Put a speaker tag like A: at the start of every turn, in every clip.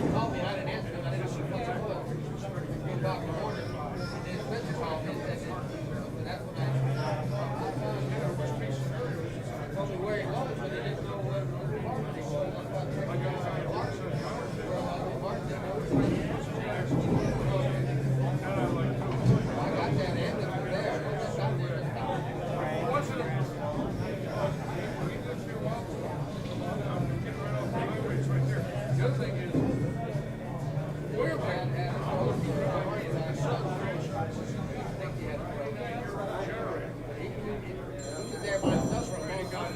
A: called me. I didn't answer him. I didn't know what it was. About the order. And then Spencer called me and said, but that's when I told me where he was, but he didn't know what department he was. That's why I checked him out. I got that ambulance there. I just got there this time. The other thing is, we're bad at it. I think he had a problem. He was there by himself for a long time.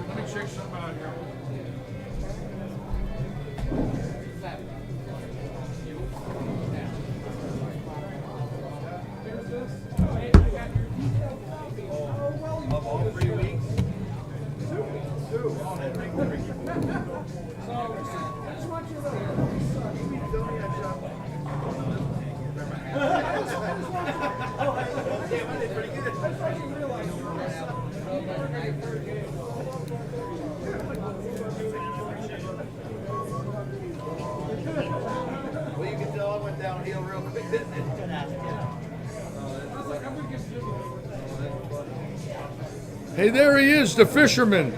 B: Let me check something out here.
C: Of all 3 weeks? Two. Well, you can tell I went downhill real quick, didn't it?
B: Hey, there he is, the fisherman.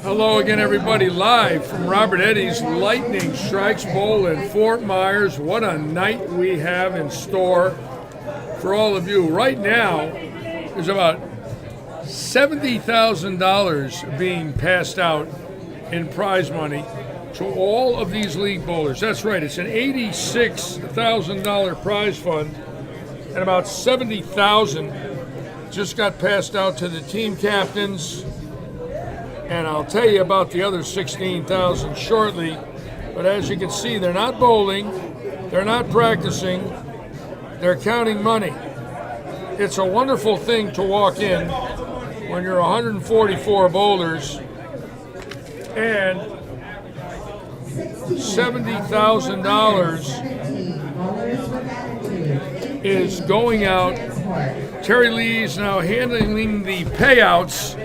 B: Hello again, everybody, live from Robert Eddy's Lightning Strikes Bowl in Fort Myers. What a night we have in store for all of you. Right now, there's about $70,000 being passed out in prize money to all of these league bowlers. That's right, it's an $86,000 prize fund, and about $70,000 just got passed out to the team captains. And I'll tell you about the other $16,000 shortly. But as you can see, they're not bowling, they're not practicing, they're counting money. It's a wonderful thing to walk in when you're 144 bowlers and $70,000 is going out. Terry Lee is now handling the payouts.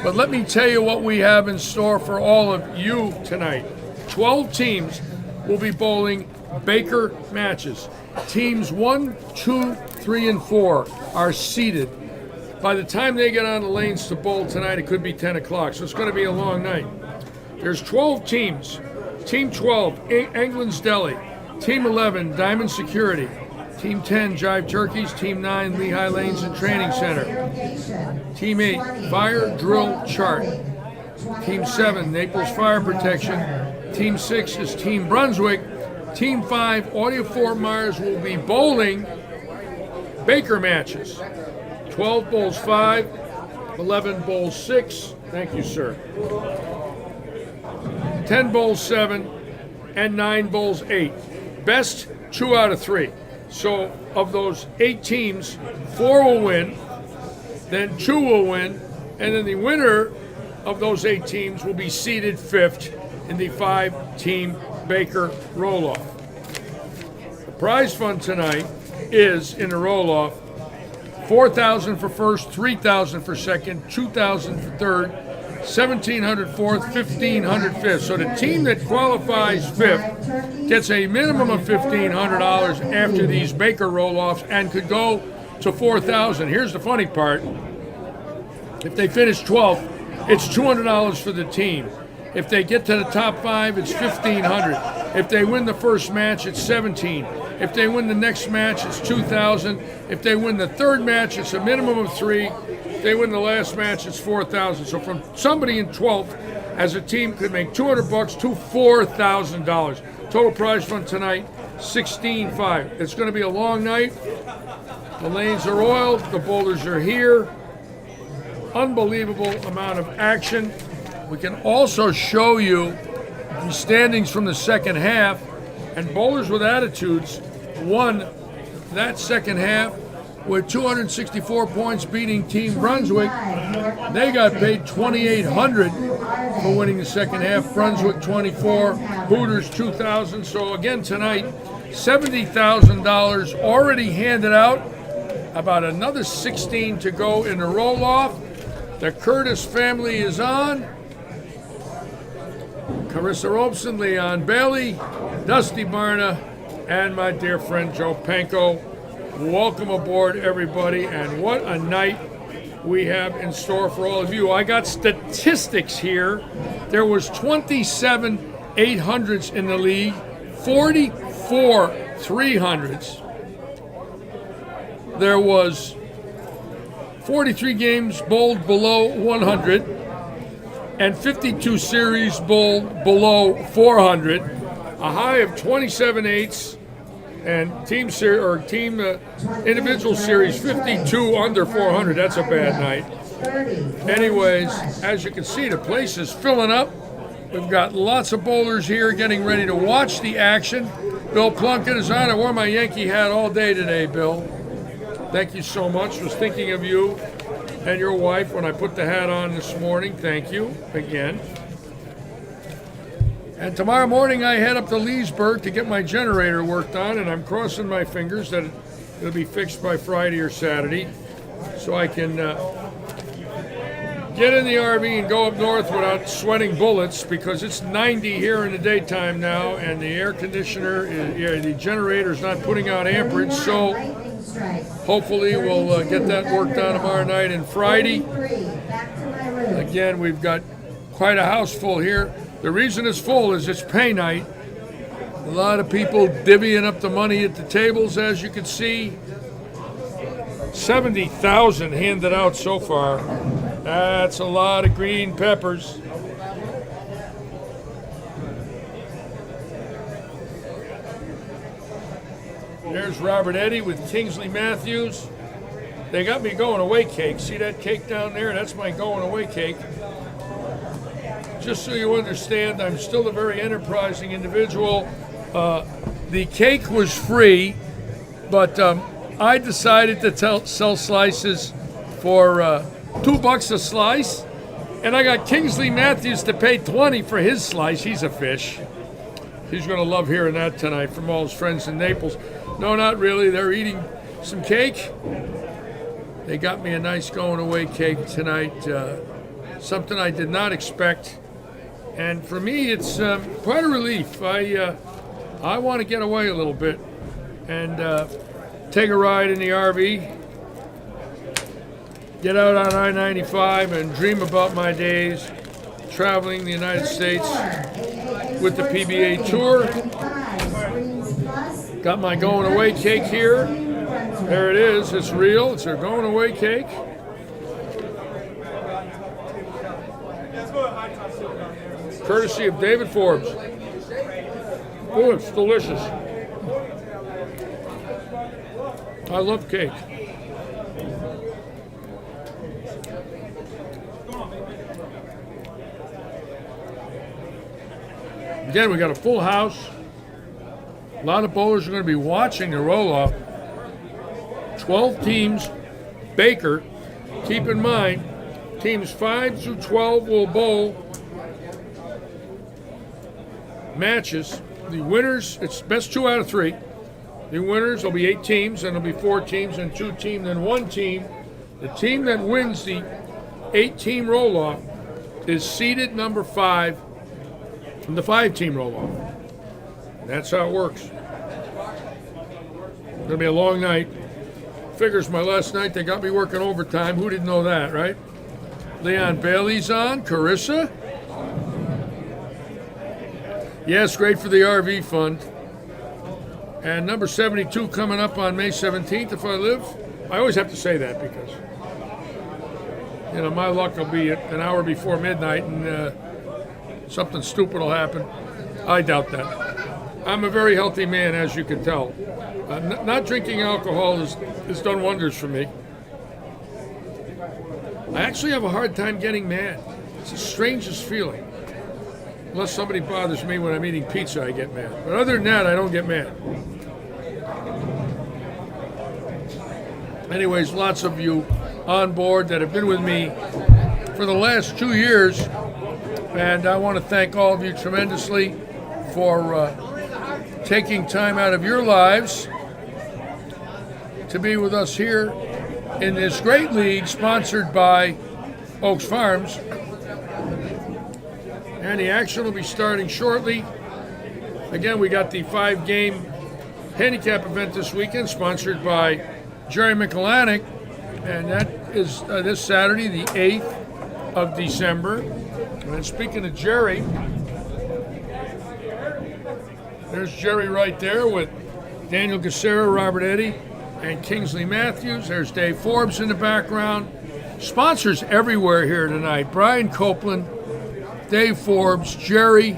B: But let me tell you what we have in store for all of you tonight. 12 teams will be bowling Baker matches. Teams 1, 2, 3, and 4 are seated. By the time they get on the lanes to bowl tonight, it could be 10 o'clock, so it's going to be a long night. There's 12 teams. Team 12, England's Deli. Team 11, Diamond Security. Team 10, Jive Turkeys. Team 9, Lehigh Lanes and Training Center. Team 8, Fire Drill Chart. Team 7, Naples Fire Protection. Team 6 is Team Brunswick. Team 5, Audio Fort Myers, will be bowling Baker matches. 12 bowls 5, 11 bowls 6. Thank you, sir. 10 bowls 7, and 9 bowls 8. Best 2 out of 3. So of those 8 teams, 4 will win, then 2 will win, and then the winner of those 8 teams will be seeded 5th in the 5-team Baker Rolloff. The prize fund tonight is, in the Rolloff, $4,000 for first, $3,000 for second, $2,000 for third, $1,700 fourth, $1,500 fifth. So the team that qualifies 5th gets a minimum of $1,500 after these Baker roll-offs and could go to $4,000. Here's the funny part. If they finish 12th, it's $200 for the team. If they get to the top 5, it's $1,500. If they win the first match, it's $1,700. If they win the next match, it's $2,000. If they win the third match, it's a minimum of $3,000. If they win the last match, it's $4,000. So from somebody in 12th, as a team, could make $200 to $4,000. Total prize fund tonight, $16,500. It's going to be a long night. The lanes are oiled. The bowlers are here. Unbelievable amount of action. We can also show you the standings from the second half, and bowlers with attitudes won that second half with 264 points, beating Team Brunswick. They got paid $2,800 for winning the second half. Brunswick $24,000, Hooters $2,000. So again tonight, $70,000 already handed out. About another 16 to go in the roll-off. The Curtis family is on. Carissa Robeson, Leon Bailey, Dusty Barna, and my dear friend Joe Panko. Welcome aboard, everybody, and what a night we have in store for all of you. I got statistics here. There was 27 800s in the league, 44 300s. There was 43 games bowled below 100, and 52 series bowled below 400. A high of 27 eights, and individual series 52 under 400. That's a bad night. Anyways, as you can see, the place is filling up. We've got lots of bowlers here getting ready to watch the action. Bill Plunkett is on. I wore my Yankee hat all day today, Bill. Thank you so much. Was thinking of you and your wife when I put the hat on this morning. Thank you again. And tomorrow morning I head up to Leesburg to get my generator worked on, and I'm crossing my fingers that it'll be fixed by Friday or Saturday, so I can get in the RV and go up north without sweating bullets, because it's 90 here in the daytime now, and the air conditioner, the generator is not putting out amperage, so hopefully we'll get that worked on tomorrow night and Friday. Again, we've got quite a house full here. The reason it's full is it's pay night. A lot of people divvying up the money at the tables, as you can see. 70,000 handed out so far. That's a lot of green peppers. There's Robert Eddy with Kingsley Matthews. They got me going away cake. See that cake down there? That's my going away cake. Just so you understand, I'm still a very enterprising individual. The cake was free, but I decided to sell slices for $2 a slice, and I got Kingsley Matthews to pay $20 for his slice. He's a fish. He's going to love hearing that tonight from all his friends in Naples. No, not really. They're eating some cake. They got me a nice going away cake tonight. Something I did not expect. And for me, it's quite a relief. I want to get away a little bit and take a ride in the RV, get out on I-95 and dream about my days traveling the United States with the PBA Tour. Got my going away cake here. There it is. It's real. It's a going away cake. Courtesy of David Forbes. Oh, it's delicious. I love cake. Again, we got a full house. A lot of bowlers are going to be watching the roll-off. 12 teams. Baker, keep in mind, teams 5 through 12 will bowl matches. The winners, it's best 2 out of 3. The winners will be 8 teams, and there'll be 4 teams and 2 teams, then 1 team. The team that wins the 8-team roll-off is seeded number 5 from the 5-team roll-off. That's how it works. It's gonna be a long night. Figures my last night, they got me working overtime. Who didn't know that, right? Leon Bailey's on, Carissa. Yes, great for the RV fund. And number 72 coming up on May 17th if I live. I always have to say that because, you know, my luck will be an hour before midnight and something stupid will happen. I doubt that. I'm a very healthy man, as you can tell. Not drinking alcohol has done wonders for me. I actually have a hard time getting mad. It's the strangest feeling. Unless somebody bothers me when I'm eating pizza, I get mad. But other than that, I don't get mad. Anyways, lots of you on board that have been with me for the last 2 years. And I want to thank all of you tremendously for taking time out of your lives to be with us here in this great league sponsored by Oaks Farms. And the action will be starting shortly. Again, we got the 5-game handicap event this weekend sponsored by Jerry McElanick, and that is this Saturday, the 8th of December. And speaking of Jerry, there's Jerry right there with Daniel Gacera, Robert Eddy, and Kingsley Matthews. There's Dave Forbes in the background. Sponsors everywhere here tonight. Brian Copeland, Dave Forbes, Jerry,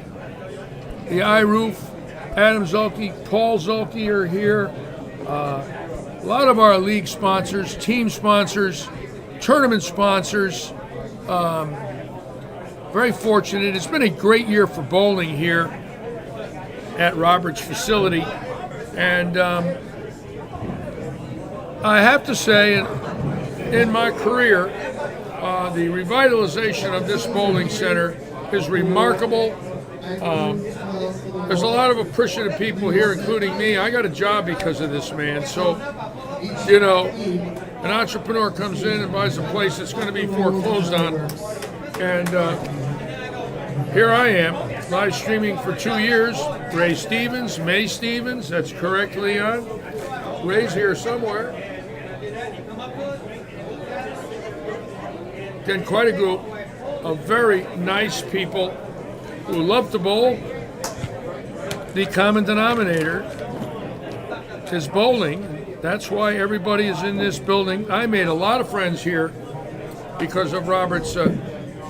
B: the iRoof, Adam Zulke, Paul Zulke are here. A lot of our league sponsors, team sponsors, tournament sponsors. Very fortunate. It's been a great year for bowling here at Robert's facility. And I have to say, in my career, the revitalization of this bowling center is remarkable. There's a lot of appreciative people here, including me. I got a job because of this, man. So, you know, an entrepreneur comes in and buys a place that's going to be foreclosed on, and here I am, live streaming for 2 years. Ray Stevens, May Stevens, that's correct, Leon. Ray's here somewhere. Again, quite a group of very nice people who love to bowl. The common denominator is bowling. That's why everybody is in this building. I made a lot of friends here because of Robert's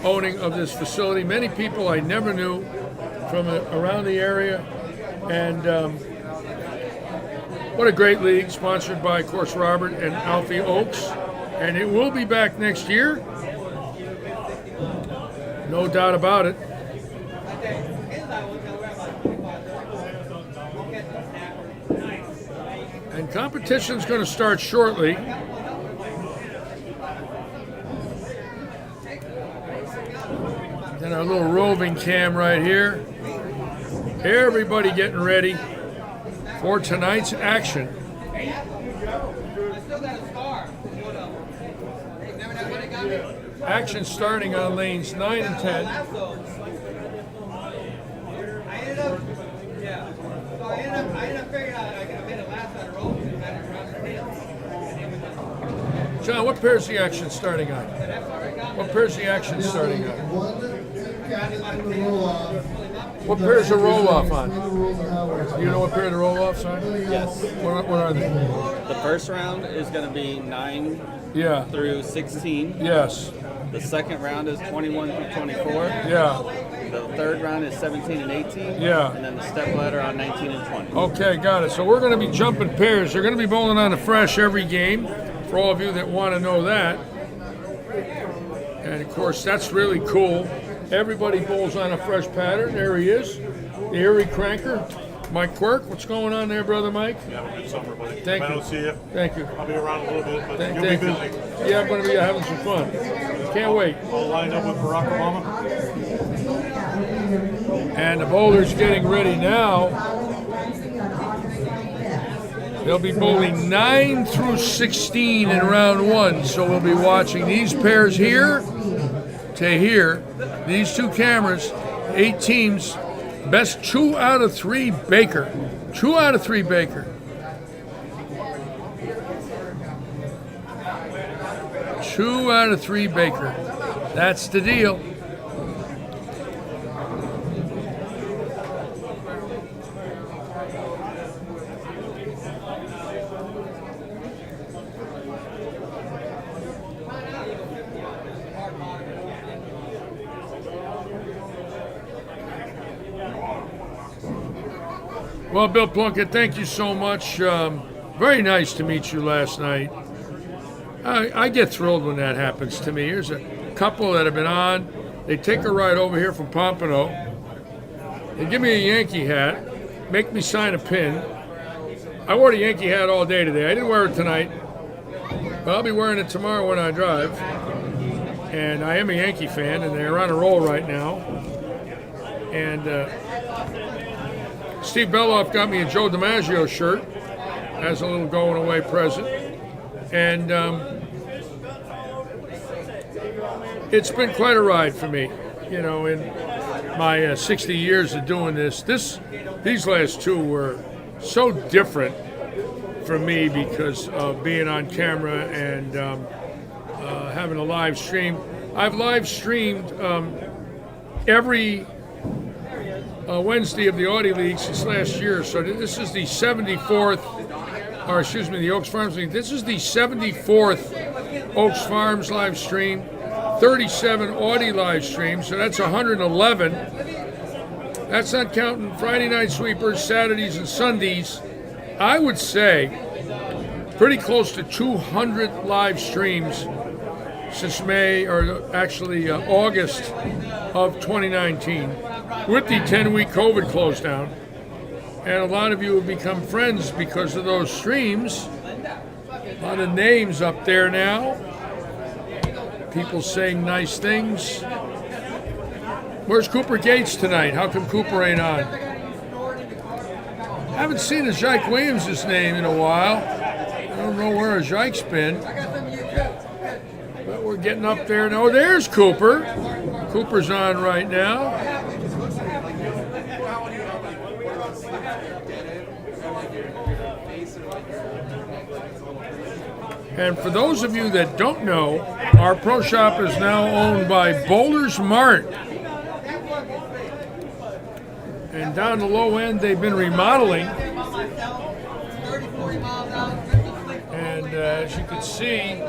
B: owning of this facility. Many people I never knew from around the area. And what a great league, sponsored by, of course, Robert and Alfie Oakes. And it will be back next year. No doubt about it. And competition's going to start shortly. Then our little roving cam right here. Everybody getting ready for tonight's action. Action starting on lanes 9 and 10. John, what pair's the action starting on? What pair's the action starting on? What pair's the roll-off on? Do you know what pair the roll-off's on?
D: Yes.
B: What are they?
D: The first round is going to be 9
B: Yeah.
D: through 16.
B: Yes.
D: The second round is 21 through 24.
B: Yeah.
D: The third round is 17 and 18.
B: Yeah.
D: And then the step ladder on 19 and 20.
B: Okay, got it. So we're going to be jumping pairs. They're going to be bowling on the fresh every game, for all of you that want to know that. And of course, that's really cool. Everybody bowls on a fresh pattern. There he is, the Erie Cranker. Mike Quirk, what's going on there, brother Mike?
E: Yeah, have a good summer, buddy.
B: Thank
E: if
B: you.
E: I don't see you,
B: Thank you.
E: I'll be around a little bit, but
B: Thank
E: you'll be
B: you.
E: busy.
B: Yeah, I'm going to be having some fun. Can't wait.
E: All lined up with Barack Obama.
B: And the bowler's getting ready now. They'll be bowling 9 through 16 in round 1. So we'll be watching these pairs here to here. These two cameras, 8 teams. Best 2 out of 3 Baker. 2 out of 3 Baker. 2 out of 3 Baker. That's the deal. Well, Bill Plunkett, thank you so much. Very nice to meet you last night. I get thrilled when that happens to me. Here's a couple that have been on. They take a ride over here from Pompano. They give me a Yankee hat, make me sign a pin. I wore the Yankee hat all day today. I didn't wear it tonight, but I'll be wearing it tomorrow when I drive. And I am a Yankee fan, and they're on a roll right now. And Steve Beloff got me a Joe DiMaggio shirt as a little going away present. And it's been quite a ride for me, you know, in my 60 years of doing this. These last 2 were so different for me because of being on camera and having a live stream. I've live streamed every Wednesday of the Audi League since last year. So this is the 74th, or excuse me, the Oaks Farms League. This is the 74th Oaks Farms live stream, 37 Audi live streams, so that's 111. That's not counting Friday night sweepers, Saturdays and Sundays. I would say pretty close to 200 live streams since May, or actually August of 2019, with the 10-week COVID close down. And a lot of you have become friends because of those streams. A lot of names up there now. People saying nice things. Where's Cooper Gates tonight? How come Cooper ain't on? Haven't seen a Jike Williams' name in a while. I don't know where a Jike's been. But we're getting up there now. Oh, there's Cooper. Cooper's on right now. And for those of you that don't know, our pro shop is now owned by Bowler's Mart. And down the low end, they've been remodeling. And as you can see,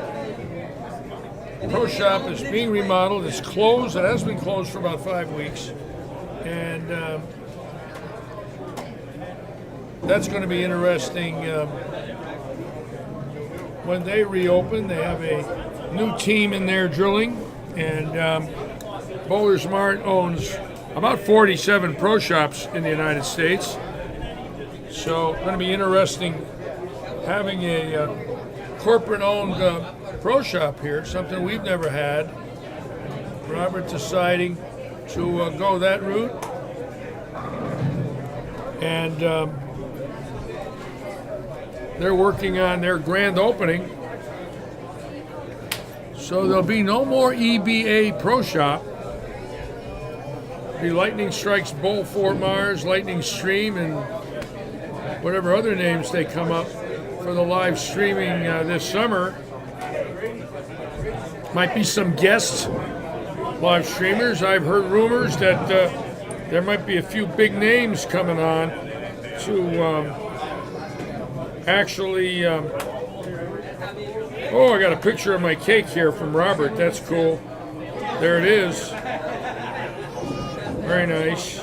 B: the pro shop is being remodeled. It's closed. It has been closed for about 5 weeks. And that's going to be interesting. When they reopen, they have a new team in there drilling. And Bowler's Mart owns about 47 pro shops in the United States. So it's going to be interesting having a corporate-owned pro shop here, something we've never had. Robert deciding to go that route. And they're working on their grand opening. So there'll be no more EBA Pro Shop. Be Lightning Strikes Bowl Fort Myers, Lightning Stream, and whatever other names they come up for the live streaming this summer. Might be some guest live streamers. I've heard rumors that there might be a few big names coming on to actually. Oh, I got a picture of my cake here from Robert. That's cool. There it is. Very nice.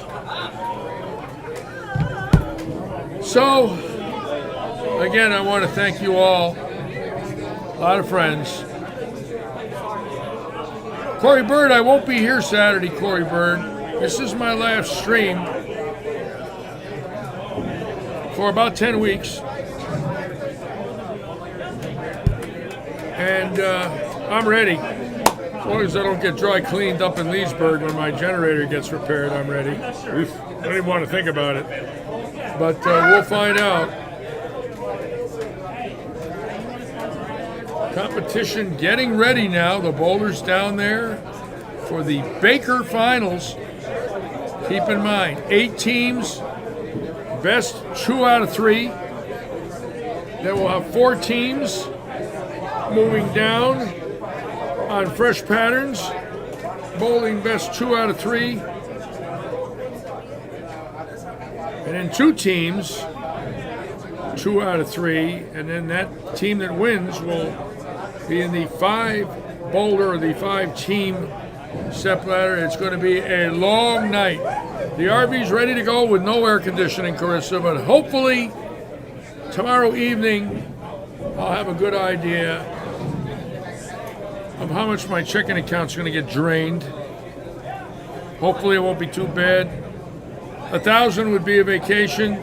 B: So, again, I want to thank you all. A lot of friends. Corey Bird, I won't be here Saturday, Corey Bird. This is my last stream for about 10 weeks. And I'm ready. As long as I don't get dry cleaned up in Leesburg when my generator gets repaired, I'm ready. Oof, I don't even want to think about it. But we'll find out. Competition getting ready now. The bowlers down there for the Baker Finals. Keep in mind, 8 teams, best 2 out of 3. Then we'll have 4 teams moving down on fresh patterns, bowling best 2 out of 3. And then 2 teams, 2 out of 3, and then that team that wins will be in the 5 bowler or the 5 team step ladder. It's going to be a long night. The RV's ready to go with no air conditioning, Carissa, but hopefully tomorrow evening I'll have a good idea of how much my checking account's going to get drained. Hopefully it won't be too bad. 1,000 would be a vacation.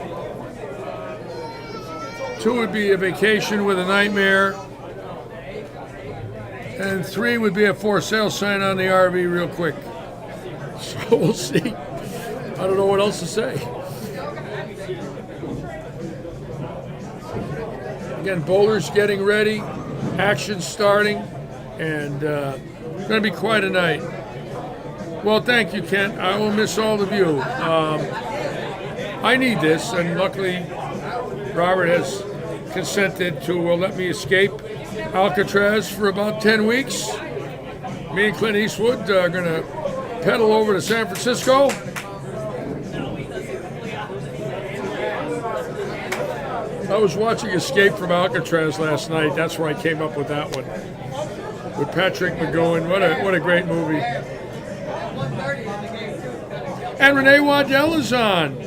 B: 2 would be a vacation with a nightmare. And 3 would be a for sale sign on the RV real quick. So we'll see. I don't know what else to say. Again, bowlers getting ready, action starting, and it's going to be quite a night. Well, thank you, Kent. I will miss all of you. I need this, and luckily Robert has consented to let me escape Alcatraz for about 10 weeks. Me and Clint Eastwood are going to pedal over to San Francisco. I was watching Escape from Alcatraz last night. That's where I came up with that one. With Patrick McGowan. What a great movie. And Renee Waddell is on.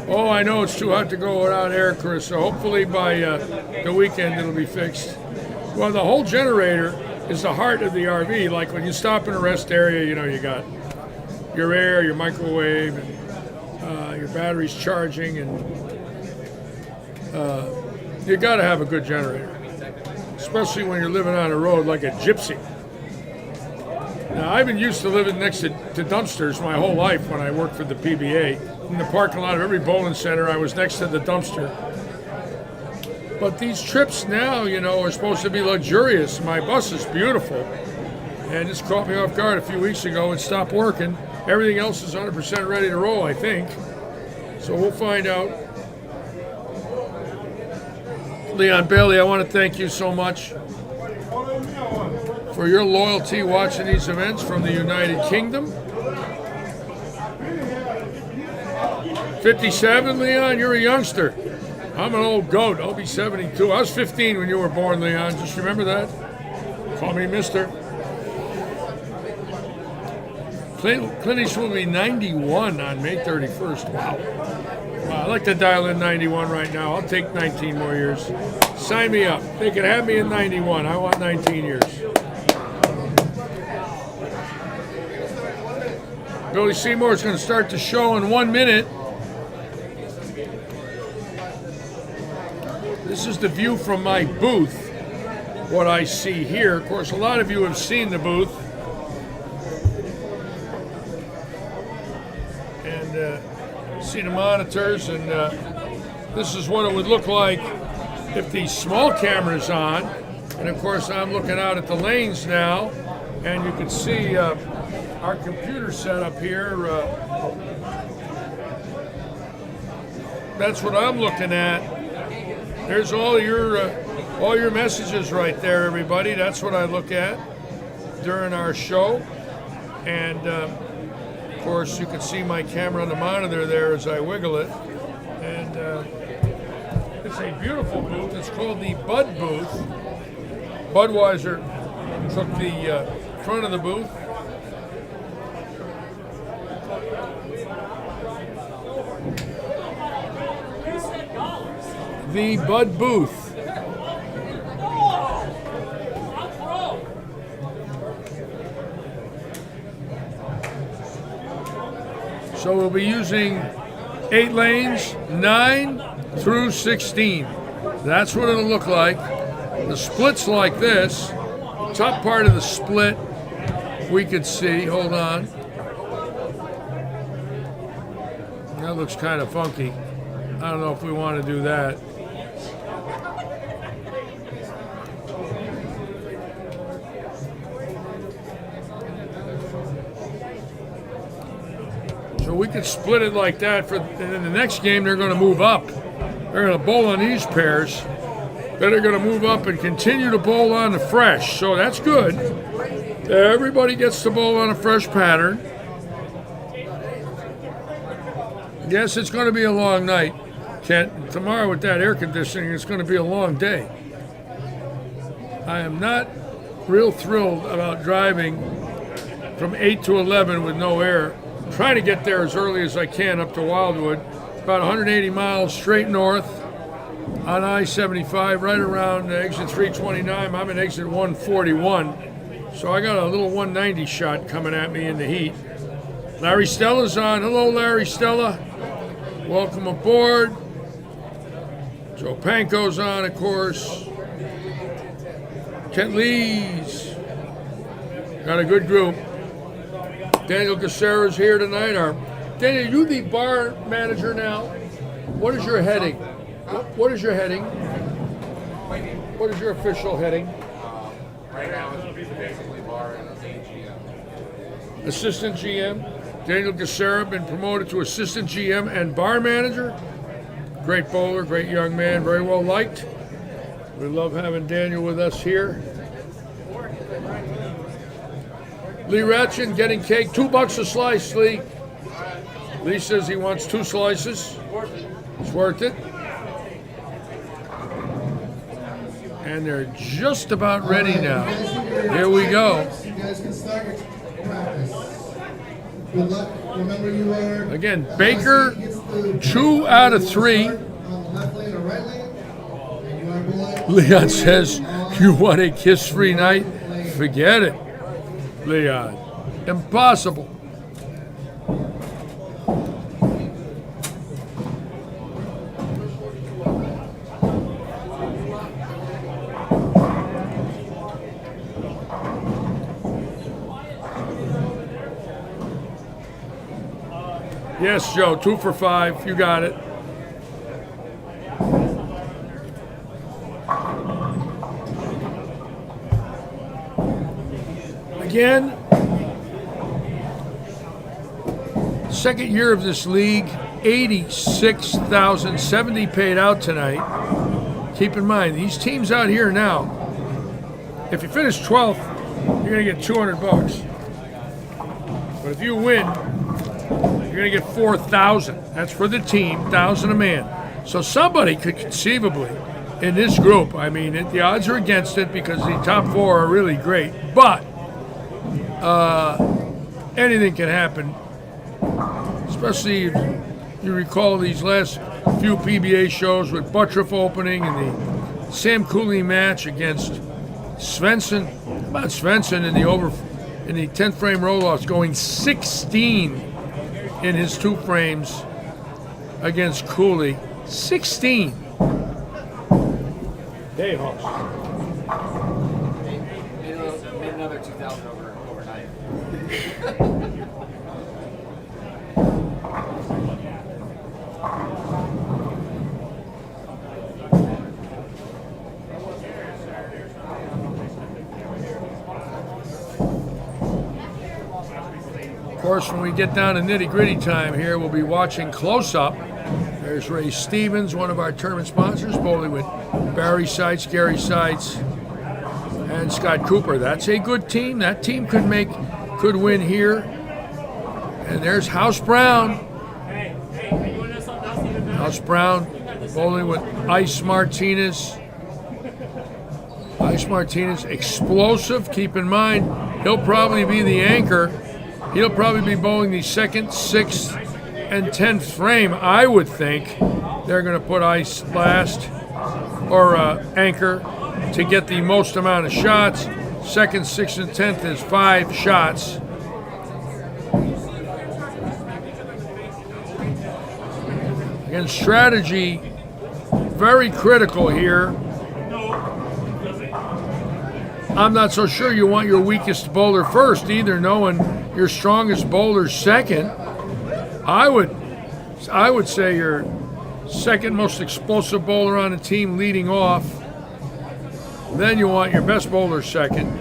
B: Oh, I know it's too hot to go without air, Chris. So hopefully by the weekend it'll be fixed. Well, the whole generator is the heart of the RV. Like when you stop in a rest area, you know, you got your air, your microwave, and your battery's charging, and you got to have a good generator, especially when you're living on a road like a gypsy. Now, I've been used to living next to dumpsters my whole life when I worked for the PBA. In the parking lot of every bowling center, I was next to the dumpster. But these trips now, you know, are supposed to be luxurious. My bus is beautiful. And this caught me off guard a few weeks ago and stopped working. Everything else is 100% ready to roll, I think. So we'll find out. Leon Bailey, I want to thank you so much for your loyalty watching these events from the United Kingdom. 57, Leon, you're a youngster. I'm an old goat. I'll be 72. I was 15 when you were born, Leon. Just remember that. Call me Mister. Clint Eastwood will be 91 on May 31st. Wow. I'd like to dial in 91 right now. I'll take 19 more years. Sign me up. They can have me in 91. I want 19 years. Billy Seymour is going to start the show in 1 minute. This is the view from my booth, what I see here. Of course, a lot of you have seen the booth. And see the monitors, and this is what it would look like if the small camera's on. And of course, I'm looking out at the lanes now, and you can see our computer setup here. That's what I'm looking at. There's all your messages right there, everybody. That's what I look at during our show. And of course, you can see my camera on the monitor there as I wiggle it. And it's a beautiful booth. It's called the Bud booth. Budweiser took the front of the booth. The Bud booth. So we'll be using 8 lanes, 9 through 16. That's what it'll look like. The split's like this. Top part of the split we could see. Hold on. That looks kind of funky. I don't know if we want to do that. So we could split it like that. And in the next game, they're going to move up. They're going to bowl on these pairs. Then they're going to move up and continue to bowl on the fresh. So that's good. Everybody gets to bowl on a fresh pattern. Yes, it's going to be a long night, Kent. Tomorrow with that air conditioning, it's going to be a long day. I am not real thrilled about driving from 8 to 11 with no air. I'm trying to get there as early as I can up to Wildwood. About 180 miles straight north on I-75, right around exit 329. I'm at exit 141. So I got a little 190 shot coming at me in the heat. Larry Stella's on. Hello, Larry Stella. Welcome aboard. Joe Panko's on, of course. Kent Lee's got a good group. Daniel Casera's here tonight. Daniel, you the bar manager now. What is your heading? What is your heading? What is your official heading?
A: Right now, it's basically bar and GM.
B: Assistant GM. Daniel Casera been promoted to assistant GM and bar manager. Great bowler, great young man, very well liked. We love having Daniel with us here. Lee Ratchin getting cake, $2 a slice, Lee. Lee says he wants 2 slices. It's worth it. And they're just about ready now. Here we go.
F: You guys can start your practice. Good luck. Remember you are.
B: Again, Baker, 2 out of 3.
F: On the left lane or right lane. And you are below.
B: Leon says, you want a kiss-free night? Forget it, Leon. Impossible. Yes, Joe, 2 for 5. You got it. Again, second year of this league, 86,070 paid out tonight. Keep in mind, these teams out here now, if you finish 12th, you're going to get 200 bucks. But if you win, you're going to get 4,000. That's for the team, 1,000 a man. So somebody could conceivably, in this group, I mean, the odds are against it because the top 4 are really great, but anything can happen. Especially if you recall these last few PBA shows with Buttriff opening and the Sam Cooley match against Svensson. How about Svensson in the 10th frame Rolloffs going 16 in his 2 frames against Cooley. 16. Hey, Hoss.
C: Made another 2,000 overnight.
B: Of course, when we get down to nitty-gritty time here, we'll be watching close-up. There's Ray Stevens, one of our tournament sponsors, bowling with Barry Seitz, Gary Seitz, and Scott Cooper. That's a good team. That team could win here. And there's House Brown. House Brown bowling with Ice Martinez. Ice Martinez, explosive. Keep in mind, he'll probably be the anchor. He'll probably be bowling the 2nd, 6th, and 10th frame. I would think they're going to put Ice last or anchor to get the most amount of shots. 2nd, 6th, and 10th is 5 shots. And strategy, very critical here. I'm not so sure you want your weakest bowler first either, knowing your strongest bowler second. I would say your second most explosive bowler on the team leading off. Then you want your best bowler second.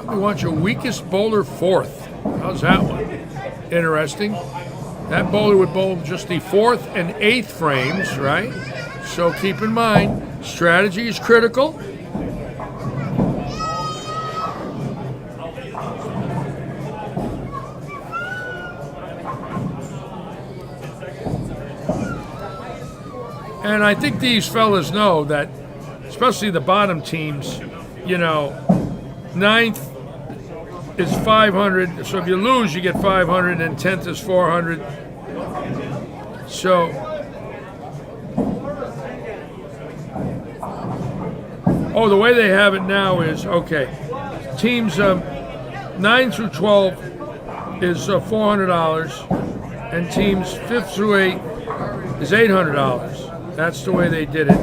B: You want your weakest bowler fourth. How's that one? Interesting. That bowler would bowl just the 4th and 8th frames, right? So keep in mind, strategy is critical. And I think these fellas know that, especially the bottom teams, 9th is 500. So if you lose, you get 500, and 10th is 400. So, the way they have it now is, okay, teams 9 through 12 is $400, and teams 5th through 8 is $800. That's the way they did it.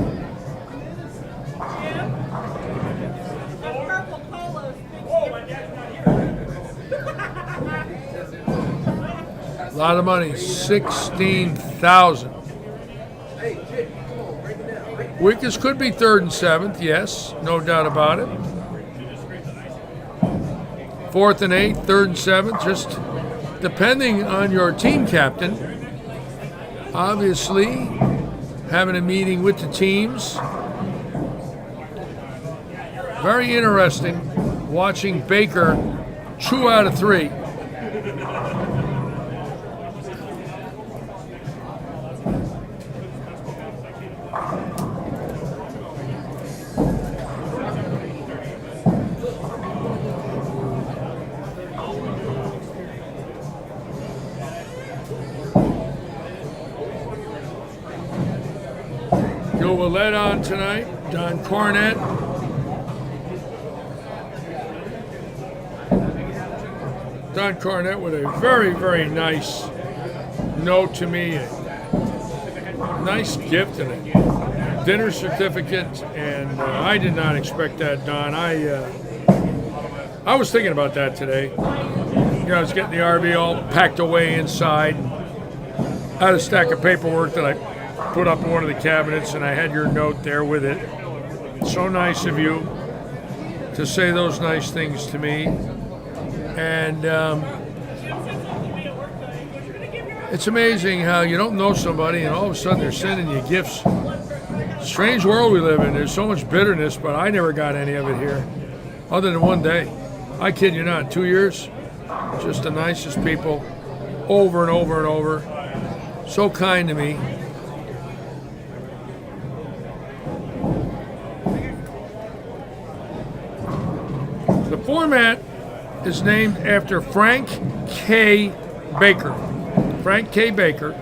B: A lot of money, 16,000. Weakest could be 3rd and 7th, yes, no doubt about it. 4th and 8th, 3rd and 7th, just depending on your team captain. Obviously, having a meeting with the teams. Very interesting watching Baker 2 out of 3. Joe Willett on tonight, Don Cornett. Don Cornett with a very, very nice note to me, a nice gift and a dinner certificate, and I did not expect that, Don. I was thinking about that today. I was getting the RV all packed away inside. I had a stack of paperwork that I put up in one of the cabinets, and I had your note there with it. So nice of you to say those nice things to me. And it's amazing how you don't know somebody and all of a sudden they're sending you gifts. Strange world we live in. There's so much bitterness, but I never got any of it here, other than one day. I kid you not, 2 years, just the nicest people, over and over and over. So kind to me. The format is named after Frank K. Baker. Frank K. Baker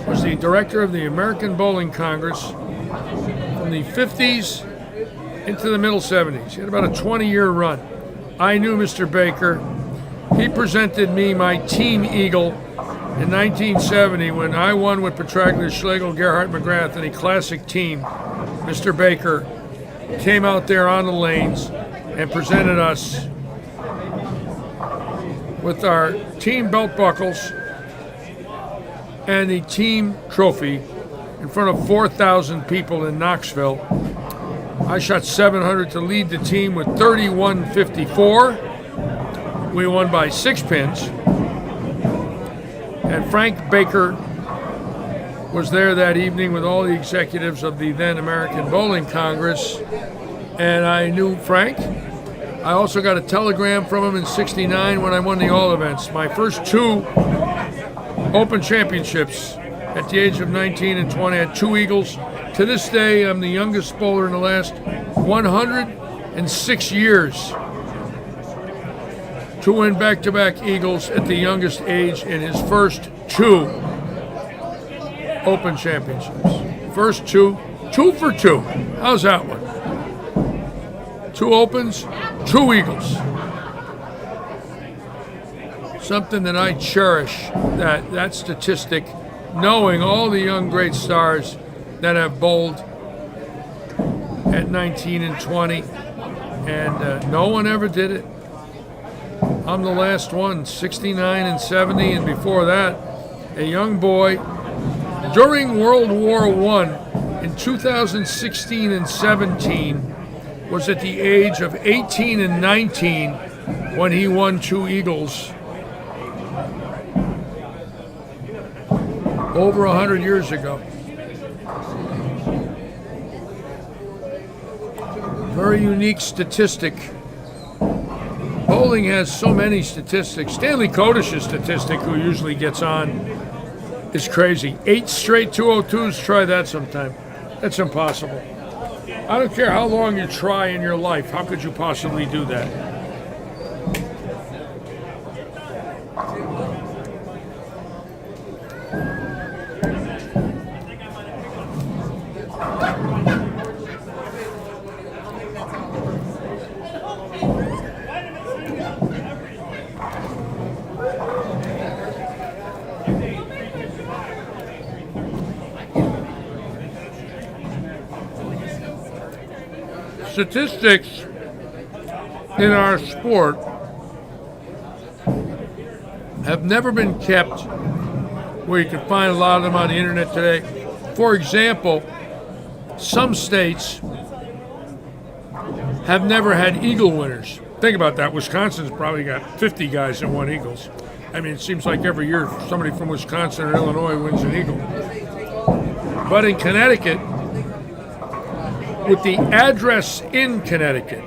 B: was the director of the American Bowling Congress from the 50s into the middle 70s. He had about a 20-year run. I knew Mr. Baker. He presented me my Team Eagle in 1970 when I won with Petraglia, Schlegel, Gerhardt, McGrath in a classic team. Mr. Baker came out there on the lanes and presented us with our team belt buckles and the team trophy in front of 4,000 people in Knoxville. I shot 700 to lead the team with 31.54. We won by 6 pins. And Frank Baker was there that evening with all the executives of the then American Bowling Congress. And I knew Frank. I also got a telegram from him in '69 when I won the all events. My first 2 Open championships at the age of 19 and 20. I had 2 Eagles. To this day, I'm the youngest bowler in the last 106 years to win back-to-back Eagles at the youngest age in his first 2 Open championships. First 2 for 2. How's that one? 2 Opens, 2 Eagles. Something that I cherish, that statistic, knowing all the young great stars that have bowled at 19 and 20, and no one ever did it. I'm the last one, 69 and 70, and before that, a young boy during World War I in 2016 and 17 was at the age of 18 and 19 when he won 2 Eagles over 100 years ago. Very unique statistic. Bowling has so many statistics. Stanley Kodish's statistic, who usually gets on, is crazy. 8 straight 202s, try that sometime. That's impossible. I don't care how long you try in your life, how could you possibly do that? Statistics in our sport have never been kept where you can find a lot of them on the internet today. For example, some states have never had Eagle winners. Think about that. Wisconsin's probably got 50 guys that won Eagles. I mean, it seems like every year somebody from Wisconsin or Illinois wins an Eagle. But in Connecticut, with the address in Connecticut,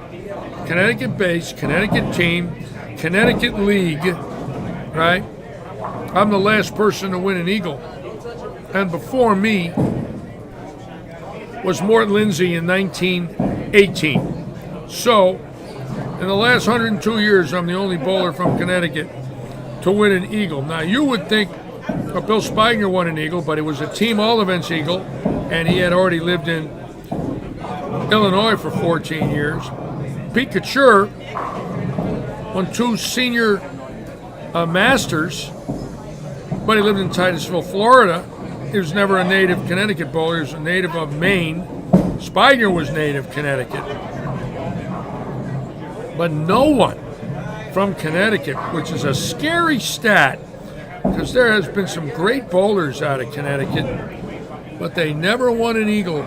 B: Connecticut-based, Connecticut team, Connecticut league, right? I'm the last person to win an Eagle. And before me was Mort Lindsay in 1918. So, in the last 102 years, I'm the only bowler from Connecticut to win an Eagle. Now, you would think Bill Spigner won an Eagle, but it was a team all-events Eagle, and he had already lived in Illinois for 14 years. Pete Couture won 2 senior masters, but he lived in Titusville, Florida. He was never a native Connecticut bowler. He was a native of Maine. Spigner was native Connecticut. But no one from Connecticut, which is a scary stat because there has been some great bowlers out of Connecticut, but they never won an Eagle.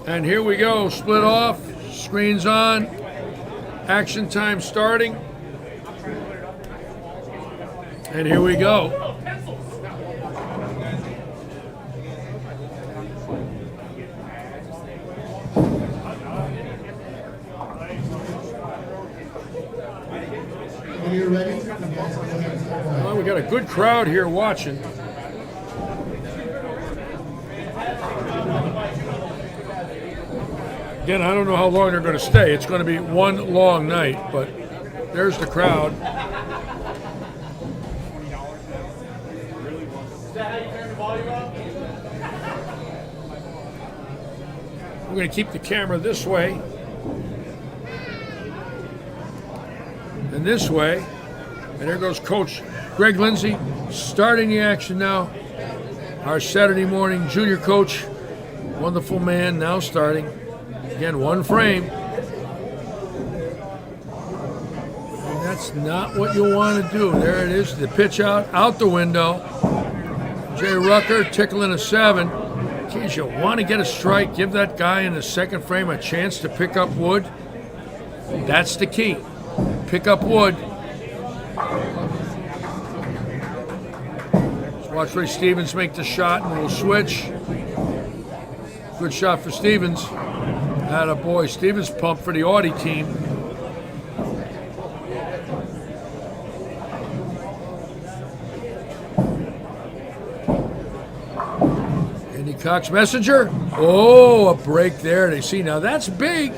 B: And here we go, split off, screens on, action time starting. And here we go.
F: When you're ready, you guys go ahead and start.
B: Well, we got a good crowd here watching. Again, I don't know how long they're going to stay. It's going to be one long night, but there's the crowd. We're going to keep the camera this way and this way. And there goes Coach Greg Lindsay starting the action now. Our Saturday morning junior coach, wonderful man, now starting. Again, one frame. And that's not what you want to do. There it is, the pitch out the window. Jay Rucker tickling a 7. Geez, you want to get a strike, give that guy in the second frame a chance to pick up wood. That's the key. Pick up wood. Let's watch Ray Stevens make the shot, and we'll switch. Good shot for Stevens. Attaboy. Stevens pumped for the Audi team. Andy Cox Messenger. Oh, a break there. They see now that's big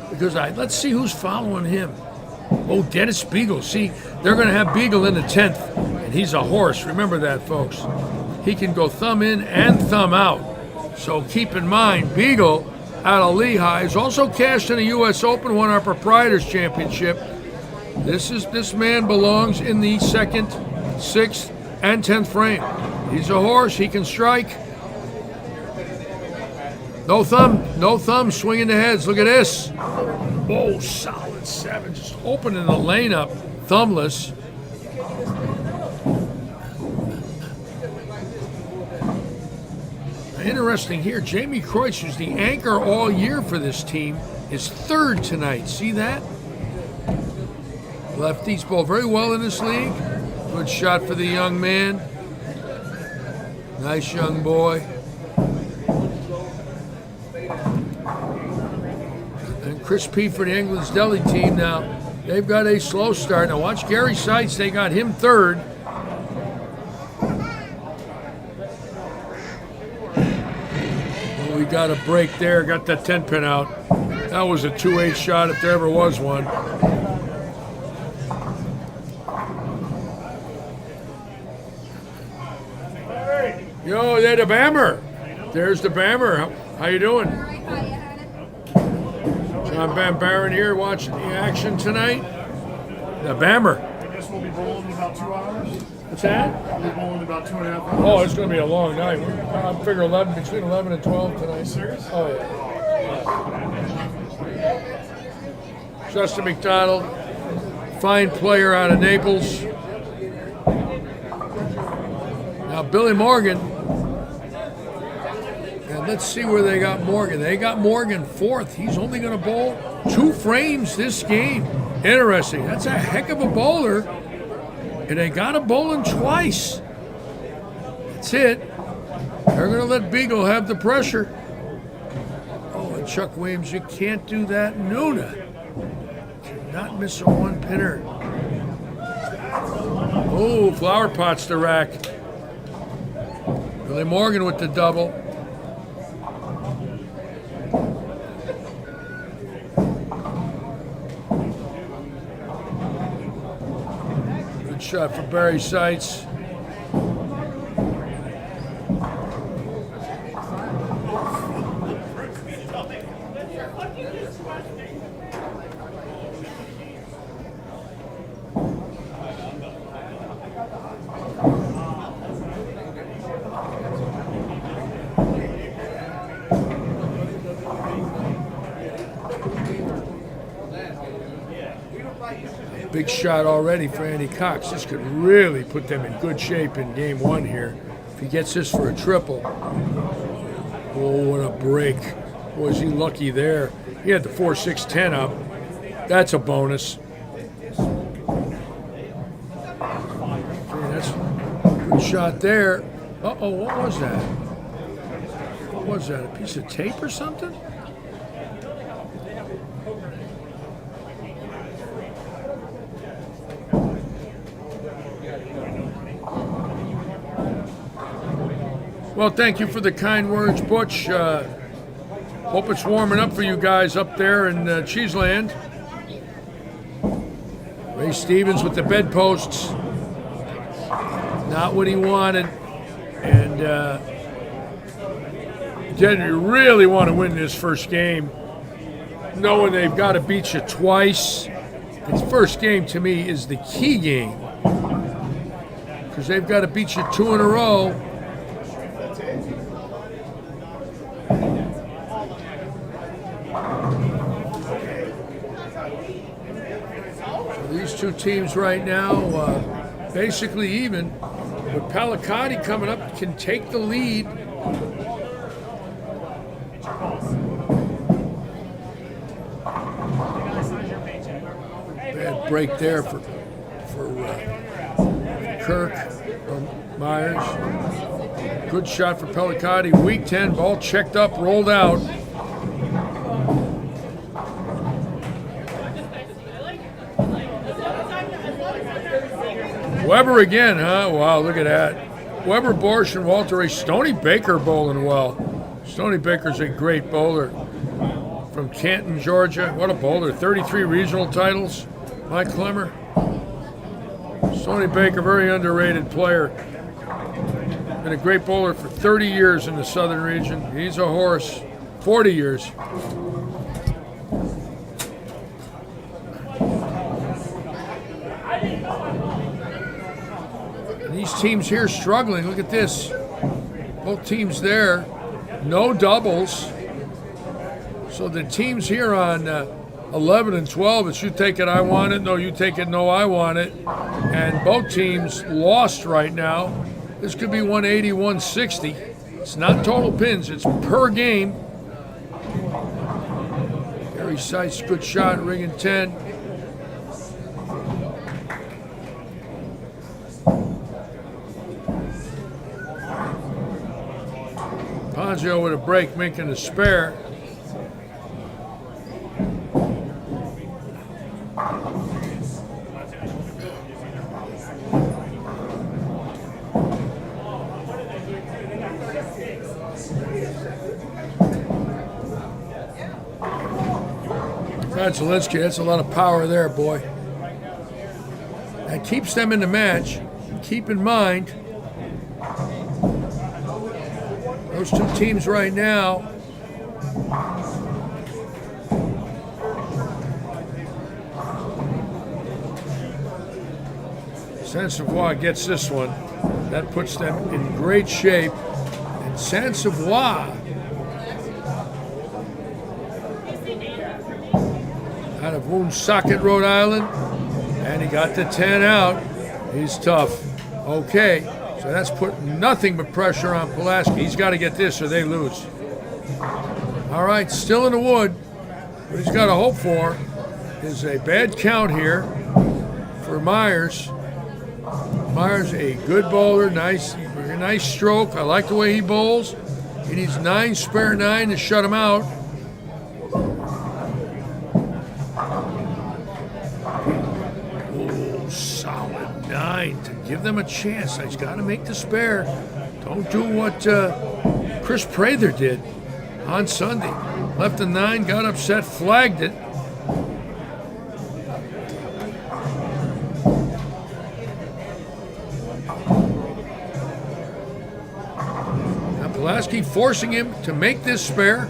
B: because let's see who's following him. Oh, Dennis Beagle. See, they're going to have Beagle in the 10th, and he's a horse. Remember that, folks. He can go thumb in and thumb out. So keep in mind, Beagle out of Lehigh is also cashed in the U.S. Open, won our Proprietors Championship. This man belongs in the 2nd, 6th, and 10th frame. He's a horse. He can strike. No thumb, swinging the heads. Look at this. Oh, solid 7, just opening the lane up, thumbless. Interesting here, Jamie Kreutz, who's the anchor all year for this team, is 3rd tonight. See that? Lefties bowl very well in this league. Good shot for the young man. Nice young boy. And Chris P. for the England's Deli team now. They've got a slow start. Now watch Gary Seitz. They got him 3rd. Well, we got a break there. Got that 10 pin out. That was a 2-8 shot if there ever was one. Yo, they're the Bammer. There's the Bammer. How you doing? John Van Baron here watching the action tonight. The Bammer.
E: I guess we'll be bowling in about 2 hours.
B: What's that?
E: We'll be bowling in about 2.5 hours.
B: Oh, it's going to be a long night. I figure between 11 and 12 tonight.
E: Serious?
B: Oh, yeah. Justin McDonald, fine player out of Naples. Now, Billy Morgan. And let's see where they got Morgan. They got Morgan 4th. He's only going to bowl 2 frames this game. Interesting. That's a heck of a bowler. And they got to bowl him twice. That's it. They're going to let Beagle have the pressure. Oh, and Chuck Williams, you can't do that. Nuna cannot miss a 1-pinner. Oh, flower pots the rack. Billy Morgan with the double. Good shot for Barry Seitz. Big shot already for Andy Cox. This could really put them in good shape in game one here. If he gets this for a triple. Oh, what a break. Was he lucky there? He had the 4-6-10 up. That's a bonus. Okay, that's a good shot there. Uh-oh, what was that? What was that, a piece of tape or something? Well, thank you for the kind words, Butch. Hope it's warming up for you guys up there in Cheeseland. Ray Stevens with the bedposts. Not what he wanted. And you really want to win this first game, knowing they've got to beat you twice. This first game, to me, is the key game. Because they've got to beat you 2 in a row. These two teams right now basically even. But Palicotti coming up can take the lead. Bad break there for Kirk or Myers. Good shot for Palicotti. Weak 10, ball checked up, rolled out. Weber again, huh? Wow, look at that. Weber, Borsch, and Walter Ray. Stony Baker bowling well. Stony Baker's a great bowler from Canton, Georgia. What a bowler. 33 regional titles. Mike Clemmer. Stony Baker, very underrated player. Been a great bowler for 30 years in the southern region. He's a horse. 40 years. These teams here struggling. Look at this. Both teams there. No doubles. So the teams here on 11 and 12, it's you take it, I want it. No, you take it, no, I want it. And both teams lost right now. This could be 180, 160. It's not total pins. It's per game. Gary Seitz, good shot, ringing 10. Ponzio with a break, making a spare. Zelinsky, that's a lot of power there, boy. That keeps them in the match. Keep in mind, those two teams right now, Saint-Savoie gets this one. That puts them in great shape. And Saint-Savoie, out of Woonsocket, Rhode Island, and he got the 10 out. He's tough. Okay, so that's put nothing but pressure on Pulaski. He's got to get this or they lose. All right, still in the wood. What he's got to hope for is a bad count here for Myers. Myers, a good bowler, nice stroke. I like the way he bowls. He needs 9, spare 9 to shut him out. Oh, solid 9 to give them a chance. He's got to make the spare. Don't do what Chris Prather did on Sunday. Left the 9, got upset, flagged it. Pulaski forcing him to make this spare.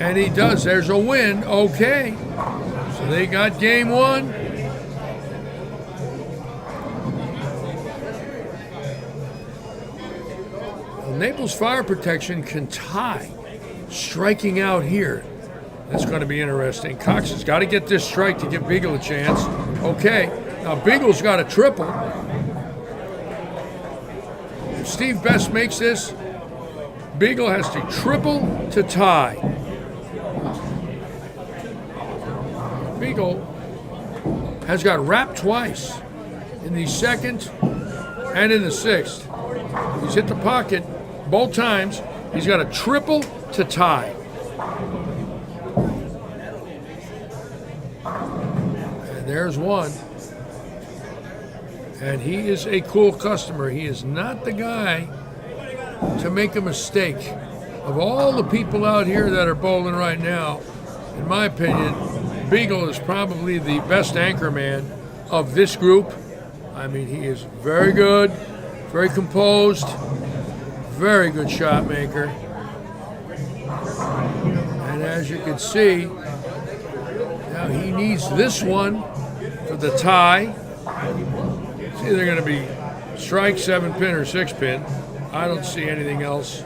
B: And he does. There's a win. Okay. So they got game 1. Well, Naples Fire Protection can tie striking out here. That's going to be interesting. Cox has got to get this strike to give Beagle a chance. Okay, now Beagle's got a triple. If Steve Best makes this, Beagle has to triple to tie. Beagle has got wrapped twice in the second and in the sixth. He's hit the pocket both times. He's got a triple to tie. And there's one. And he is a cool customer. He is not the guy to make a mistake. Of all the people out here that are bowling right now, in my opinion, Beagle is probably the best anchor man of this group. I mean, he is very good, very composed, very good shot maker. And as you can see, now he needs this one for the tie. It's either going to be strike, 7-pin, or 6-pin. I don't see anything else.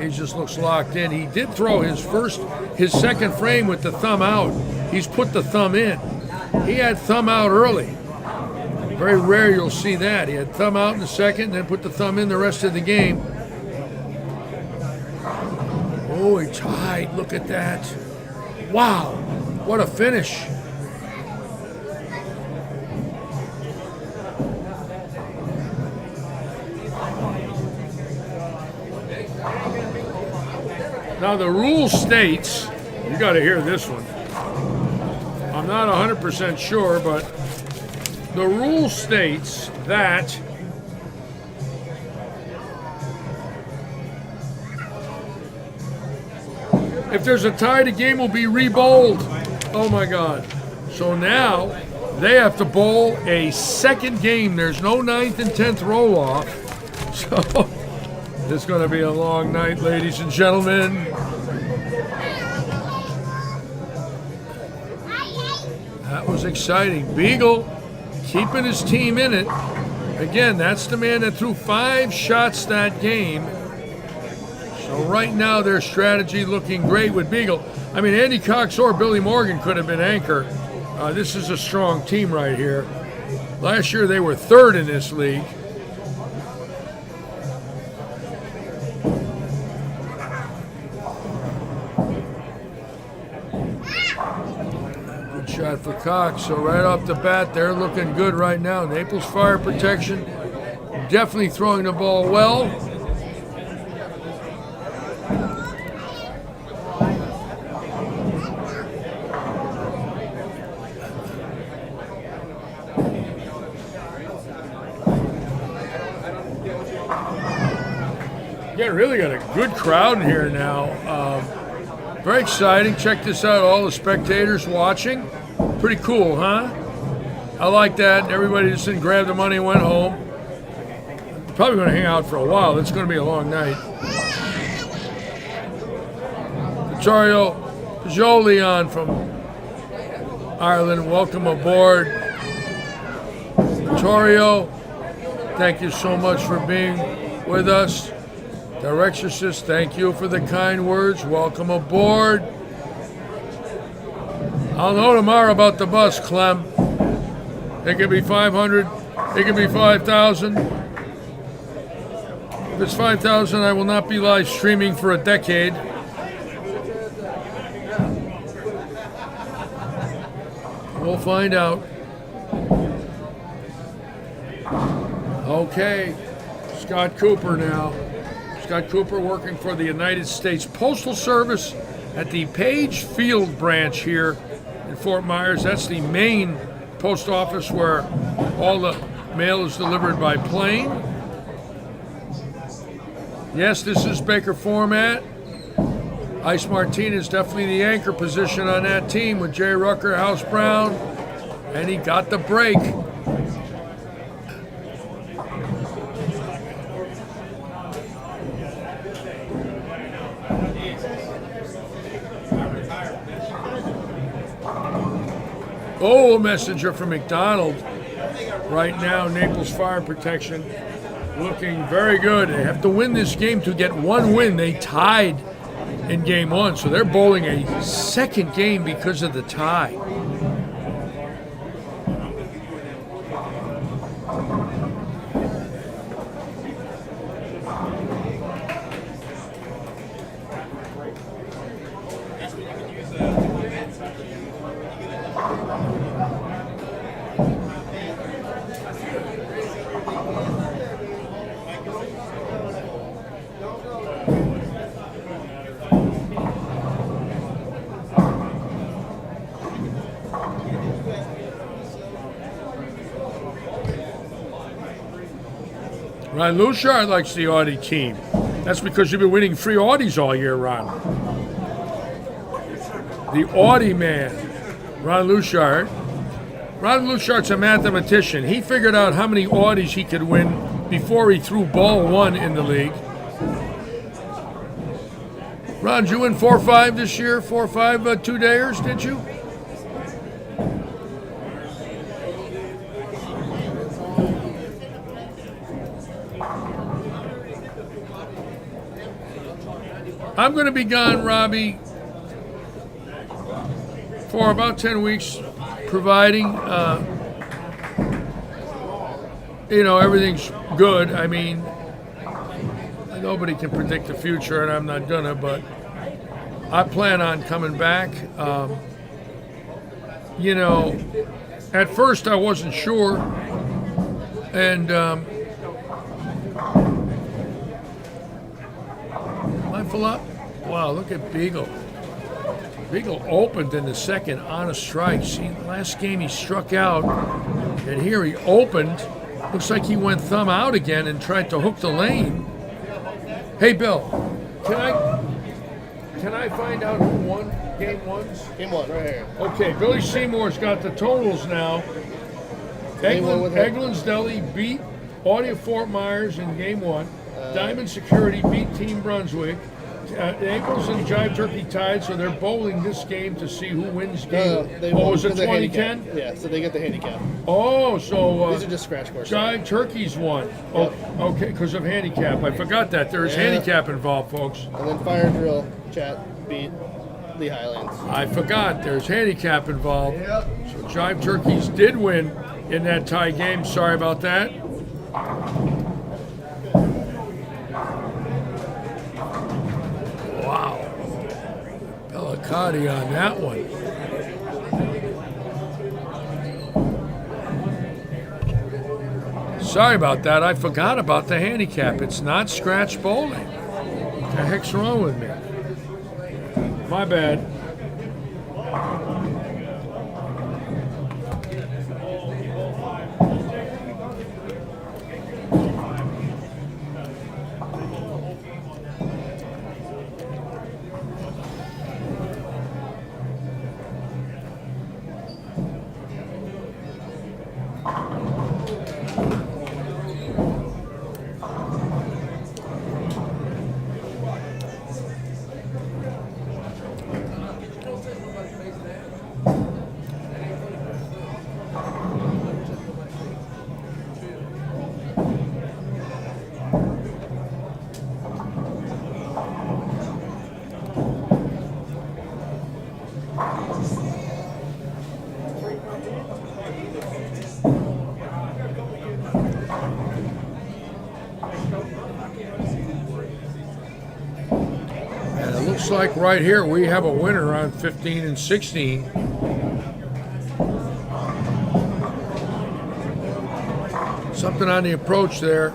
B: He just looks locked in. He did throw his second frame with the thumb out. He's put the thumb in. He had thumb out early. Very rare you'll see that. He had thumb out in the second, then put the thumb in the rest of the game. Oh, he tied. Look at that. Wow. What a finish. Now the rule states, you got to hear this one. I'm not 100% sure, but the rule states that if there's a tie, the game will be re-bowled. Oh my God. So now they have to bowl a second game. There's no 9th and 10th roll-off. So it's going to be a long night, ladies and gentlemen. That was exciting. Beagle keeping his team in it. Again, that's the man that threw 5 shots that game. So right now their strategy looking great with Beagle. I mean, Andy Cox or Billy Morgan could have been anchor. This is a strong team right here. Last year they were 3rd in this league. Shot for Cox, so right off the bat, they're looking good right now. Naples Fire Protection definitely throwing the ball well. Yeah, really got a good crowd in here now. Very exciting. Check this out, all the spectators watching. Pretty cool, huh? I like that. Everybody just didn't grab the money and went home. Probably going to hang out for a while. It's going to be a long night. Vittorio Jolion from Ireland, welcome aboard. Vittorio, thank you so much for being with us. Directress, thank you for the kind words. Welcome aboard. I'll know tomorrow about the bus, Clem. It could be 500. It could be 5,000. If it's 5,000, I will not be live streaming for a decade. We'll find out. Okay, Scott Cooper now. Scott Cooper working for the United States Postal Service at the Page Field branch here in Fort Myers. That's the main post office where all the mail is delivered by plane. Yes, this is Baker format. Ice Martinez definitely the anchor position on that team with Jay Rucker, House Brown, and he got the break. Oh, a messenger from McDonald. Right now, Naples Fire Protection looking very good. They have to win this game to get one win. They tied in game one, so they're bowling a second game because of the tie. Ron Luchard likes the Audi team. That's because you've been winning free Audis all year, Ron. The Audi man, Ron Luchard. Ron Luchard's a mathematician. He figured out how many Audis he could win before he threw ball one in the league. Ron, did you win 4-5 this year? 4-5 two-dayers, did you? I'm going to be gone, Robbie, for about 10 weeks, providing, everything's good. I mean, nobody can predict the future, and I'm not gonna, but I plan on coming back. At first I wasn't sure, and wow, look at Beagle. Beagle opened in the second on a strike. See, last game he struck out, and here he opened. Looks like he went thumb out again and tried to hook the lane. Hey, Bill, can I find out who won game ones?
G: Game one, right here.
B: Okay, Billy Seymour's got the totals now.
G: Game one with him.
B: Eglins Deli beat Audi of Fort Myers in game one. Diamond Security beat Team Brunswick. Ankles and Jive Turkey tied, so they're bowling this game to see who wins game. Was it 2010?
G: Yeah, so they get the handicap.
B: Oh, so
G: These are just scratch courses.
B: Jive Turkey's won. Oh, okay, because of handicap. I forgot that. There's handicap involved, folks.
G: And then Fire Drill Chat beat Lee Highlands.
B: I forgot. There's handicap involved. So Jive Turkeys did win in that tie game. Sorry about that. Wow. Bellicati on that one. Sorry about that. I forgot about the handicap. It's not scratch bowling. What the heck's wrong with me? My bad. And it looks like right here we have a winner on 15 and 16. Something on the approach there.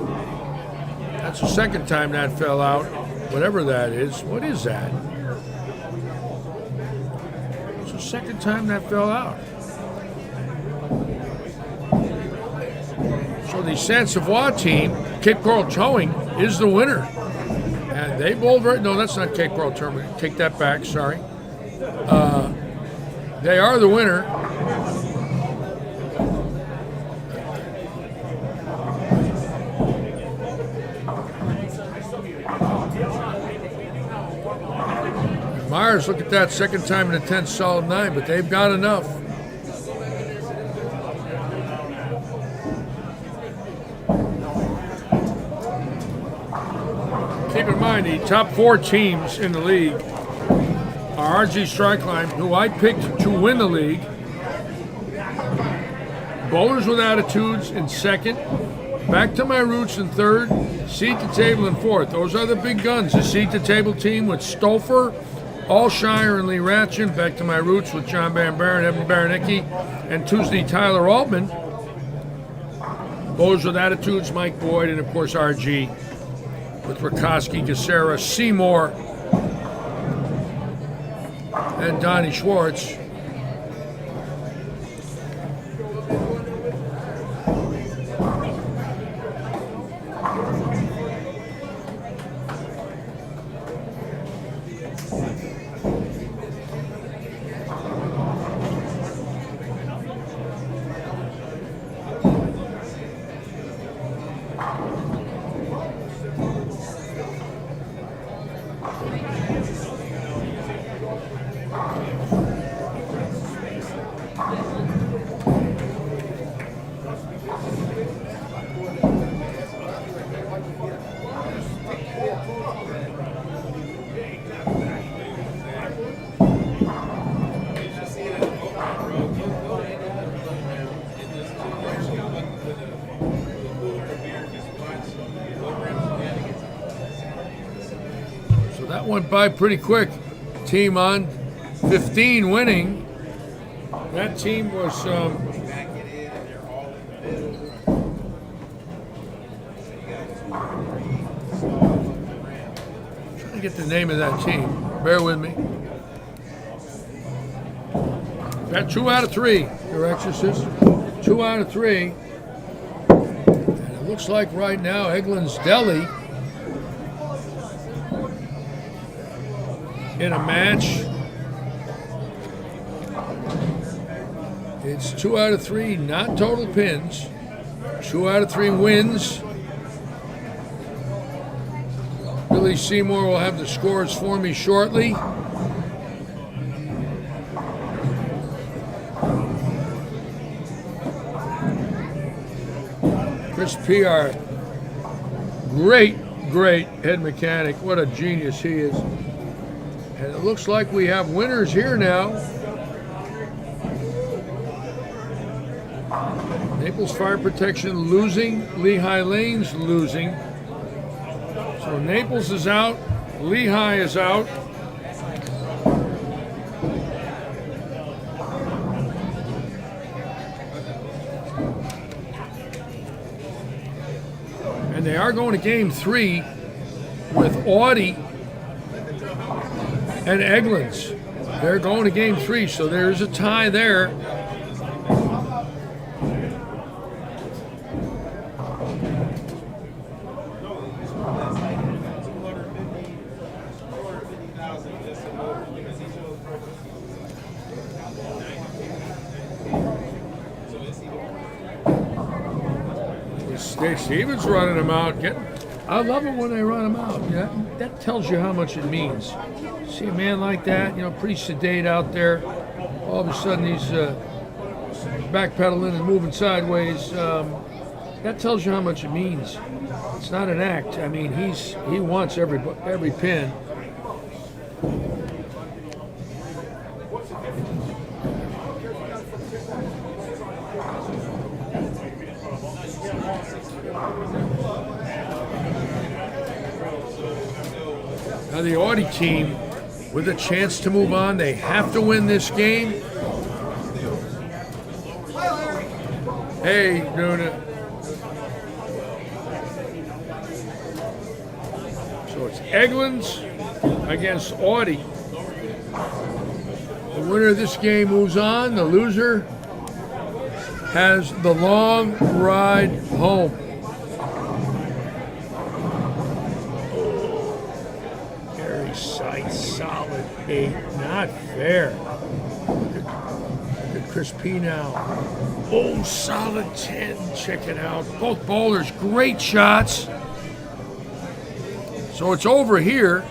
B: That's the second time that fell out. Whatever that is. What is that? It's the second time that fell out. So the San Savoie team, Cape Coral Towing, is the winner. And they bowled right. No, that's not Cape Coral Towing. Take that back. Sorry. They are the winner. Myers, look at that, second time in a 10 solid 9, but they've got enough. Keep in mind, the top 4 teams in the league our RG Strike Line, who I picked to win the league. Bowlers with Attitudes in second. Back to My Roots in third. Seat the Table in fourth. Those are the big guns. The Seat the Table team with Stolfer, Allshire, and Lee Ratchin. Back to My Roots with John Van Baron, Evan Baronicki, and Tuesday Tyler Altman. Bowlers with Attitudes, Mike Boyd, and of course RG with Rakoski, Gacera, Seymour, and Donnie Schwartz. That went by pretty quick. Team on 15 winning. That team was trying to get the name of that team. Bear with me. Got 2 out of 3, Your Exorcist. 2 out of 3. And it looks like right now Eglin's Deli in a match. It's 2 out of 3, not total pins. 2 out of 3 wins. Billy Seymour will have the scores for me shortly. Chris PR, great head mechanic. What a genius he is. And it looks like we have winners here now. Naples Fire Protection losing, Lehigh Lanes losing. So Naples is out, Lehigh is out. And they are going to game 3 with Audi and Eglin's. They're going to game 3, so there's a tie there. Stevens running them out. I love it when they run them out. Yeah, that tells you how much it means. See a man like that, pretty sedate out there. All of a sudden he's backpedaling and moving sideways. That tells you how much it means. It's not an act. I mean, he wants every pin. Now the Audi team with a chance to move on. They have to win this game. Hey, Nuna. So it's Eglin's against Audi. The winner of this game moves on. The loser has the long ride home. Solid 8, not fair. Look at Chris P now. Oh, solid 10. Check it out. Both bowlers, great shots. So it's over here.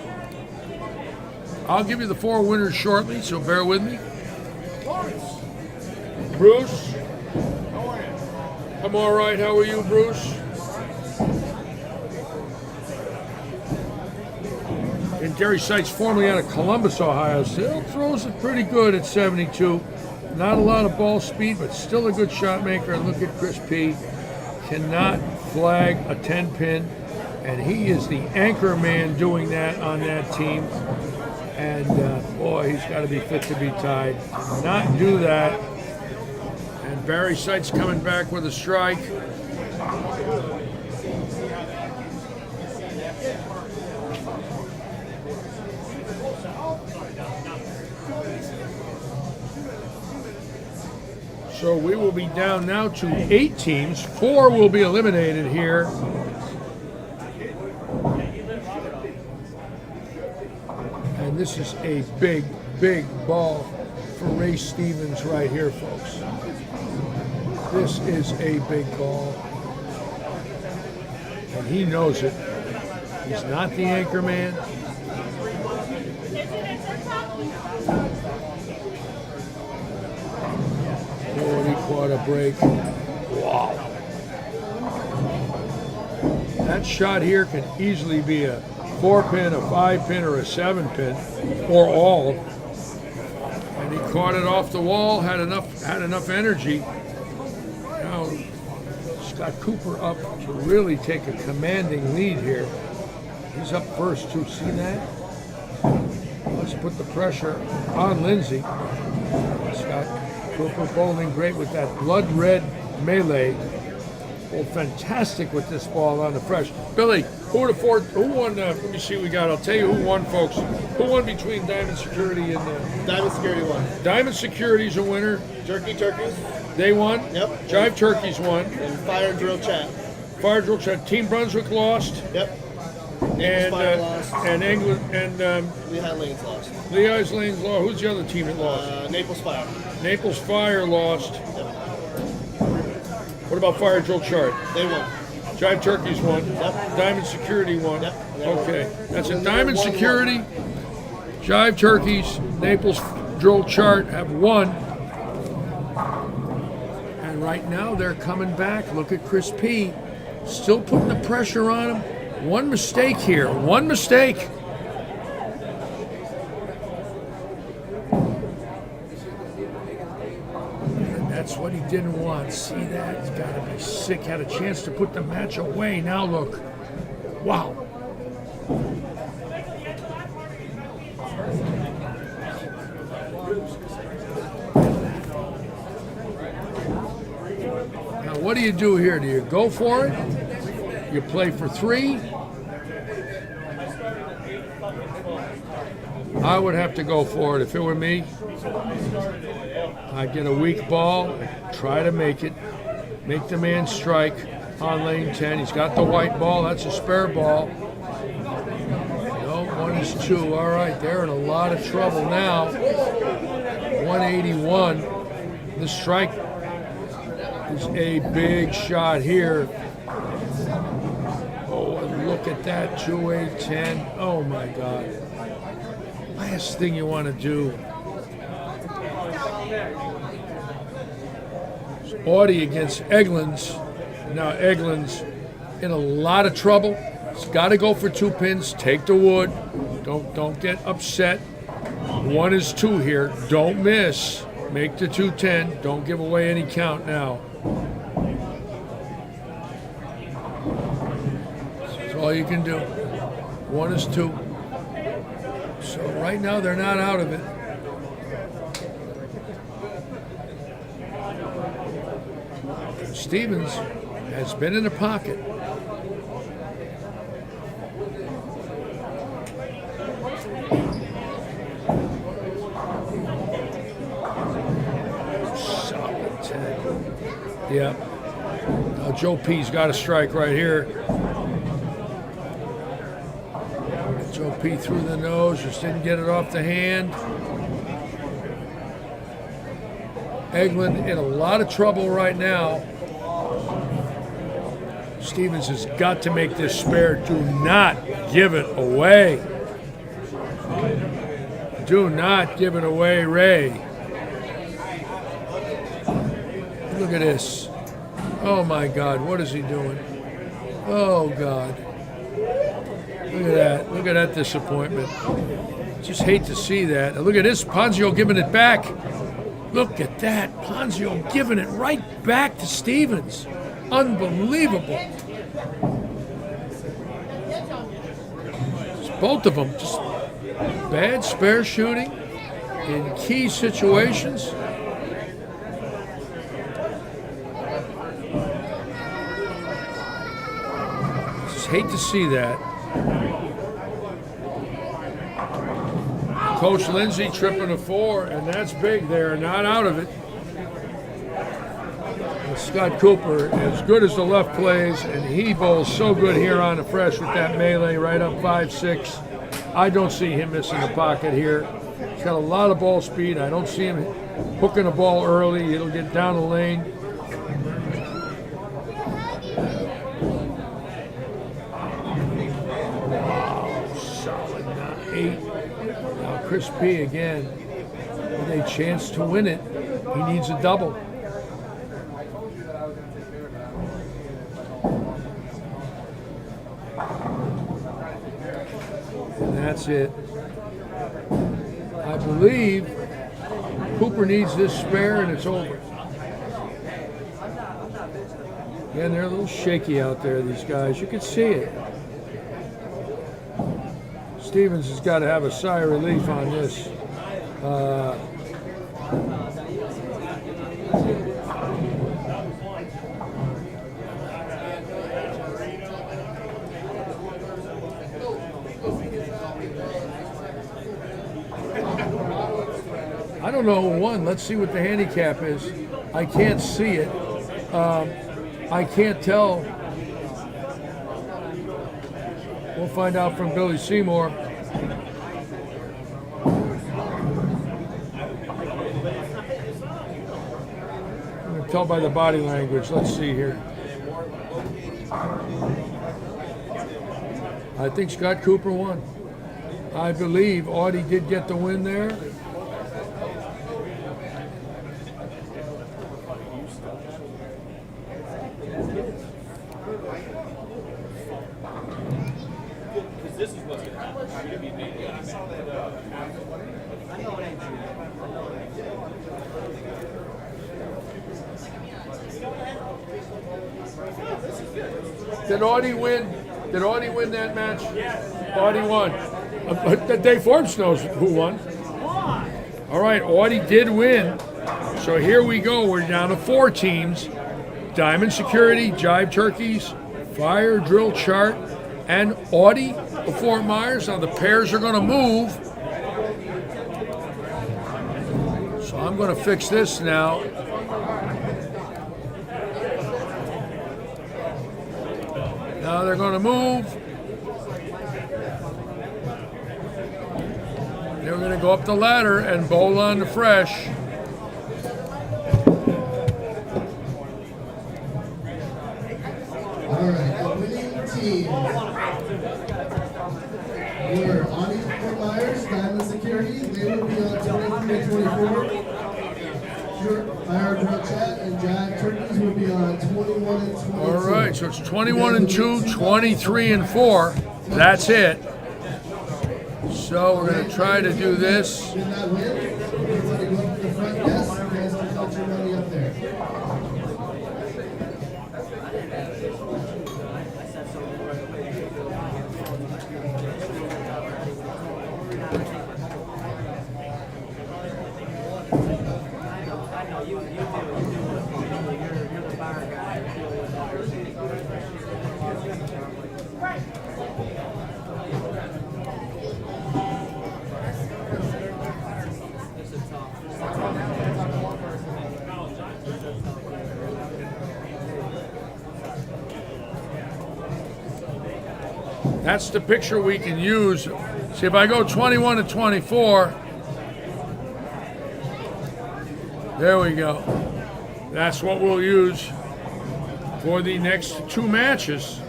B: I'll give you the 4 winners shortly, so bear with me. Bruce. I'm all right. How are you, Bruce? In Gary Seitz, formerly out of Columbus, Ohio, still throws it pretty good at 72. Not a lot of ball speed, but still a good shot maker. And look at Chris P. Cannot flag a 10-pin, and he is the anchor man doing that on that team. And boy, he's got to be fit to be tied. Not do that. And Barry Seitz coming back with a strike. So we will be down now to 8 teams. 4 will be eliminated here. And this is a big, big ball for Ray Stevens right here, folks. This is a big ball. And he knows it. He's not the anchor man. Quarter break. Wow. That shot here can easily be a 4-pin, a 5-pin, or a 7-pin, or all. And he caught it off the wall, had enough energy. Now Scott Cooper up to really take a commanding lead here. He's up first too. See that? Let's put the pressure on Lindsay. Scott Cooper bowling great with that blood red melee. Oh, fantastic with this ball on the fresh. Billy, who won? Let me see what we got. I'll tell you who won, folks. Who won between Diamond Security and
G: Diamond Security won.
B: Diamond Security's a winner.
G: Jerky Turkeys.
B: They won.
G: Yep.
B: Jive Turkeys won.
G: And Fire Drill Chat.
B: Fire Drill Chat. Team Brunswick lost.
G: Yep.
B: And
G: Fire lost.
B: and England and
G: Lehigh Lanes lost.
B: Lehigh Lanes lost. Who's the other team that lost?
G: Naples Fire.
B: Naples Fire lost. What about Fire Drill Chart?
G: They won.
B: Jive Turkeys won.
G: Yep.
B: Diamond Security won.
G: Yep.
B: Okay. That's it. Diamond Security, Jive Turkeys, Naples Drill Chart have won. And right now they're coming back. Look at Chris P. Still putting the pressure on him. One mistake here. One mistake. That's what he didn't want. See that? He's got to be sick. Had a chance to put the match away. Now look. Wow. Now what do you do here? Do you go for it? You play for 3? I would have to go for it if it were me. I get a weak ball, try to make it, make the man strike on lane 10. He's got the white ball, that's a spare ball. No, 1 is 2. All right, they're in a lot of trouble now. 181. The strike is a big shot here. Oh, and look at that, 2-8-10. Oh my God. Last thing you want to do. Audie against Eglins. Now Eglins in a lot of trouble. He's got to go for 2 pins. Take the wood. Don't get upset. 1 is 2 here. Don't miss. Make the 2-10. Don't give away any count now. That's all you can do. 1 is 2. So right now they're not out of it. Stevens has been in the pocket. Solid 10. Yeah. Now Joe P's got a strike right here. Joe P through the nose, just didn't get it off the hand. Eglin in a lot of trouble right now. Stevens has got to make this spare. Do not give it away. Do not give it away, Ray. Look at this. Oh my God, what is he doing? Oh God. Look at that. Look at that disappointment. Just hate to see that. And look at this. Ponzio giving it back. Look at that. Ponzio giving it right back to Stevens. Unbelievable. Just both of them. Just bad spare shooting in key situations. Just hate to see that. Coach Lindsay tripping a 4, and that's big. They're not out of it. And Scott Cooper, as good as the left plays, and he bowls so good here on the fresh with that melee right up 5-6. I don't see him missing the pocket here. He's got a lot of ball speed. I don't see him hooking a ball early. It'll get down the lane. Wow, solid 8. Now Chris P. again with a chance to win it. He needs a double. And that's it. I believe Cooper needs this spare and it's over. Again, they're a little shaky out there, these guys. You can see it. Stevens has got to have a sigh of relief on this. I don't know who won. Let's see what the handicap is. I can't see it. I can't tell. We'll find out from Billy Seymour. I'm going to tell by the body language. Let's see here. I think Scott Cooper won. I believe Audie did get the win there. Did Audie win? Did Audie win that match? Yes. Audie won. Dave Forbes knows who won. All right, Audie did win. So here we go. We're down to 4 teams. Diamond Security, Jive Turkeys, Fire Drill Chart, and Audie of Fort Myers. Now the pairs are going to move. So I'm going to fix this now. Now they're going to move. They're going to go up the ladder and bowl on the fresh.
F: All right, the winning team were Audie Fort Myers, Diamond Security. They will be on 23 and 24. Fire Drill Chat and Jive Turkeys will be on 21 and 22.
B: All right, so it's 21 and 2, 23 and 4. That's it. So we're going to try to do this.
F: Did not win. Everybody go up to the front desk. You guys can count your money up there.
B: That's the picture we can use. See, if I go 21 to 24, there we go. That's what we'll use for the next 2 matches.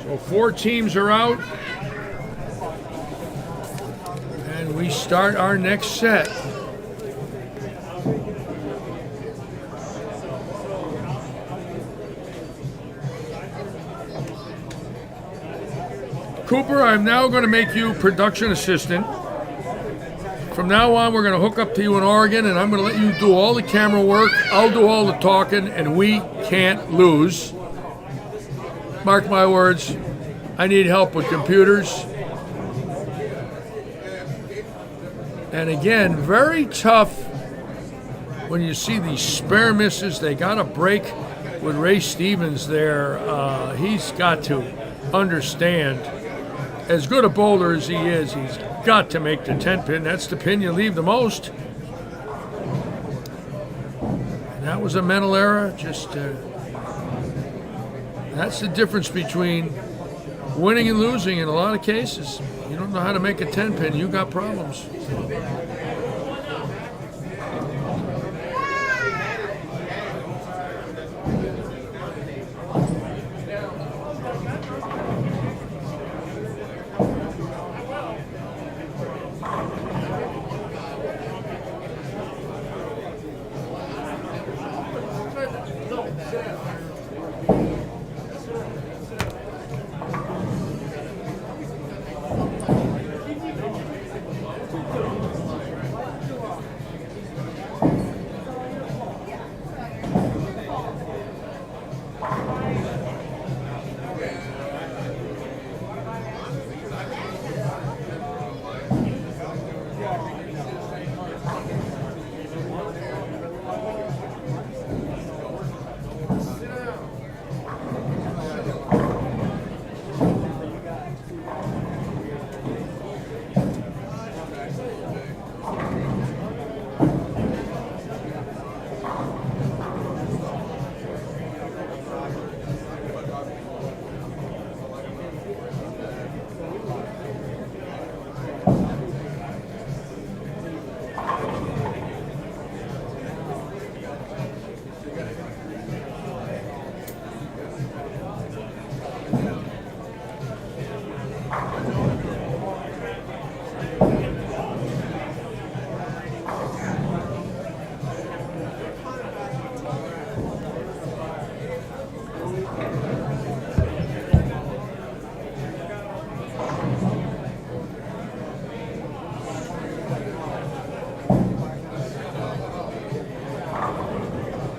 B: So 4 teams are out, and we start our next set. Cooper, I'm now going to make you production assistant. From now on, we're going to hook up to you in Oregon, and I'm going to let you do all the camera work. I'll do all the talking, and we can't lose. Mark my words, I need help with computers. And again, very tough when you see these spare misses. They got a break with Ray Stevens there. He's got to understand, as good a bowler as he is, he's got to make the 10 pin. That's the pin you leave the most. And that was a mental error. That's the difference between winning and losing in a lot of cases. You don't know how to make a 10 pin, you got problems.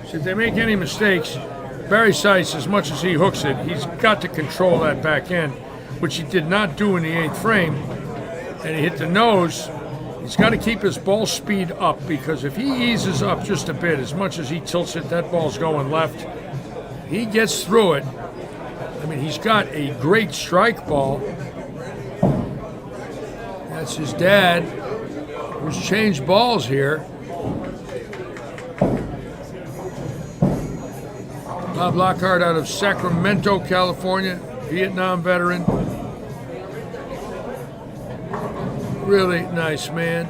B: If they make any mistakes, Barry Seitz, as much as he hooks it, he's got to control that back end, which he did not do in the 8th frame. And he hit the nose. He's got to keep his ball speed up, because if he eases up just a bit, as much as he tilts it, that ball's going left. He gets through it. I mean, he's got a great strike ball. That's his dad, who's changed balls here. Bob Lockhart out of Sacramento, California, Vietnam veteran. Really nice man.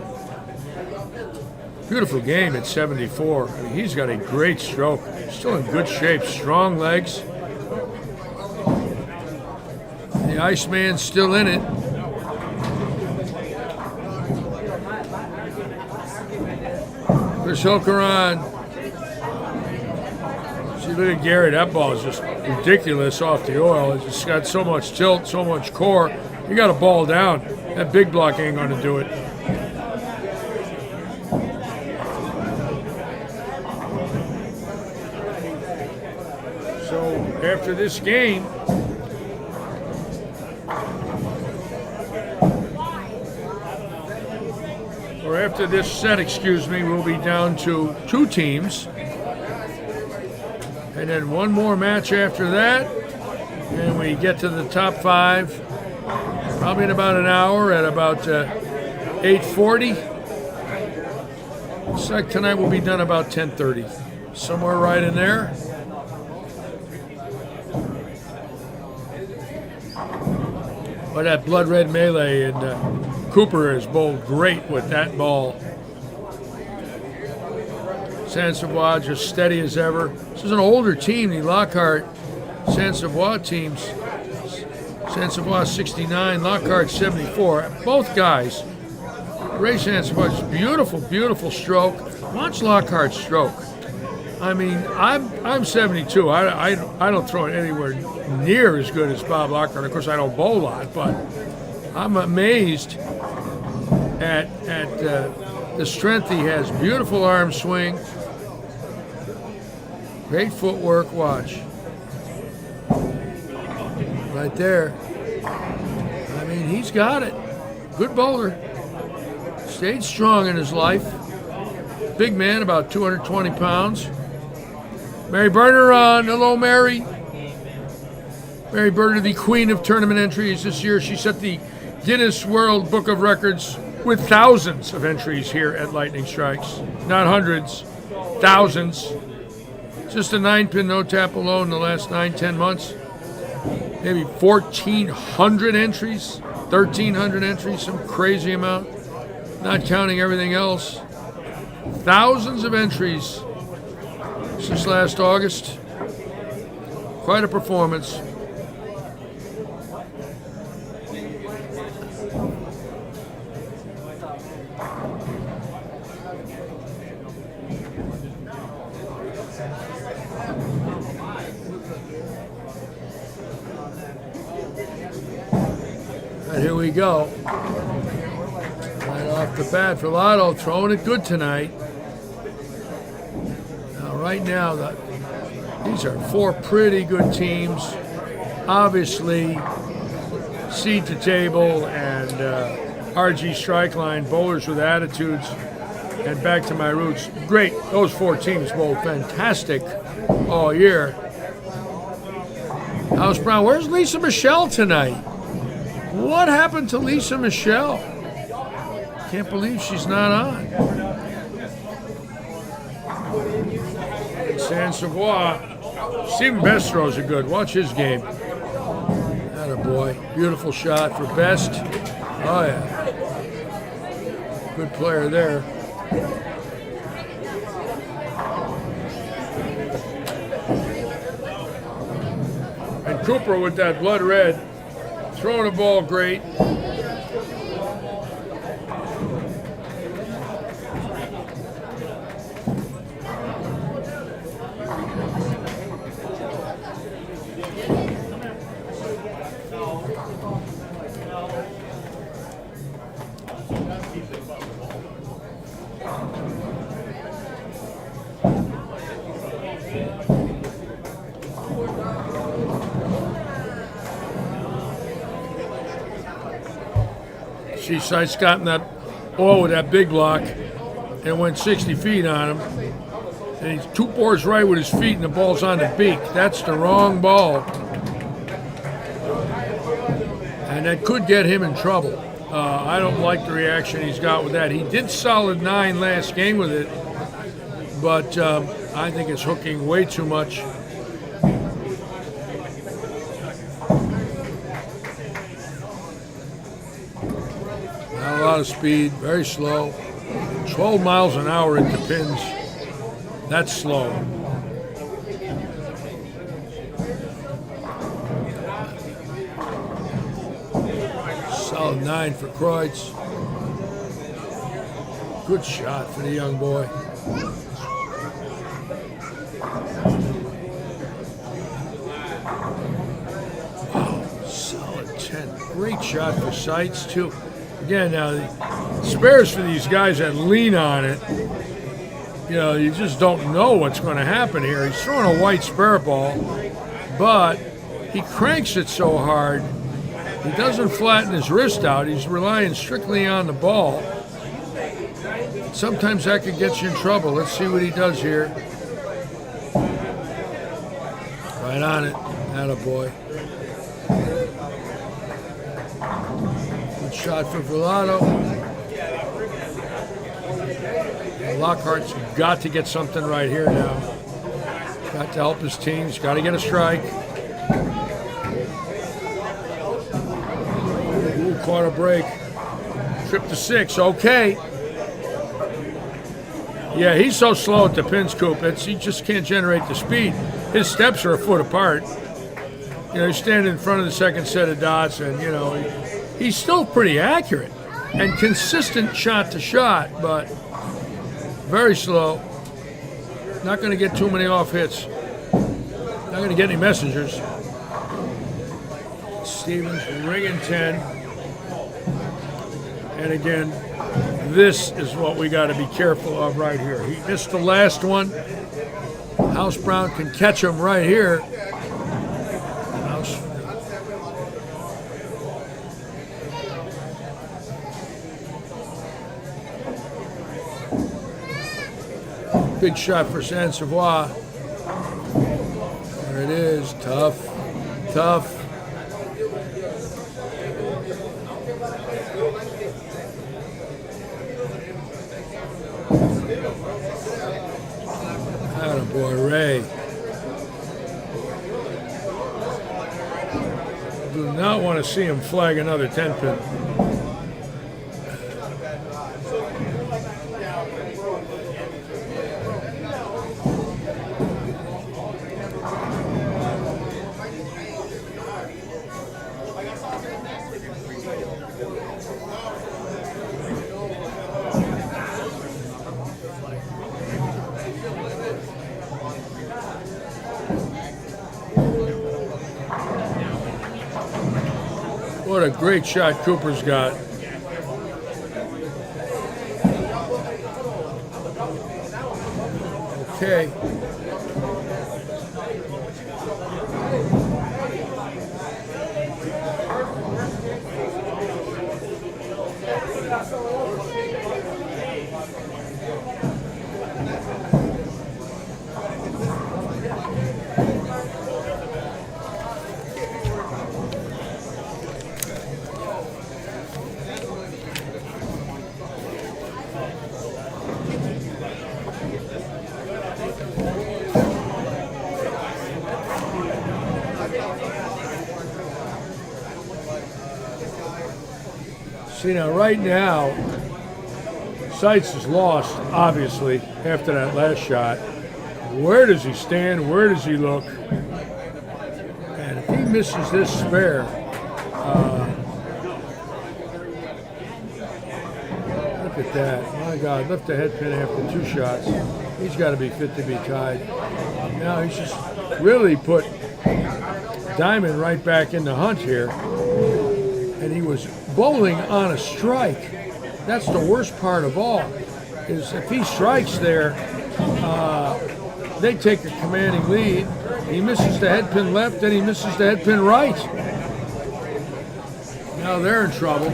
B: Beautiful game at 74. I mean, he's got a great stroke. Still in good shape, strong legs. The Iceman's still in it. Chris Hooker on. See, look at Gary. That ball is just ridiculous off the oil. It's just got so much tilt, so much core. You got to ball down. That big block ain't going to do it. So after this game, or after this set, excuse me, we'll be down to 2 teams. And then one more match after that, and we get to the top 5, probably in about an hour at about 8:40. Looks like tonight will be done about 10:30, somewhere right in there. But that blood red melee, and Cooper has bowled great with that ball. San Savoie just steady as ever. This is an older team, the Lockhart San Savoie teams. San Savoie 69, Lockhart 74. Both guys. Ray San Savoie, beautiful, beautiful stroke. Watch Lockhart's stroke. I mean, I'm 72. I don't throw it anywhere near as good as Bob Lockhart. Of course, I don't bowl a lot, but I'm amazed at the strength he has. Beautiful arm swing, great footwork. Watch right there. I mean, he's got it. Good bowler. Stayed strong in his life. Big man, about 220 pounds. Mary Berner on. Hello, Mary. Mary Berner, the queen of tournament entries this year. She set the Guinness World Book of Records with thousands of entries here at Lightning Strikes. Not hundreds, thousands. Just a 9-pin no-tap alone in the last 9-10 months. Maybe 1,400 entries, 1,300 entries, some crazy amount. Not counting everything else. Thousands of entries since last August. Quite a performance. And here we go. Right off the bat, Filato throwing it good tonight. Right now, these are four pretty good teams. Obviously, seed to table and RG strike line, bowlers with attitudes, and back to my roots. Great. Those four teams bowled fantastic all year. House Brown, where's Lisa Michelle tonight? What happened to Lisa Michelle? Can't believe she's not on. San Savoy. Stephen Bestro's a good. Watch his game. Attaboy. Beautiful shot for Best. Oh, yeah. Good player there. And Cooper with that blood red. Throwing the ball great. See, Sites got in that oil with that big block and went 60 feet on him. And he's 2 boards right with his feet and the ball's on the beak. That's the wrong ball. And that could get him in trouble. I don't like the reaction he's got with that. He did solid 9 last game with it, but I think it's hooking way too much. Not a lot of speed, very slow. 12 miles an hour into pins. That's slow. Solid 9 for Kreutz. Good shot for the young boy. Wow, solid 10. Great shot for Sites, too. Again, now the spares for these guys that lean on it, you know, you just don't know what's going to happen here. He's throwing a white spare ball, but he cranks it so hard, he doesn't flatten his wrist out. He's relying strictly on the ball. Sometimes that could get you in trouble. Let's see what he does here. Right on it. Attaboy. Good shot for Filato. Lockhart's got to get something right here now. Got to help his team. He's got to get a strike. Ooh, caught a break. Trip to 6. Okay. Yeah, he's so slow at the pins, Coop. He just can't generate the speed. His steps are a foot apart. You know, he's standing in front of the second set of dots, and, you know, he's still pretty accurate and consistent shot to shot, but very slow. Not going to get too many off hits. Not going to get any messengers. Stevens ringing 10. And again, this is what we got to be careful of right here. He missed the last one. House Brown can catch him right here. House. Big shot for San Savoie. There it is. Tough. Tough. Attaboy, Ray. Do not want to see him flag another 10-pin. What a great shot Cooper's got. Okay. See, now, right now, Seitz is lost, obviously, after that last shot. Where does he stand? Where does he look? And if he misses this spare, look at that. My God, lift the head pin after 2 shots. He's got to be fit to be tied. Now he's just really put Diamond right back in the hunt here. And he was bowling on a strike. That's the worst part of all, is if he strikes there, they take a commanding lead. He misses the head pin left, then he misses the head pin right. Now they're in trouble.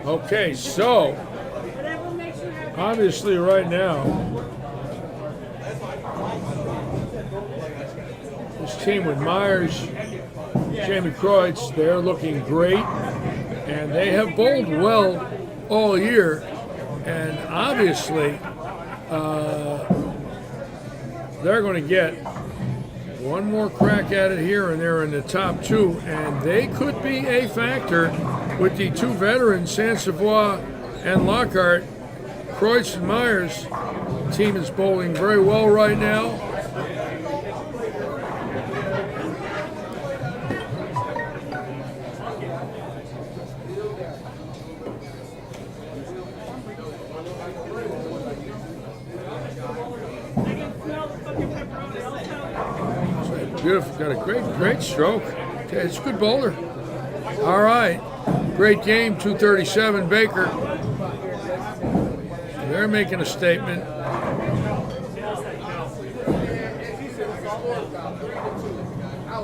B: Okay, so obviously right now, this team with Myers, Jamie Kreutz, they're looking great, and they have bowled well all year, and obviously they're going to get one more crack at it here, and they're in the top 2, and they could be a factor with the 2 veterans, San Savoie and Lockhart. Kreutz and Myers. The team is bowling very well right now. Beautiful, got a great stroke. It's a good bowler. All right, great game, 237 Baker. They're making a statement.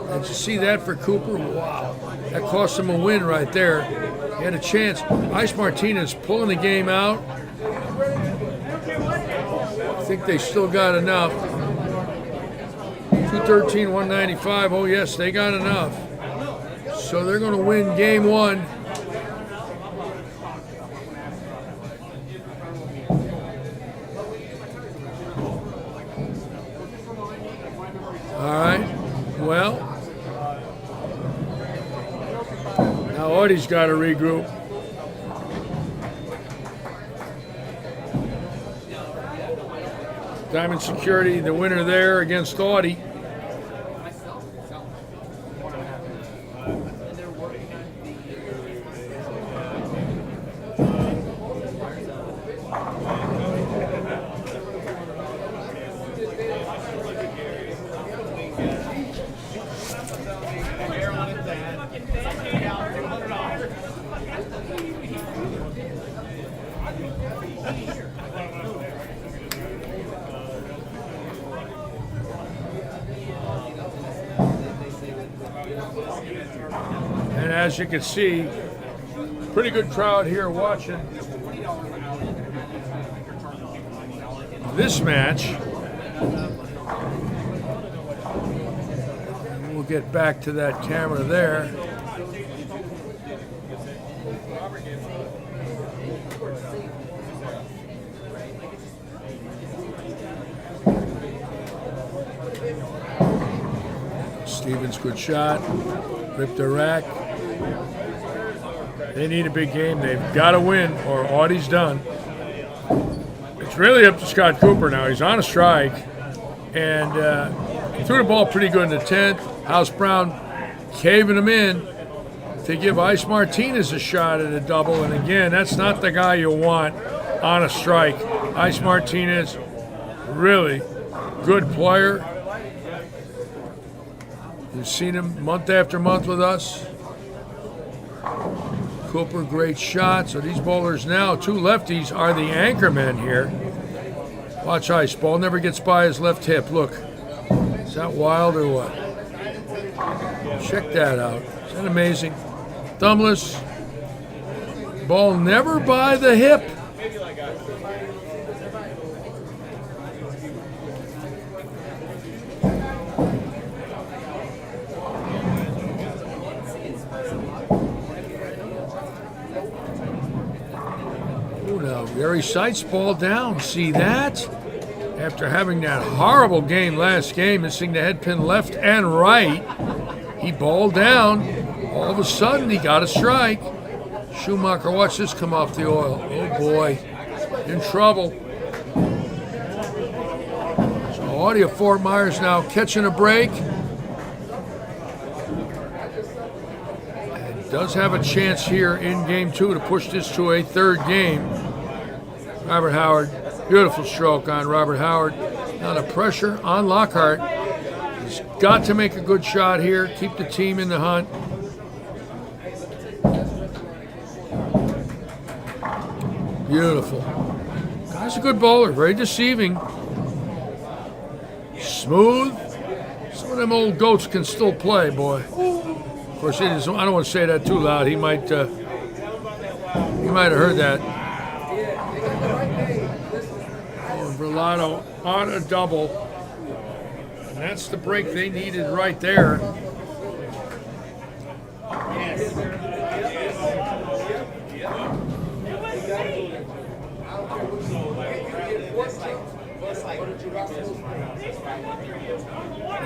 B: Did you see that for Cooper? Wow. That cost him a win right there. He had a chance. Ice Martinez pulling the game out. I think they still got enough. 213, 195. Oh, yes, they got enough. So they're going to win game one. All right. Well, now Audie's got to regroup. Diamond Security, the winner there against Audie. And as you can see, pretty good crowd here watching this match. We'll get back to that camera there. Stevens, good shot. Ripped the rack. They need a big game. They've got to win or Audie's done. It's really up to Scott Cooper now. He's on a strike. And he threw the ball pretty good in the 10th. House Brown caving him in to give Ice Martinez a shot at a double. And again, that's not the guy you want on a strike. Ice Martinez, really good player. You've seen him month after month with us. Cooper, great shot. So these bowlers now, two lefties, are the anchor men here. Watch Ice. Ball never gets by his left hip. Look. Is that wild or what? Check that out. Is that amazing? Thumbless. Ball never by the hip. Gary Seitz ball down. See that? After having that horrible game last game, missing the head pin left and right, he balled down. All of a sudden, he got a strike. Schumacher, watch this come off the oil. Oh, boy. In trouble. So Audie of Fort Myers now catching a break. And does have a chance here in game two to push this to a third game. Robert Howard, beautiful stroke on Robert Howard. Now the pressure on Lockhart. He's got to make a good shot here, keep the team in the hunt. Beautiful. Guy's a good bowler, very deceiving. Smooth. Some of them old goats can still play, boy. Of course, I don't want to say that too loud. He might have heard that. Verlato on a double. And that's the break they needed right there.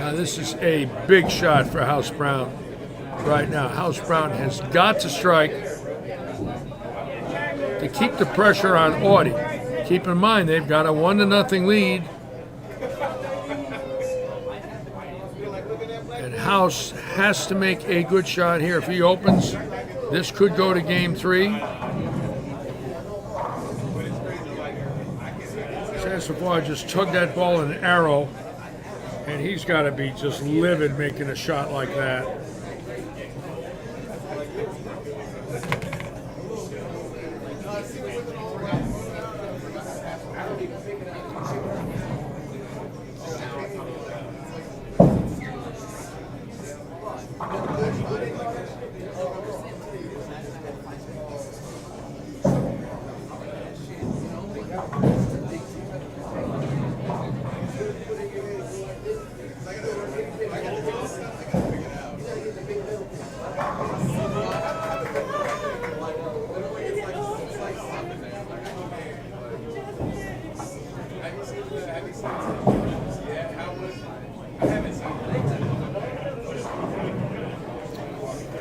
B: Now this is a big shot for House Brown right now. House Brown has got to strike to keep the pressure on Audie. Keep in mind, they've got a 1-0 lead. And House has to make a good shot here. If he opens, this could go to game 3. Savoy just tugged that ball in an arrow, and he's got to be just livid making a shot like that.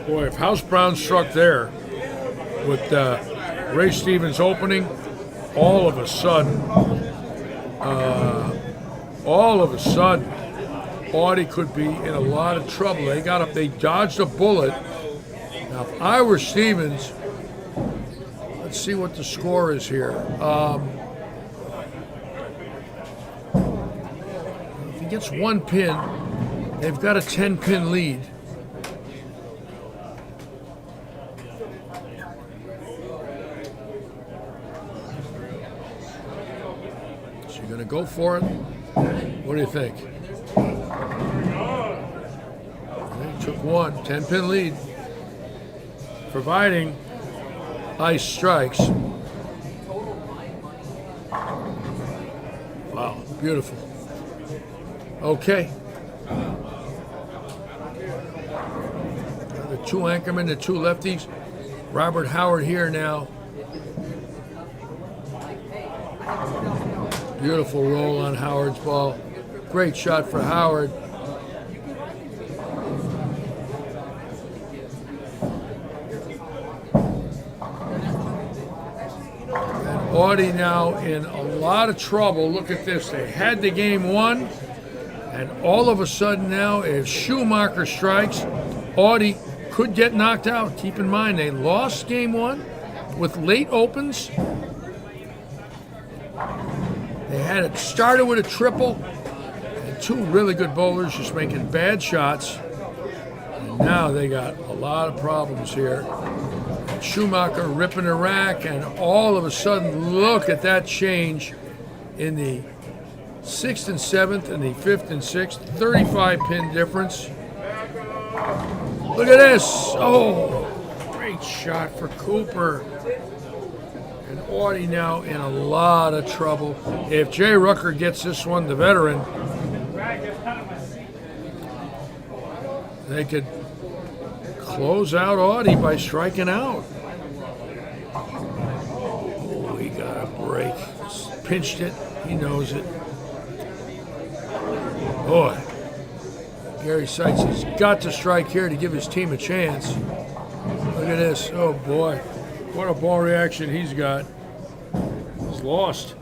B: Boy, if House Brown struck there with Ray Stevens opening, all of a sudden, Audie could be in a lot of trouble. They got up, they dodged a bullet. Now, if I were Stevens, let's see what the score is here. If he gets one pin, they've got a 10-pin lead. So you're going to go for it? What do you think? They took one, 10-pin lead, providing Ice strikes. Wow, beautiful. Okay. The two anchormen, the two lefties. Robert Howard here now. Beautiful roll on Howard's ball. Great shot for Howard. And Audie now in a lot of trouble. Look at this. They had the game won, and all of a sudden now, if Schumacher strikes, Audie could get knocked out. Keep in mind, they lost game one with late opens. They had it started with a triple, and two really good bowlers just making bad shots. And now they got a lot of problems here. Schumacher ripping a rack, and all of a sudden, look at that change in the 6th and 7th and the 5th and 6th. 35-pin difference. Look at this. Oh, great shot for Cooper. And Audie now in a lot of trouble. If Jay Rucker gets this one, the veteran, they could close out Audie by striking out. Oh, he got a break. Pinched it. He knows it. Boy, Gary Seitz has got to strike here to give his team a chance. Look at this. Oh, boy. What a ball reaction he's got. He's lost.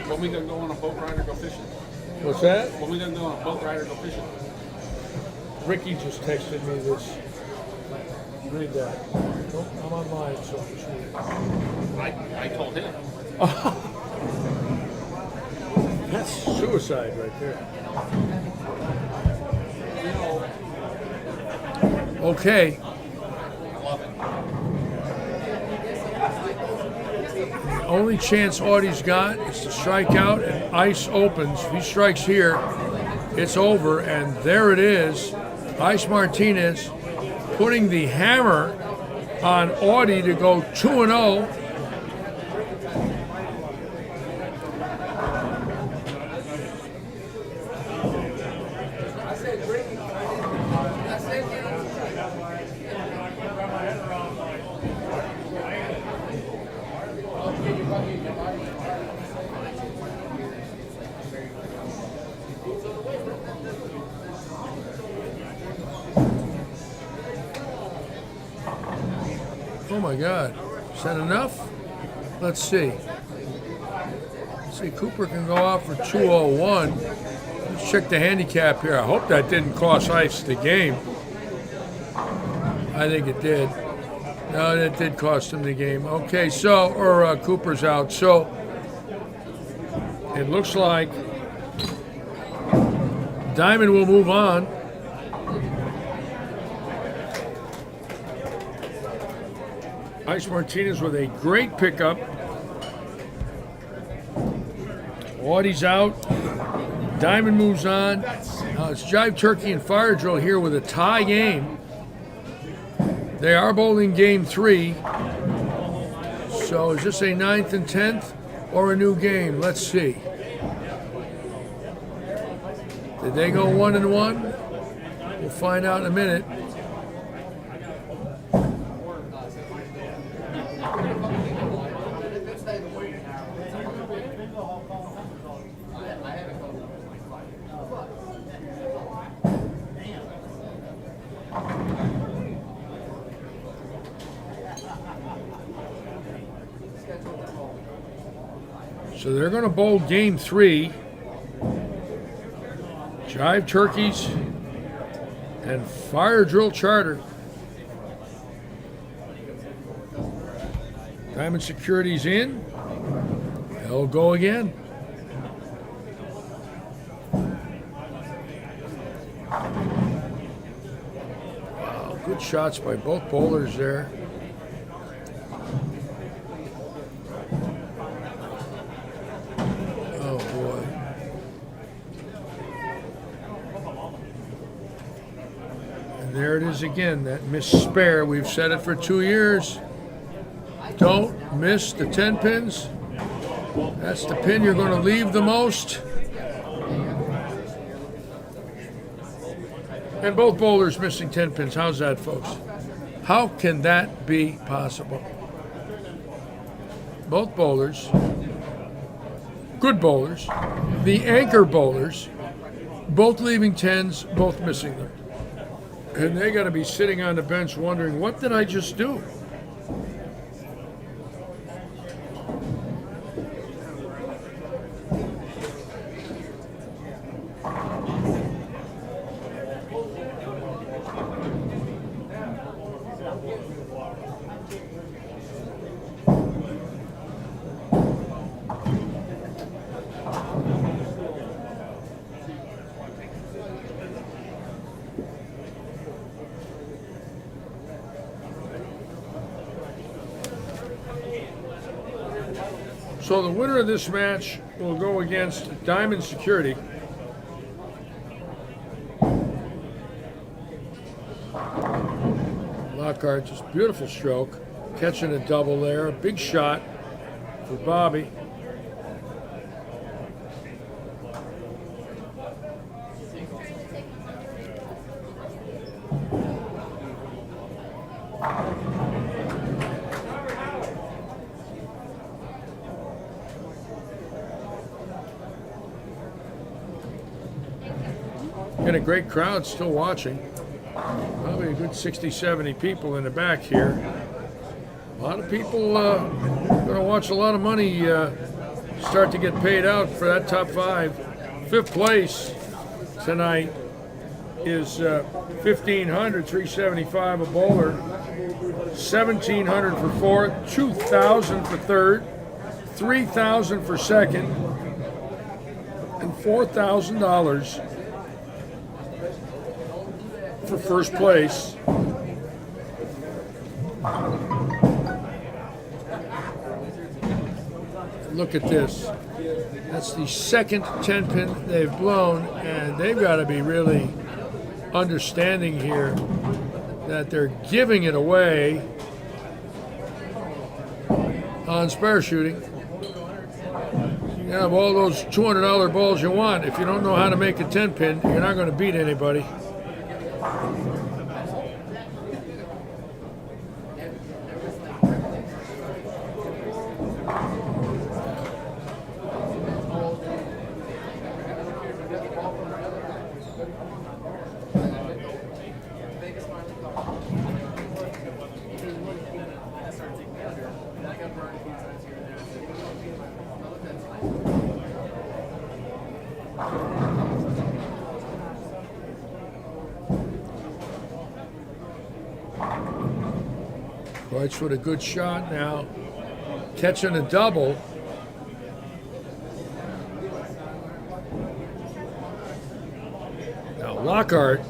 H: When we gonna go on a boat ride or go fishing?
B: What's that?
H: When we gonna go on a boat ride or go fishing?
B: Ricky just texted me this. Read that. Nope, I'm online, so just read it.
H: I told him.
B: That's suicide right there. Okay. The only chance Audie's got is to strike out, and Ice opens. If he strikes here, it's over, and there it is. Ice Martinez putting the hammer on Audie to go 2-0. Oh my God. Is that enough? Let's see. Let's see, Cooper can go out for 201. Let's check the handicap here. I hope that didn't cost Ice the game. I think it did. No, that did cost him the game. Okay, so, Cooper's out. So, it looks like Diamond will move on. Ice Martinez with a great pickup. Audie's out. Diamond moves on. It's Jive Turkey and Fire Drill here with a tie game. They are bowling game 3. So is this a 9th and 10th or a new game? Let's see. Did they go 1-1? We'll find out in a minute. So they're going to bowl game 3. Jive Turkeys and Fire Drill Charter. Diamond Security's in. They'll go again. Wow, good shots by both bowlers there. Oh boy. And there it is again, that missed spare. We've said it for 2 years. Don't miss the 10 pins. That's the pin you're going to leave the most. And both bowlers missing 10 pins. How's that, folks? How can that be possible? Both bowlers, good bowlers, the anchor bowlers, both leaving 10s, both missing them. And they got to be sitting on the bench wondering, what did I just do? So the winner of this match will go against Diamond Security. Lockhart, just beautiful stroke. Catching a double there. Big shot for Bobby. And a great crowd still watching. Probably a good 60, 70 people in the back here. A lot of people going to watch a lot of money start to get paid out for that top 5. 5th place tonight is $1,500, $375 a bowler, $1,700 for 4th, $2,000 for 3rd, $3,000 for 2nd, and $4,000 for 1st place. Look at this. That's the 2nd 10 pin they've blown, and they've got to be really understanding here that they're giving it away on spare shooting. You can have all those $200 balls you want. If you don't know how to make a 10 pin, you're not going to beat anybody. Kreutz with a good shot now. Catching a double. Now Lockhart.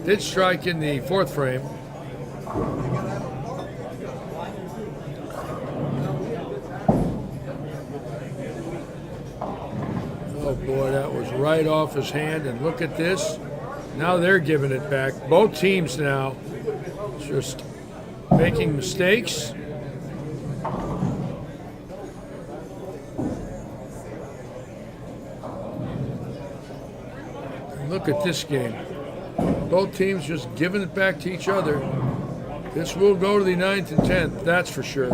B: Did strike in the fourth frame. Oh boy, that was right off his hand, and look at this. Now they're giving it back. Both teams now just making mistakes. And look at this game. Both teams just giving it back to each other. This will go to the 9th and 10th, that's for sure.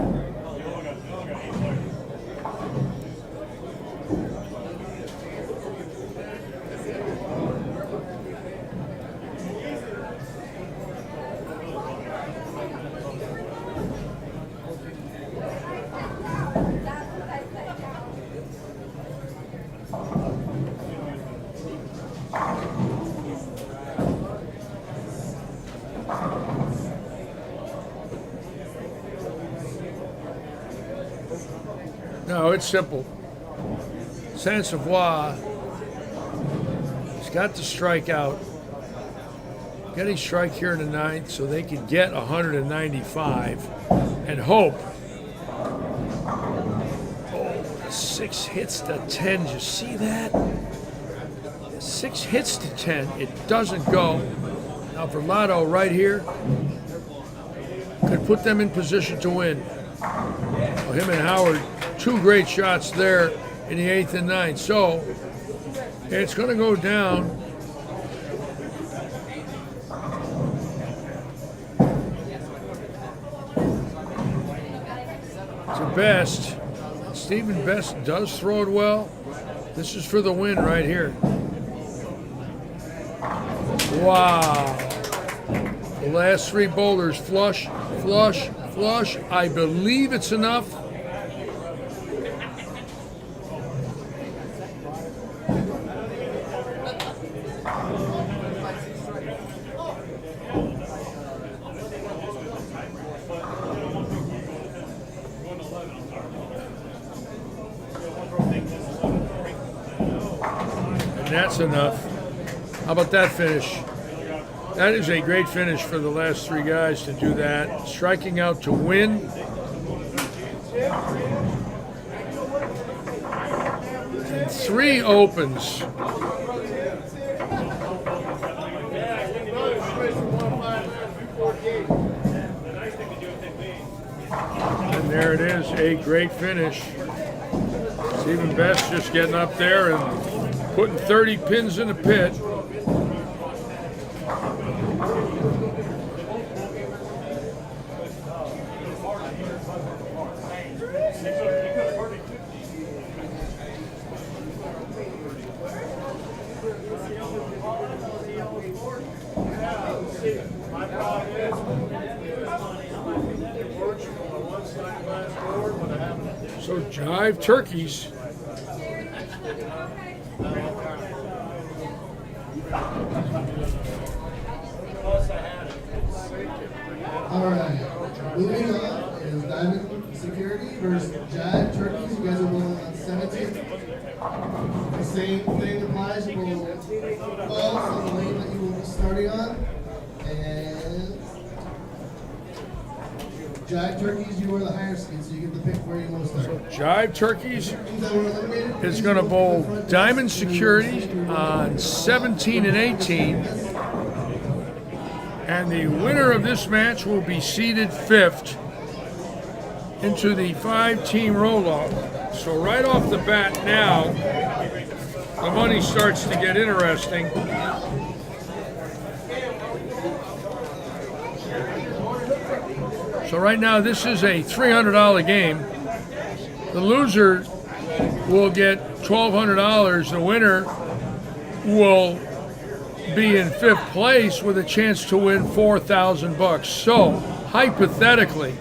B: No, it's simple. Saint-Savoie has got to strike out. Get a strike here in the 9th so they can get 195 and hope. Oh, 6 hits to 10. Did you see that? 6 hits to 10. It doesn't go. Now Verlato right here could put them in position to win. Well, him and Howard, 2 great shots there in the 8th and 9th. So it's going to go down to Best. Stephen Best does throw it well. This is for the win right here. Wow. The last 3 boulders, flush, flush, flush. I believe it's enough. And that's enough. How about that finish? That is a great finish for the last 3 guys to do that. Striking out to win. And 3 opens. And there it is, a great finish. Stephen Best just getting up there and putting 30 pins in the pit. So Jive Turkeys.
F: All right, moving on is Diamond Security versus Jive Turkeys. You guys are rolling on 17. The same thing applies. You roll 12 on the lane that you will be starting on. And Jive Turkeys, you are the higher seed, so you get to pick where you want to start.
B: Jive Turkeys
F: Teams that were eliminated,
B: is going to bowl Diamond Security on 17 and 18. And the winner of this match will be seeded 5th into the 5-team roll-off. So right off the bat now, the money starts to get interesting. So right now this is a $300 game. The loser will get $1,200. The winner will be in 5th place with a chance to win $4,000. So hypothetically,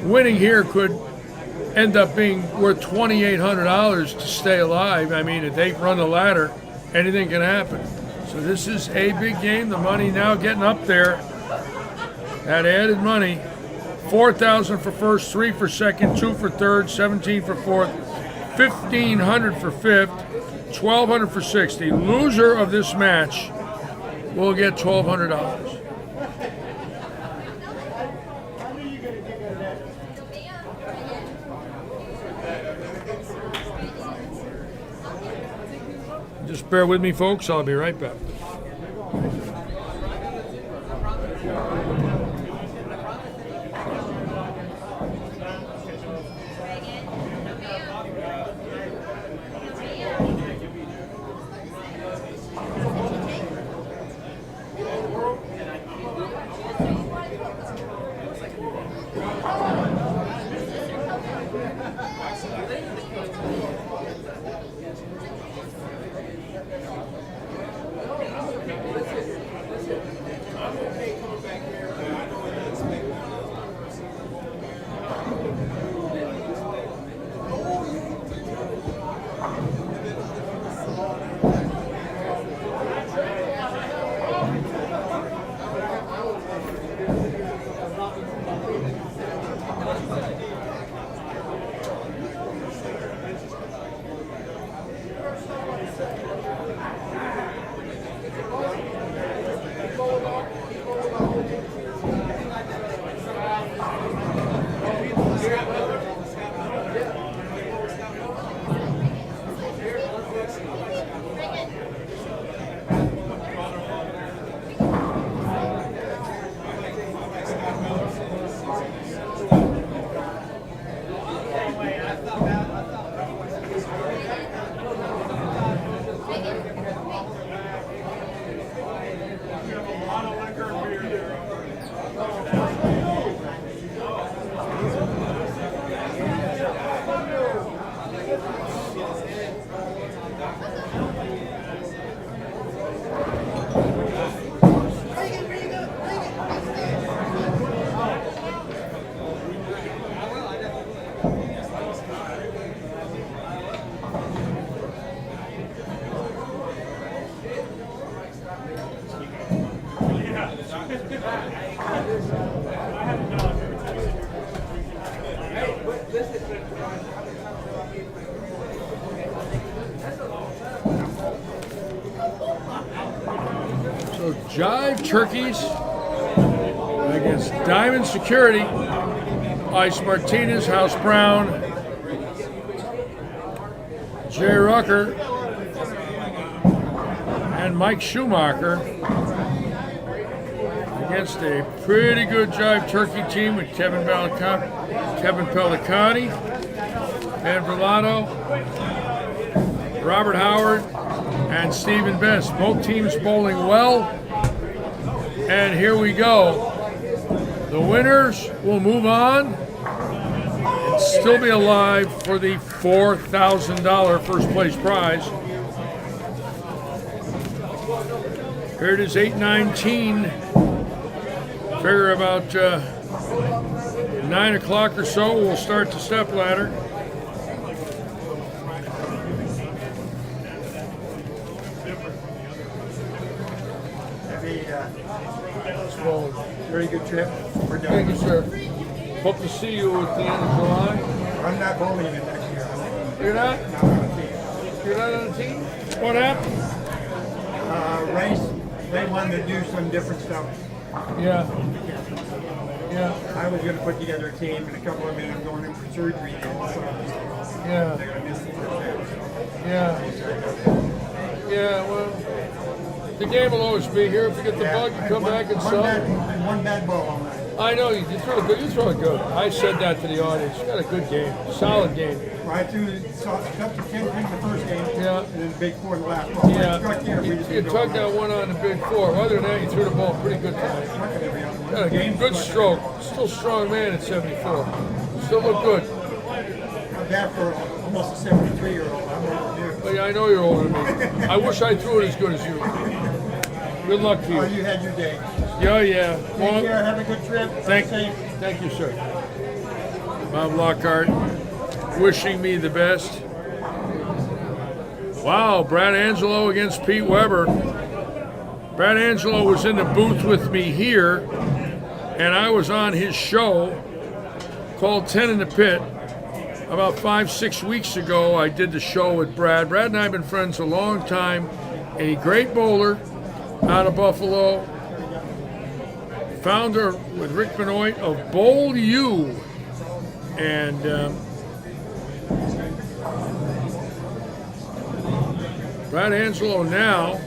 B: winning here could end up being worth $2,800 to stay alive. I mean, if they run the ladder, anything can happen. So this is a big game. The money now getting up there. That added money. 4,000 for first, 3 for second, 2 for third, 17 for fourth, 1,500 for fifth, 1,200 for sixth. The loser of this match will get $1,200. Just bear with me, folks. I'll be right back. So Jive Turkeys against Diamond Security. Ice Martinez, House Brown, Jay Rucker, and Mike Schumacher against a pretty good Jive Turkey team with Kevin Pellicani, Van Verlato, Robert Howard, and Stephen Best. Both teams bowling well. And here we go. The winners will move on and still be alive for the $4,000 first place prize. Here it is, 8:19. Figure about 9 o'clock or so, we'll start the step ladder. Well, very good trip. We're done. Thank you, sir. Hope to see you at the end of July.
E: I'm not bowling in it next year.
B: You're not?
E: Not on the team.
B: You're not on the team? What happened?
E: Race, they wanted to do some different stuff.
B: Yeah. Yeah.
E: I was going to put together a team, and a couple of men are going in for surgery now, so
B: Yeah.
E: they're going to miss the first half.
B: Yeah. Yeah, well, the game will always be here. If you get the bug, you come back and sell.
E: One bad ball all night.
B: I know, you throw it good. You throw it good. I said that to the audience. You got a good game. Solid game.
E: Right through the cut to 10 in the first game,
B: Yeah.
E: and then big 4 in the last ball.
B: Yeah.
E: Struck here, we just
B: You
E: didn't go
B: tugged
E: all
B: that one on the big four. Other than that, you threw the ball pretty good tonight.
E: Struck it every other one.
B: Got a good stroke. Still strong man at 74. Still look good.
E: Not bad for almost a 73-year-old. I'm over here.
B: But yeah, I know you're older than me. I wish I threw it as good as you. Good luck to
E: Oh,
B: you.
E: you had your day.
B: Yeah, yeah.
E: Take
B: Well,
E: care. Have a good trip.
B: thank
E: Stay safe.
B: you, sir. Bob Lockhart, wishing me the best. Wow, Brad Angelo against Pete Weber. Brad Angelo was in the booth with me here, and I was on his show called 10 in the Pit. About 5-6 weeks ago, I did the show with Brad. Brad and I have been friends a long time. A great bowler out of Buffalo. Founder with Rick Benoit of Bowl U. And Brad Angelo now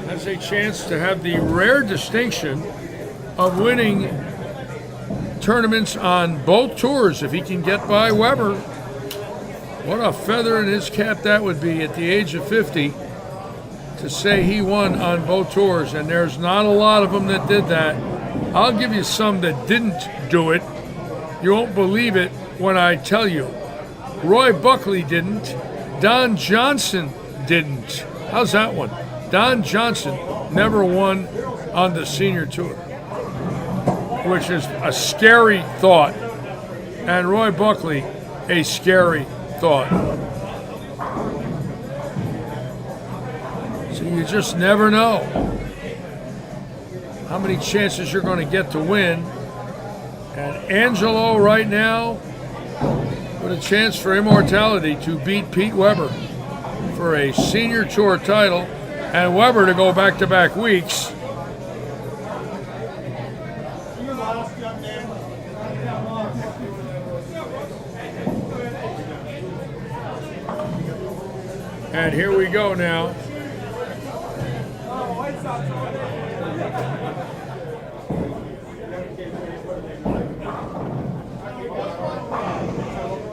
B: has a chance to have the rare distinction of winning tournaments on both tours if he can get by Weber. What a feather in his cap that would be at the age of 50 to say he won on both tours, and there's not a lot of them that did that. I'll give you some that didn't do it. You won't believe it when I tell you. Roy Buckley didn't. Don Johnson didn't. How's that one? Don Johnson never won on the senior tour, which is a scary thought. And Roy Buckley, a scary thought. So you just never know how many chances you're going to get to win. And Angelo right now with a chance for immortality to beat Pete Weber for a senior tour title, and Weber to go back-to-back weeks. And here we go now.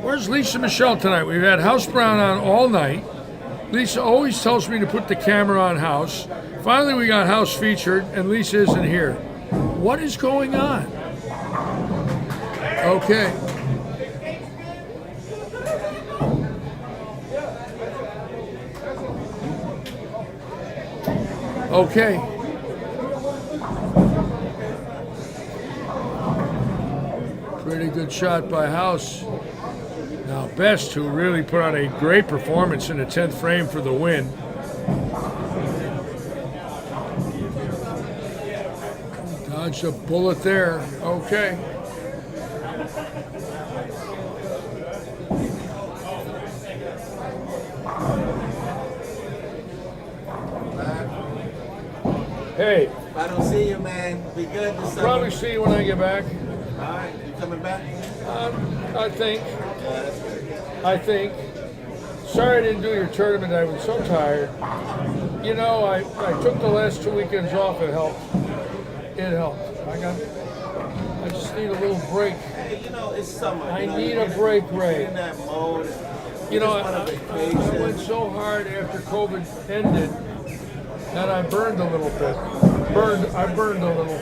B: Where's Lisa Michelle tonight? We've had House Brown on all night. Lisa always tells me to put the camera on House. Finally, we got House featured, and Lisa isn't here. What is going on? Okay. Okay. Pretty good shot by House. Now Best, who really put on a great performance in the 10th frame for the win. Dodged a bullet there. Okay. Hey.
I: If I don't see you, man, be good this summer.
B: Probably see you when I get back.
I: All right, you coming back?
B: I think. Sorry I didn't do your tournament. I was so tired. You know, I took the last 2 weekends off. It helped. It helped. I just need a little break.
I: Hey, you know, it's summer.
B: I need a break, Ray.
I: In that mode.
B: You know,
I: just want a
B: I
I: vacation.
B: went so hard after COVID ended that I burned a little bit. I burned a little.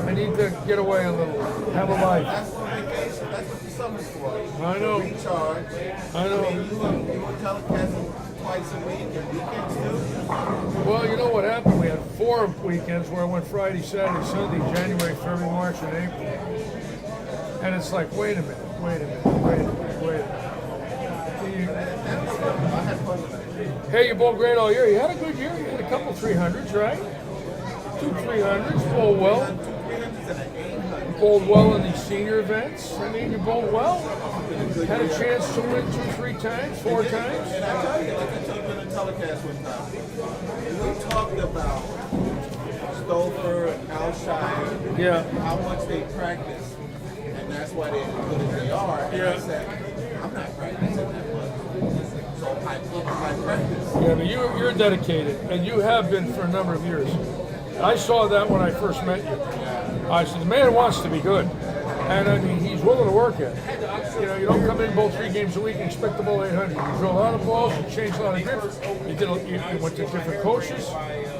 B: I need to get away a little, have a life.
I: That's vacation. That's what the summer's for.
B: I know.
I: Recharge.
B: I know.
I: You were telecasting twice a week and weekends too?
B: Well, you know what happened? We had 4 weekends where I went Friday, Saturday, Sunday, January, February, March, and April. And it's like, wait a minute. Hey, you bowled great all year. You had a good year. You had a couple 300s, right? 2 300s. Bowled well. Bowled well in these senior events. I mean, you bowled well. Had a chance to win 2, 3 times, 4 times.
I: And I tell you, like I told you in the telecast one time, we talked about Stouffer and Alshire,
B: Yeah.
I: how much they practice, and that's why they're good as they are. And
B: Yeah.
I: I said, I'm not practicing that much. So I put my practice.
B: Yeah, but you're dedicated, and you have been for a number of years. I saw that when I first met you. I said, the man wants to be good. And I mean, he's willing to work at it. You know, you don't come in, bowl 3 games a week and expect to bowl 800. You drill a lot of balls, you change a lot of grips. You went to different coaches,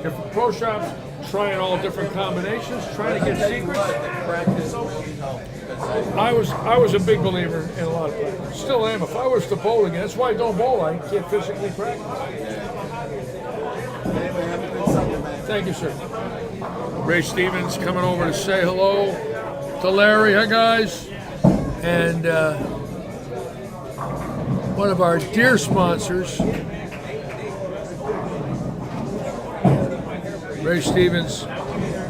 B: different pro shops, trying all different combinations, trying to get secrets.
I: Practice really helped.
B: I was a big believer in a lot of practice. Still am. If I was to bowl again, that's why I don't bowl. I can't physically practice.
I: Anyway, have a good summer, man.
B: Thank you, sir. Ray Stevens coming over to say hello to Larry. Hi, guys. And one of our dear sponsors, Ray Stevens,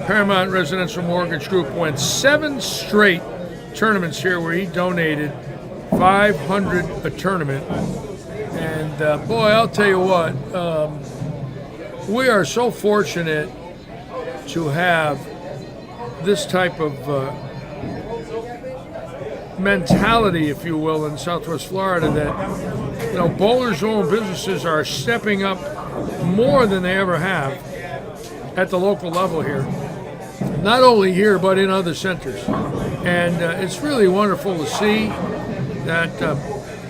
B: Paramount Residential Mortgage Group, went 7 straight tournaments here where he donated $500 a tournament. And boy, I'll tell you what, we are so fortunate to have this type of mentality, if you will, in Southwest Florida, that bowlers who own businesses are stepping up more than they ever have at the local level here. Not only here, but in other centers. And it's really wonderful to see that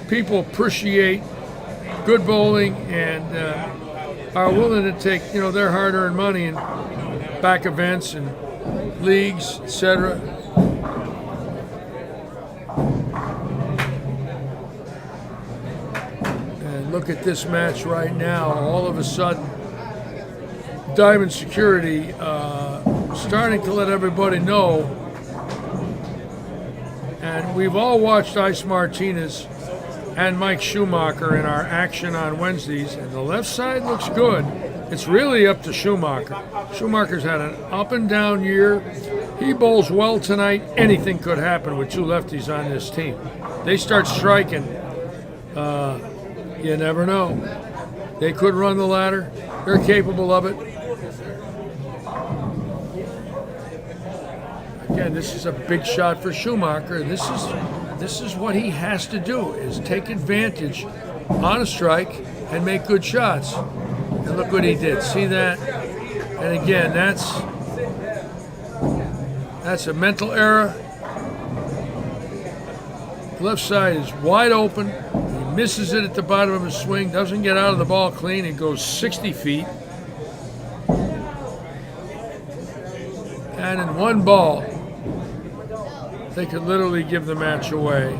B: people appreciate good bowling and are willing to take their hard-earned money and back events and leagues, etc. And look at this match right now. All of a sudden, Diamond Security starting to let everybody know. And we've all watched Ice Martinez and Mike Schumacher in our action on Wednesdays, and the left side looks good. It's really up to Schumacher. Schumacher's had an up and down year. He bowls well tonight. Anything could happen with 2 lefties on this team. They start striking. You never know. They could run the ladder. They're capable of it. Again, this is a big shot for Schumacher. This is what he has to do, is take advantage on a strike and make good shots. And look what he did. See that? And again, that's a mental error. Left side is wide open. He misses it at the bottom of his swing, doesn't get out of the ball clean. It goes 60 feet. And in one ball, they could literally give the match away.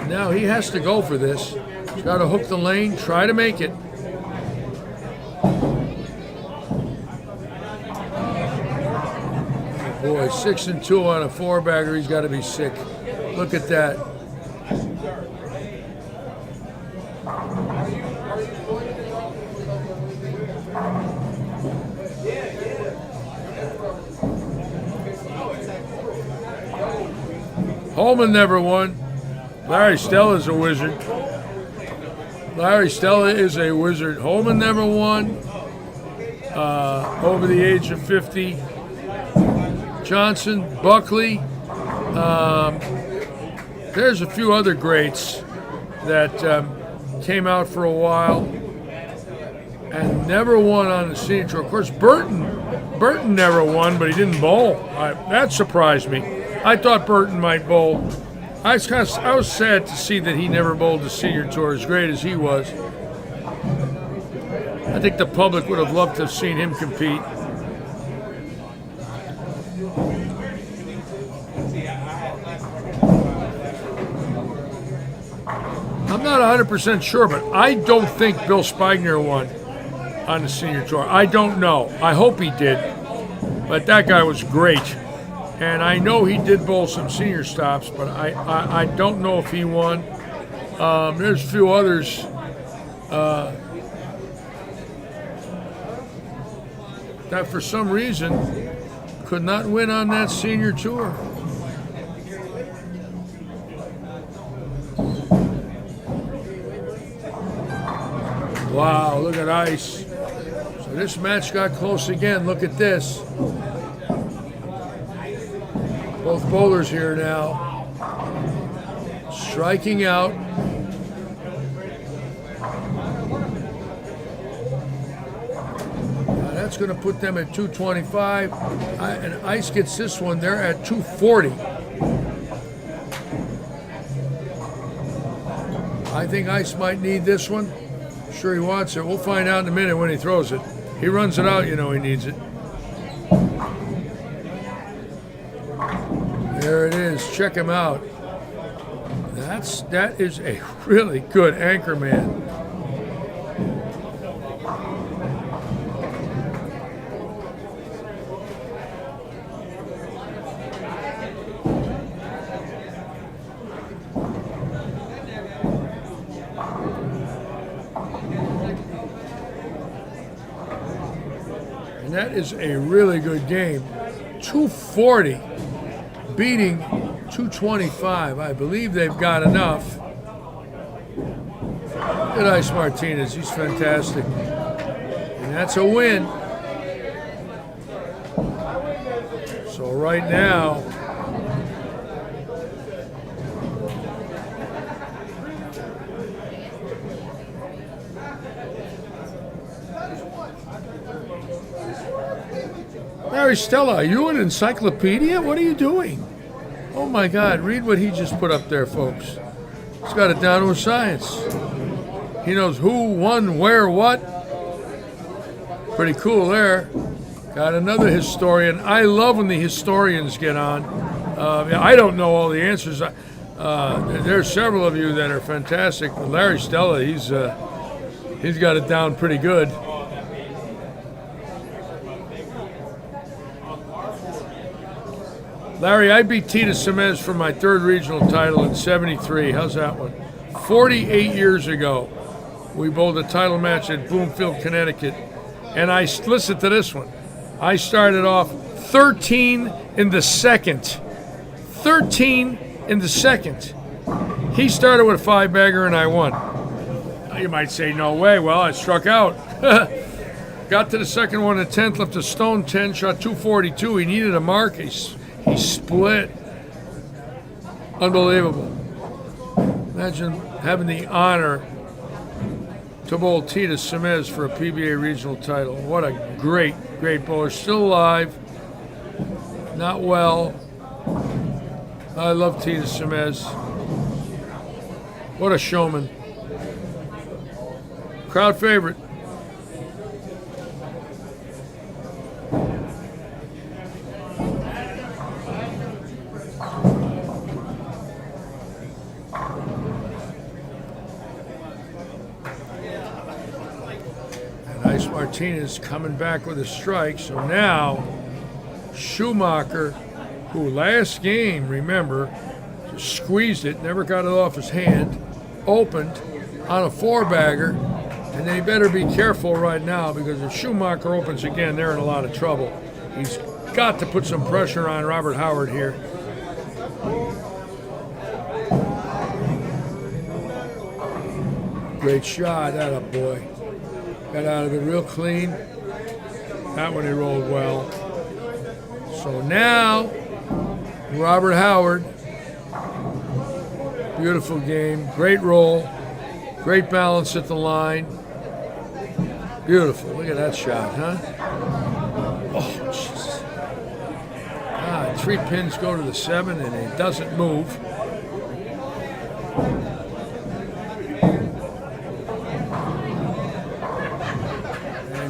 B: Now he has to go for this. He's got to hook the lane, try to make it. Boy, 6-2 on a 4-bagger. He's got to be sick. Look at that. Holman never won. Larry Stella is a wizard. Larry Stella is a wizard. Holman never won. Over the age of 50. Johnson, Buckley. There's a few other greats that came out for a while and never won on the senior tour. Of course, Burton never won, but he didn't bowl. That surprised me. I thought Burton might bowl. I was sad to see that he never bowled the senior tour as great as he was. I think the public would have loved to have seen him compete. I'm not 100% sure, but I don't think Bill Spigner won on the senior tour. I don't know. I hope he did, but that guy was great. And I know he did bowl some senior stops, but I don't know if he won. There's a few others. That for some reason could not win on that senior tour. Wow, look at Ice. So this match got close again. Look at this. Both bowlers here now, striking out. Now that's going to put them at 225, and Ice gets this one. They're at 240. I think Ice might need this one. Sure he wants it. We'll find out in a minute when he throws it. He runs it out, you know he needs it. There it is. Check him out. That is a really good anchor man. that is a really good game. 240 beating 225. I believe they've got enough. Look at Ice Martinez. He's fantastic. And that's a win. So right now, Larry Stella, are you an encyclopedia? What are you doing? Oh my God, read what he just put up there, folks. He's got it down to a science. He knows who, when, where, what. Pretty cool there. Got another historian. I love when the historians get on. I don't know all the answers. There's several of you that are fantastic. But Larry Stella, he's got it down pretty good. Larry, I beat Tita Semez for my third regional title in '73. How's that one? 48 years ago, we bowled a title match at Bloomfield, Connecticut. And listen to this one. I started off 13 in the second. 13 in the second. He started with a 5-bagger and I won. Now you might say, no way. Well, I struck out. Got to the second one at 10th, left a stone 10, shot 242. He needed a mark. He split. Unbelievable. Imagine having the honor to bowl Tita Semez for a PBA regional title. What a great, great bowler. Still alive. Not well. I love Tita Semez. What a showman. Crowd favorite. Martinez coming back with a strike. So now Schumacher, who last game, remember, just squeezed it, never got it off his hand, opened on a 4-bagger, and they better be careful right now because if Schumacher opens again, they're in a lot of trouble. He's got to put some pressure on Robert Howard here. Great shot, atta boy. Got out of it real clean. That one he rolled well. So now, Robert Howard. Beautiful game. Great roll. Great balance at the line. Beautiful. Look at that shot, huh? Oh, Jesus. 3 pins go to the 7, and it doesn't move.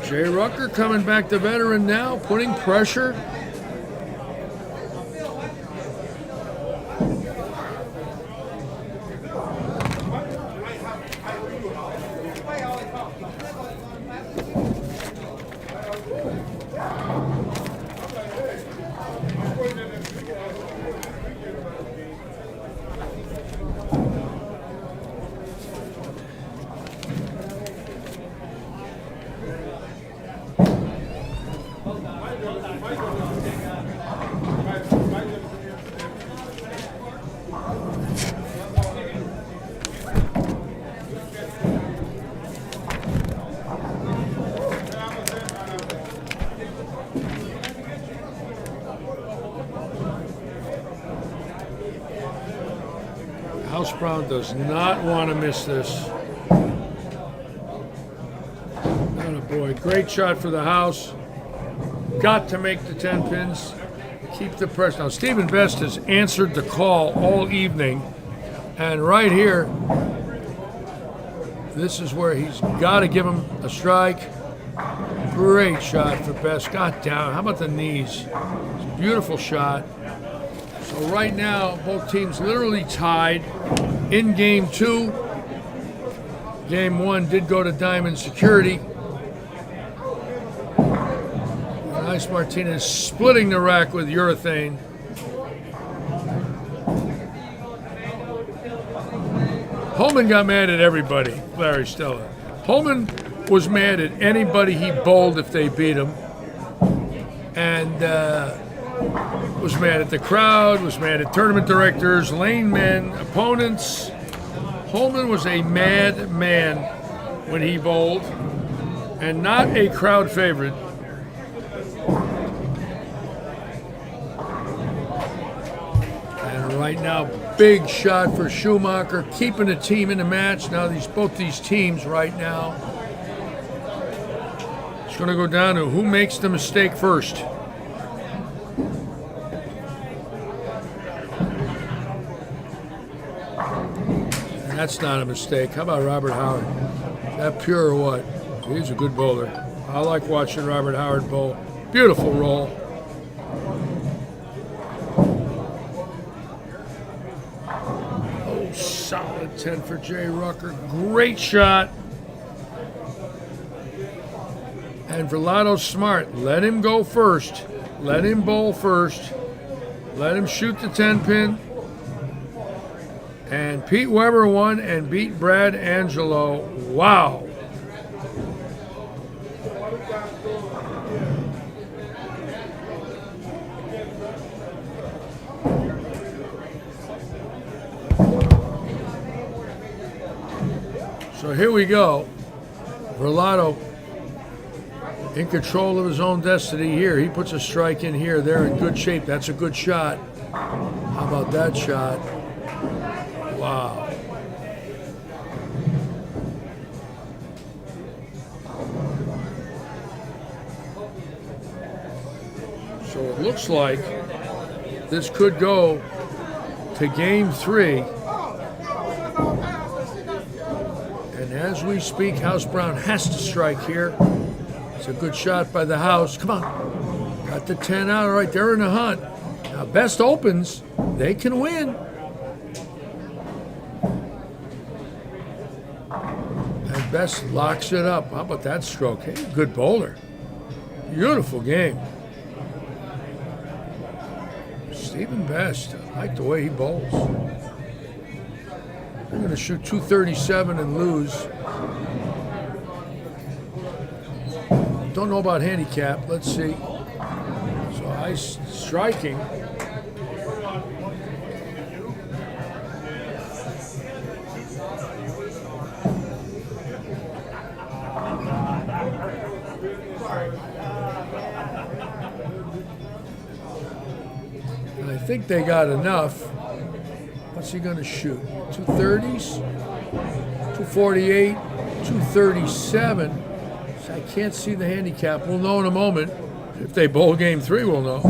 B: Jay Rucker coming back to veteran now, putting pressure. House Brown does not want to miss this. Oh boy, great shot for the house. Got to make the 10 pins. Keep the pressure. Now, Stephen Best has answered the call all evening. And right here, this is where he's got to give him a strike. Great shot for Best. Got down. How about the knees? It's a beautiful shot. So right now, both teams literally tied in game 2. Game 1 did go to Diamond Security. Ice Martinez splitting the rack with urethane. Holman got mad at everybody, Larry Stella. Holman was mad at anybody he bowled if they beat him. and was mad at the crowd, was mad at tournament directors, lane men, opponents. Holman was a mad man when he bowled, and not a crowd favorite. And right now, big shot for Schumacher, keeping the team in the match. Now both these teams right now, it's going to go down to who makes the mistake first. And that's not a mistake. How about Robert Howard? That pure or what? He's a good bowler. I like watching Robert Howard bowl. Beautiful roll. Oh, solid 10 for Jay Rucker. Great shot. And Verlado's smart. Let him go first. Let him bowl first. Let him shoot the 10 pin. And Pete Weber won and beat Brad Angelo. Wow. So here we go. Verlado in control of his own destiny here. He puts a strike in here. They're in good shape. That's a good shot. How about that shot? Wow. So it looks like this could go to game 3. And as we speak, House Brown has to strike here. It's a good shot by the House. Come on. Got the 10 out. All right, they're in the hunt. Now, Best opens. They can win. And Best locks it up. How about that stroke? Hey, good bowler. Beautiful game. Stephen Best. I like the way he bowls. They're going to shoot 237 and lose. Don't know about handicap. Let's see. So Ice striking. And I think they got enough. What's he going to shoot? 230s? 248? 237? I can't see the handicap. We'll know in a moment. If they bowl game 3, we'll know.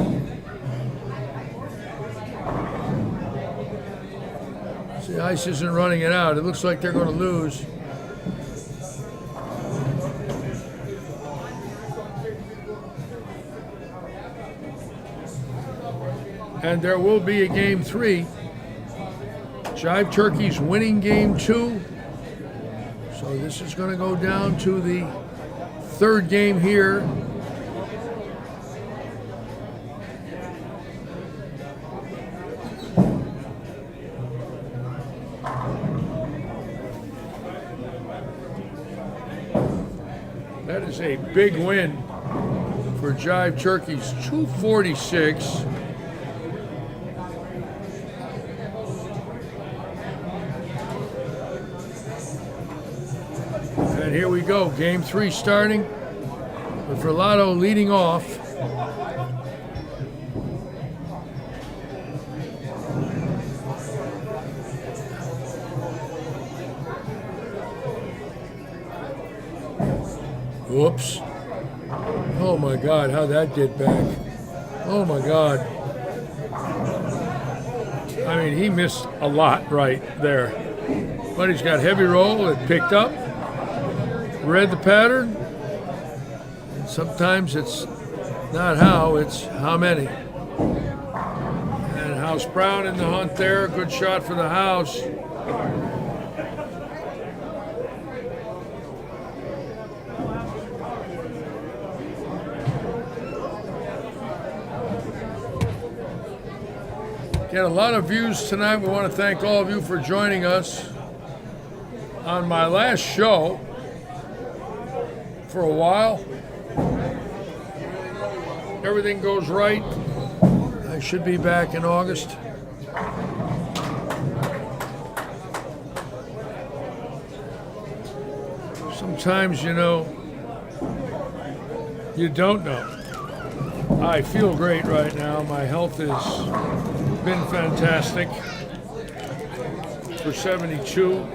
B: See, Ice isn't running it out. It looks like they're going to lose. And there will be a game 3. Jive Turkey's winning game 2. So this is going to go down to the 3rd game here. That is a big win for Jive Turkeys, 246. And here we go, game 3 starting with Verlado leading off. Whoops. Oh my God, how'd that get back? Oh my God. I mean, he missed a lot right there. But he's got heavy roll, it picked up. Read the pattern. Sometimes it's not how, it's how many. And House Brown in the hunt there. Good shot for the House. Get a lot of views tonight. We want to thank all of you for joining us on my last show. For a while, everything goes right, I should be back in August. Sometimes, you know, you don't know. I feel great right now. My health has been fantastic for 72.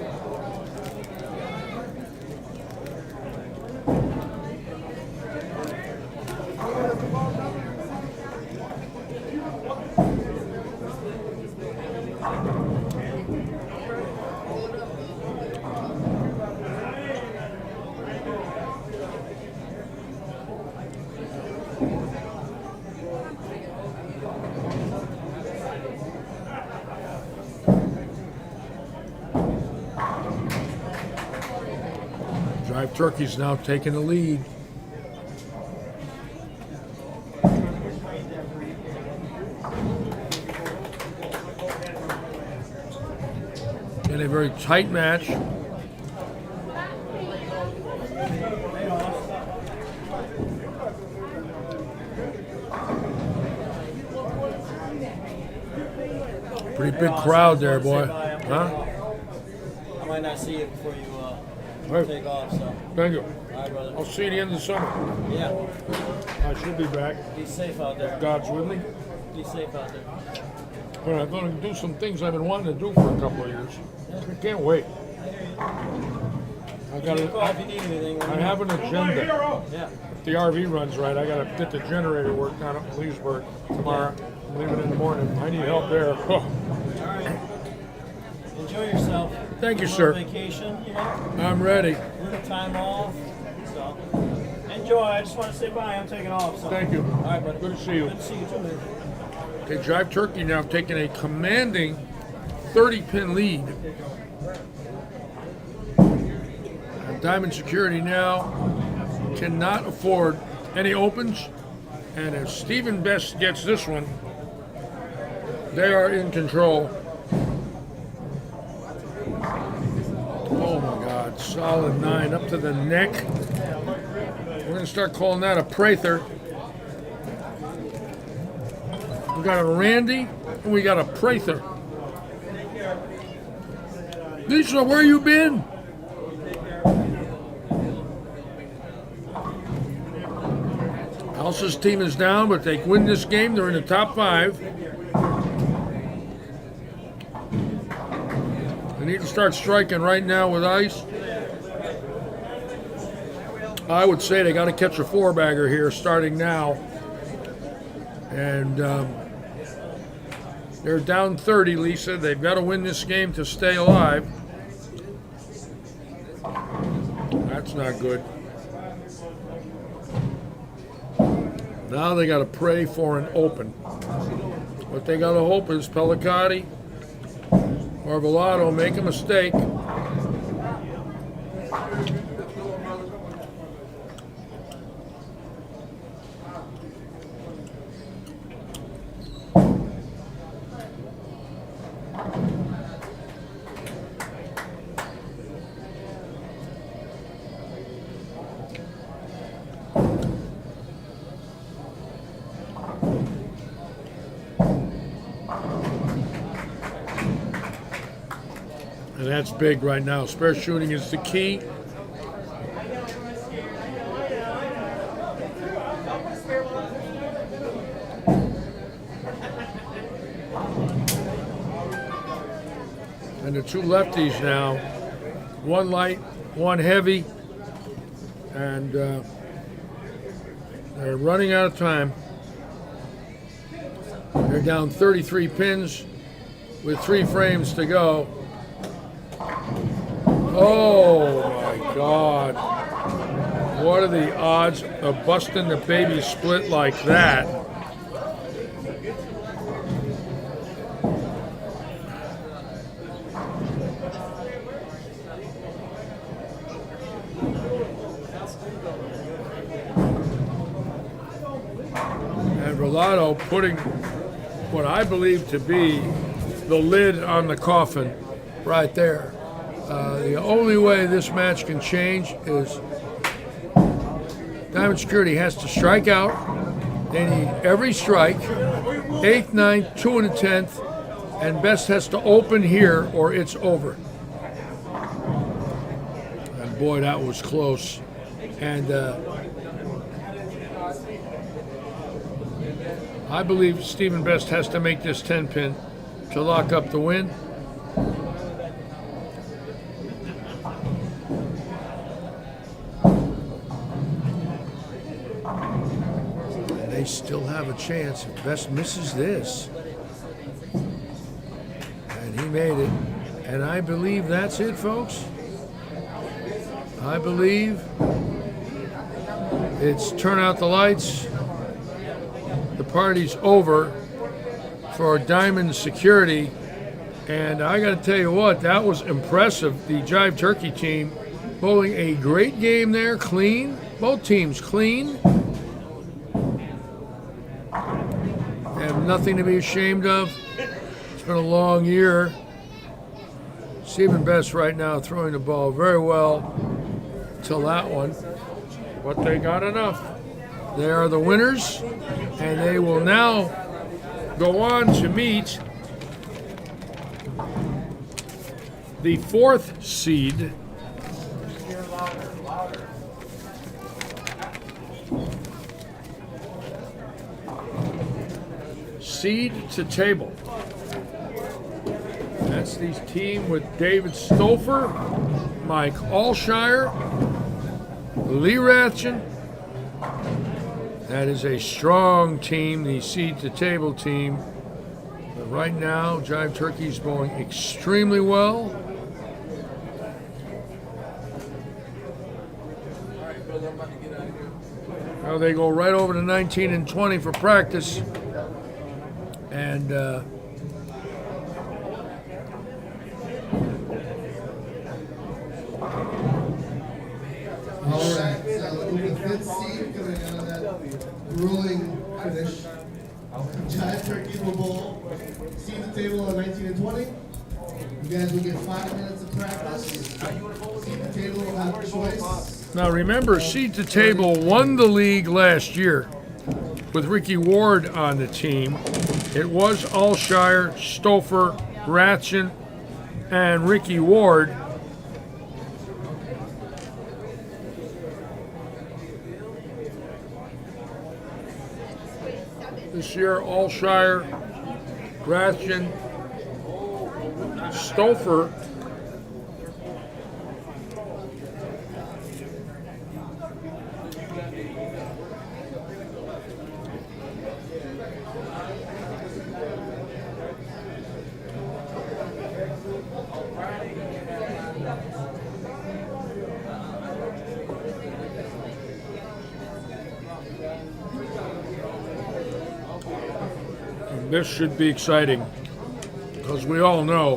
B: Drive Turkey's now taking the lead. In a very tight match. Pretty big crowd there, boy. Huh?
J: I might not see you before you
B: Right.
J: take off, so.
B: Thank you.
J: All right, brother.
B: I'll see you at the end of the summer.
J: Yeah.
B: I should be back.
J: Be safe out there.
B: God's with me.
J: Be safe out there.
B: But I'm going to do some things I've been wanting to do for a couple of years. I can't wait. I got
J: Call if you
B: to.
J: need anything.
B: I have an agenda.
J: Yeah.
B: If the RV runs right, I got to get the generator worked on up in Leesburg tomorrow. Leave it in the morning. I need help there. Oh.
J: All right. Enjoy yourself.
B: Thank you,
J: Go on
B: sir.
J: Vacation, you know.
B: I'm ready.
J: Little time off. So enjoy. I just want to say bye. I'm taking off. So.
B: Thank you.
J: All right, brother.
B: Good to see you.
J: Good to see you too, man.
B: Okay, Drive Turkey now taking a commanding 30-pin lead. And Diamond Security now cannot afford any opens. And if Stephen Best gets this one, they are in control. Oh my God, solid 9 up to the neck. We're going to start calling that a Prather. We got a Randy and we got a Prather. Lisa, where you been? Elsa's team is down, but they win this game. They're in the top 5. They need to start striking right now with ice. I would say they got to catch a 4-bagger here starting now. And they're down 30, Lisa. They've got to win this game to stay alive. That's not good. Now they got to pray for an open. What they got to hope is Pellicati or Villado make a mistake. And that's big right now. Spare shooting is the key. And the two lefties now, one light, one heavy, and they're running out of time. They're down 33 pins with 3 frames to go. Oh my God. What are the odds of busting the baby split like that? And Rolloff putting what I believe to be the lid on the coffin right there. The only way this match can change is Diamond Security has to strike out They need every strike, 8th, 9th, 2 and a 10th, and best has to open here or it's over. And boy, that was close. And I believe Stephen Best has to make this 10-pin to lock up the win. And they still have a chance if Best misses this. And he made it. And I believe that's it, folks. I believe it's turn out the lights. The party's over for Diamond Security. And I got to tell you what, that was impressive. The Jive Turkey team bowling a great game there, clean. Both teams clean. They have nothing to be ashamed of. It's been a long year. Stephen Best right now throwing the ball very well till that one. But they got enough. They are the winners, and they will now go on to meet the 4th seed, seed to table. That's the team with David Stouffer, Mike Alshire, Lee Ratchin. That is a strong team, the seed to table team. But right now, Jive Turkey's bowling extremely well. Now they go right over to 19 and 20 for practice. And
F: All right, so the 5th seed coming out of that grueling finish. Jive Turkey will bowl seed to table on 19 and 20. You guys will get 5 minutes of practice. Seed to table will have a choice.
B: now remember, seed to table won the league last year with Ricky Ward on the team. It was Alshire, Stouffer, Ratchin, and Ricky Ward. This year, Alshire, Ratchin, Stouffer, this should be exciting because we all know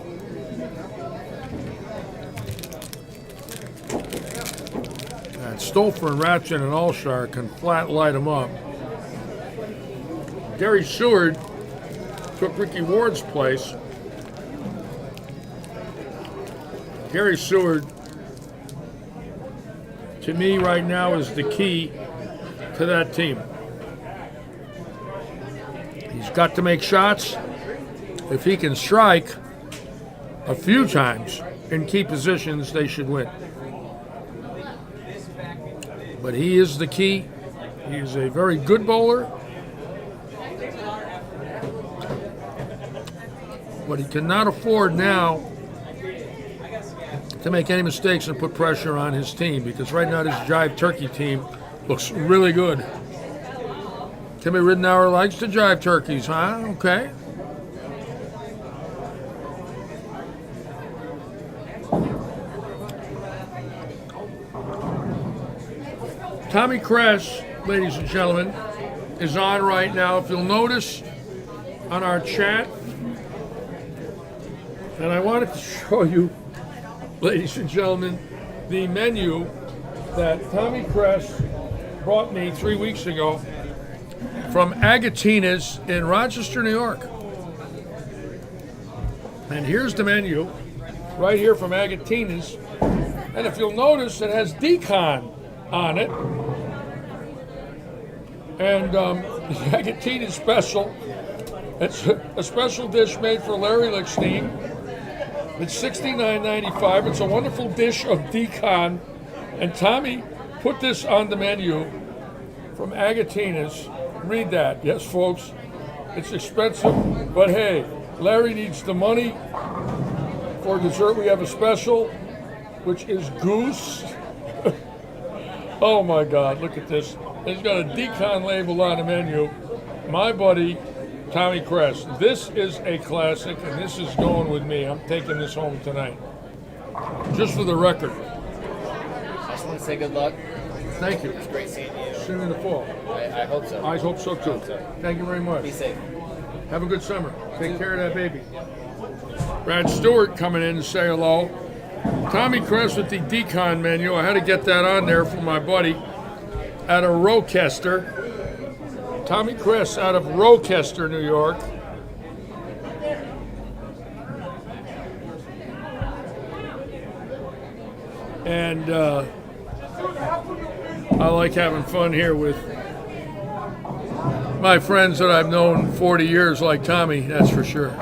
B: that Stouffer and Ratchin and Alshire can flat light them up. Gary Seward took Ricky Ward's place. Gary Seward, to me right now, is the key to that team. He's got to make shots. If he can strike a few times in key positions, they should win. But he is the key. He is a very good bowler. But he cannot afford now to make any mistakes and put pressure on his team, because right now this Jive Turkey team looks really good. Timmy Ridenour likes the Jive Turkeys, huh? Okay. Tommy Kress, ladies and gentlemen, is on right now. If you'll notice on our chat, and I wanted to show you, ladies and gentlemen, the menu that Tommy Kress brought me 3 weeks ago from Agatina's in Rochester, New York. And here's the menu right here from Agatina's. And if you'll notice, it has decon on it. And the Agatini special. It's a special dish made for Larry Lichstein. It's $69.95. It's a wonderful dish of decon. And Tommy put this on the menu from Agatina's. Read that. Yes, folks. It's expensive, but hey, Larry needs the money. For dessert, we have a special, which is goose. Oh my God, look at this. It's got a decon label on the menu. My buddy, Tommy Kress. This is a classic, and this is going with me. I'm taking this home tonight. Just for the record.
C: I just want to say good luck.
B: Thank you.
C: It's great seeing you.
B: See you in the fall.
C: I hope so.
B: I hope so too. Thank you very much.
C: Be safe.
B: Have a good summer. Take care of that baby. Brad Stewart coming in to say hello. Tommy Kress with the decon menu. I had to get that on there for my buddy out of Rochester. Tommy Kress out of Rochester, New York. And I like having fun here with my friends that I've known 40 years like Tommy, that's for sure.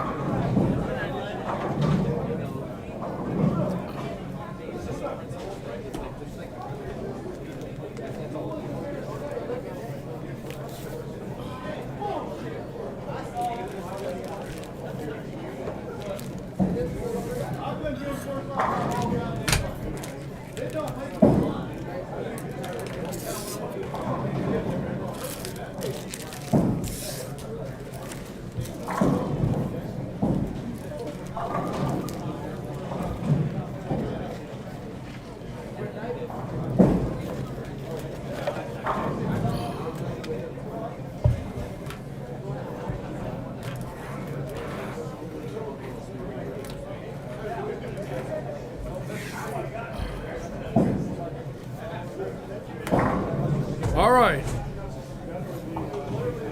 B: All right.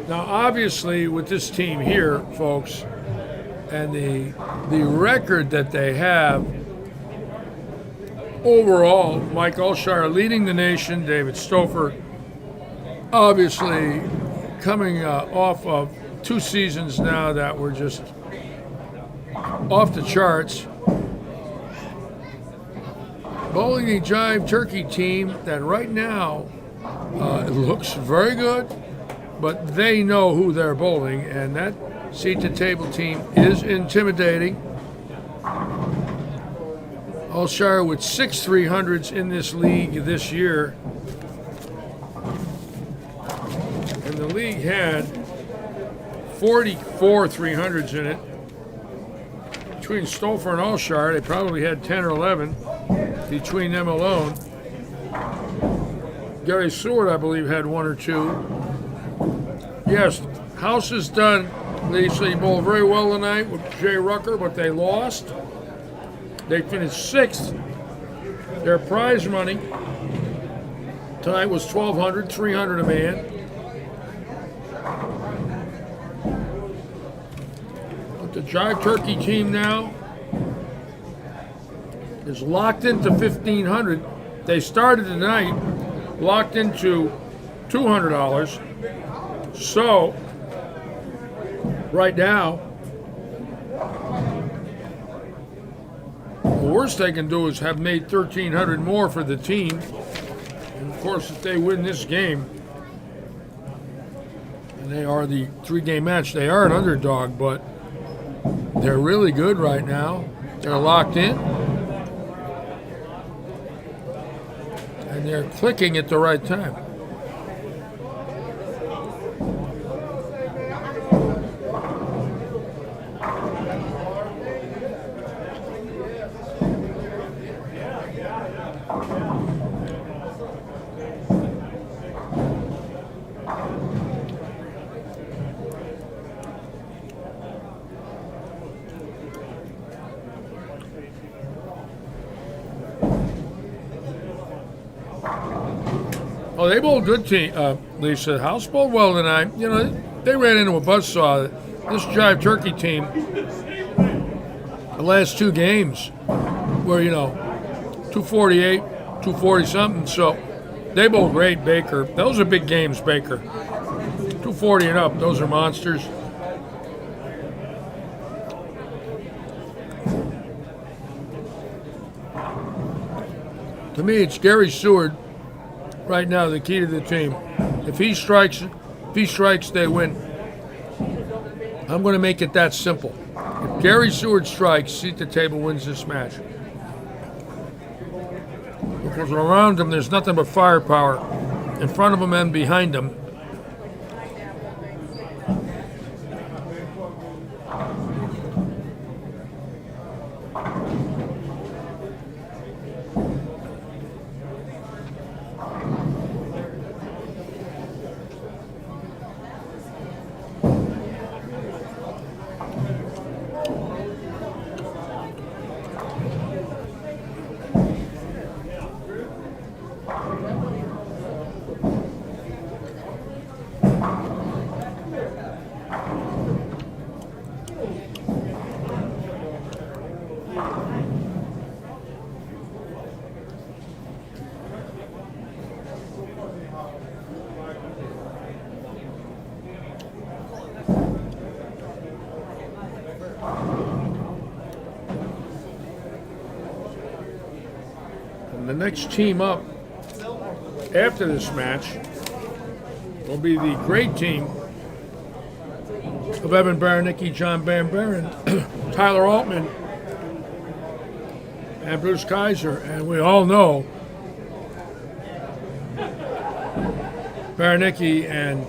B: Now, obviously, with this team here, folks, and the record that they have overall, Mike Ulshire leading the nation, David Stouffer obviously coming off of 2 seasons now that were just off the charts. Bowling a Jive Turkey team that right now it looks very good, but they know who they're bowling, and that seat-to-table team is intimidating. Ulshire with 6 300s in this league this year. And the league had 44 300s in it. Between Stouffer and Ulshire, they probably had 10 or 11 between them alone. Gary Seward, I believe, had 1 or 2. Yes, House is done. They bowled very well tonight with Jay Rucker, but they lost. They finished 6th. Their prize money tonight was $1,200, $300 a man. But the Jive Turkey team now is locked into $1,500. They started tonight locked into $200. So, right now, the worst they can do is have made $1,300 more for the team. And of course, if they win this game, and they are the 3-game match, they are an underdog, but they're really good right now. They're locked in. And they're clicking at the right time. Oh, they bowled good team, Lisa. House bowled well tonight. You know, they ran into a buzzsaw. This Jive Turkey team, the last 2 games were, 248, 240 something. So they bowled great, Baker. Those are big games, Baker. 240 and up, those are monsters. To me, it's Gary Seward right now, the key to the team. If he strikes, they win. I'm going to make it that simple. If Gary Seward strikes, seat the table wins this match. Because around him, there's nothing but firepower. In front of him and behind him. The next team up after this match will be the great team of Evan Baranicki, John Van Buren, Tyler Altman, and Bruce Kaiser. And we all know Baranicki and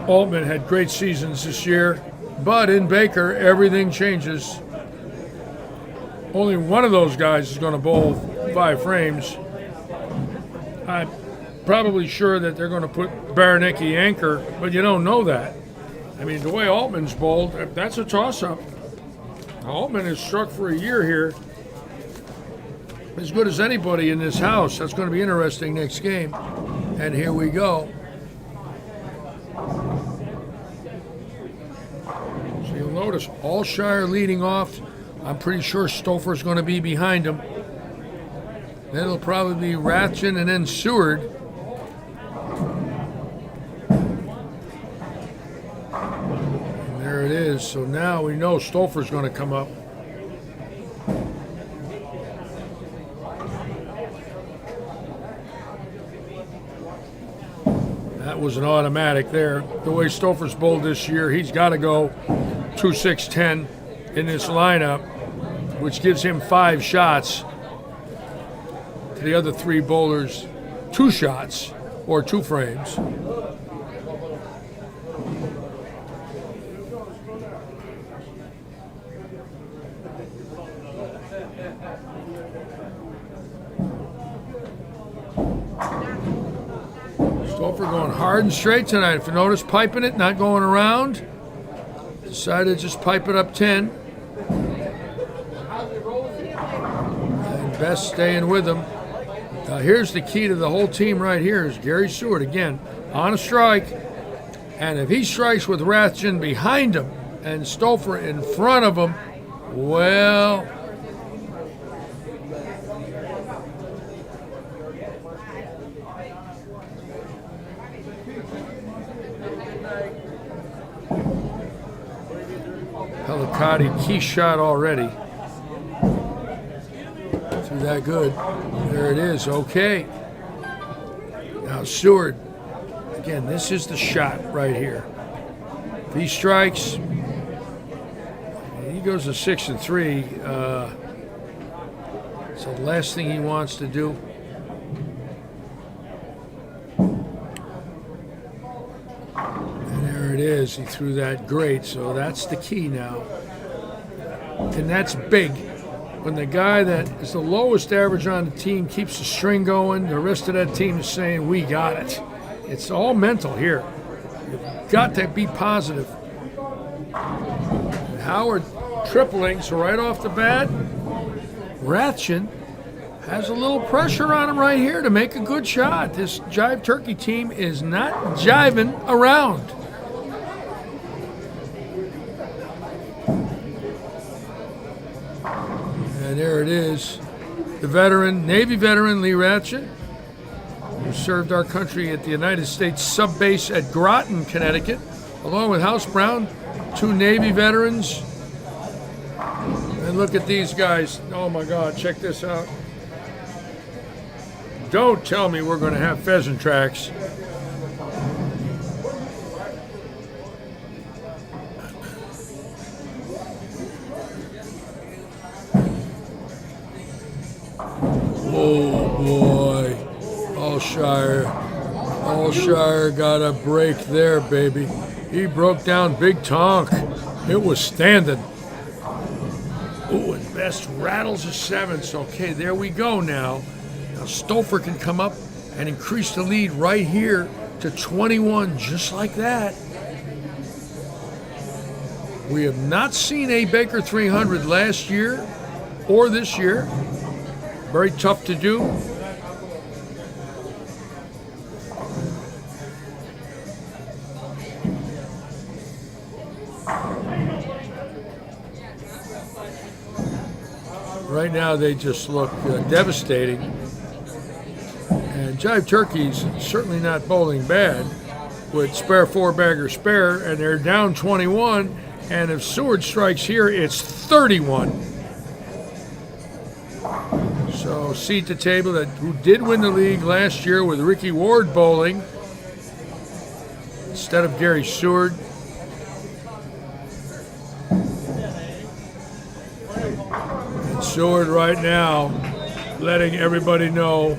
B: Altman had great seasons this year, but in Baker, everything changes. Only one of those guys is going to bowl 5 frames. I'm probably sure that they're going to put Baranicki anchor, but you don't know that. I mean, the way Altman's bowled, that's a toss-up. Altman has struck for a year here, as good as anybody in this house. That's going to be interesting next game. And here we go. So you'll notice Alshire leading off. I'm pretty sure Stouffer's going to be behind him. Then it'll probably be Rathjen and then Seward. And there it is. So now we know Stouffer's going to come up. That was an automatic there. The way Stouffer's bowled this year, he's got to go 2-6-10 in this lineup, which gives him 5 shots. To the other 3 bowlers, 2 shots or 2 frames. Stouffer going hard and straight tonight. If you notice, piping it, not going around. Decided to just pipe it up 10. And Best staying with him. Here's the key to the whole team right here is Gary Seward, again, on a strike. And if he strikes with Rathjen behind him and Stouffer in front of him, well, Pelicati key shot already. Through that good. There it is. Okay. Now Seward. Again, this is the shot right here. If he strikes, he goes to 6-3. It's the last thing he wants to do. And there it is. He threw that great. So that's the key now. And that's big. When the guy that is the lowest average on the team keeps the string going, the rest of that team is saying, we got it. It's all mental here. You've got to be positive. And Howard tripling, so right off the bat, Rathjen has a little pressure on him right here to make a good shot. This Jive Turkey team is not jiving around. And there it is. The veteran, Navy veteran Lee Rathjen, who's served our country at the United States Sub Base at Groton, Connecticut, along with House Brown, 2 Navy veterans. And look at these guys. Oh my God, check this out. Don't tell me we're going to have pheasant tracks. Oh boy, Allshire got a break there, baby. He broke down Big Tonk. It was standing. Ooh, and Best rattles a 7s. Okay, there we go now. Now Stouffer can come up and increase the lead right here to 21, just like that. We have not seen a Baker 300 last year or this year. Very tough to do. Right now they just look devastating. And Jive Turkey's certainly not bowling bad with spare 4-bagger spare, and they're down 21. And if Seward strikes here, it's 31. So seat the table who did win the league last year with Ricky Ward bowling instead of Gary Seward. And Seward right now letting everybody know,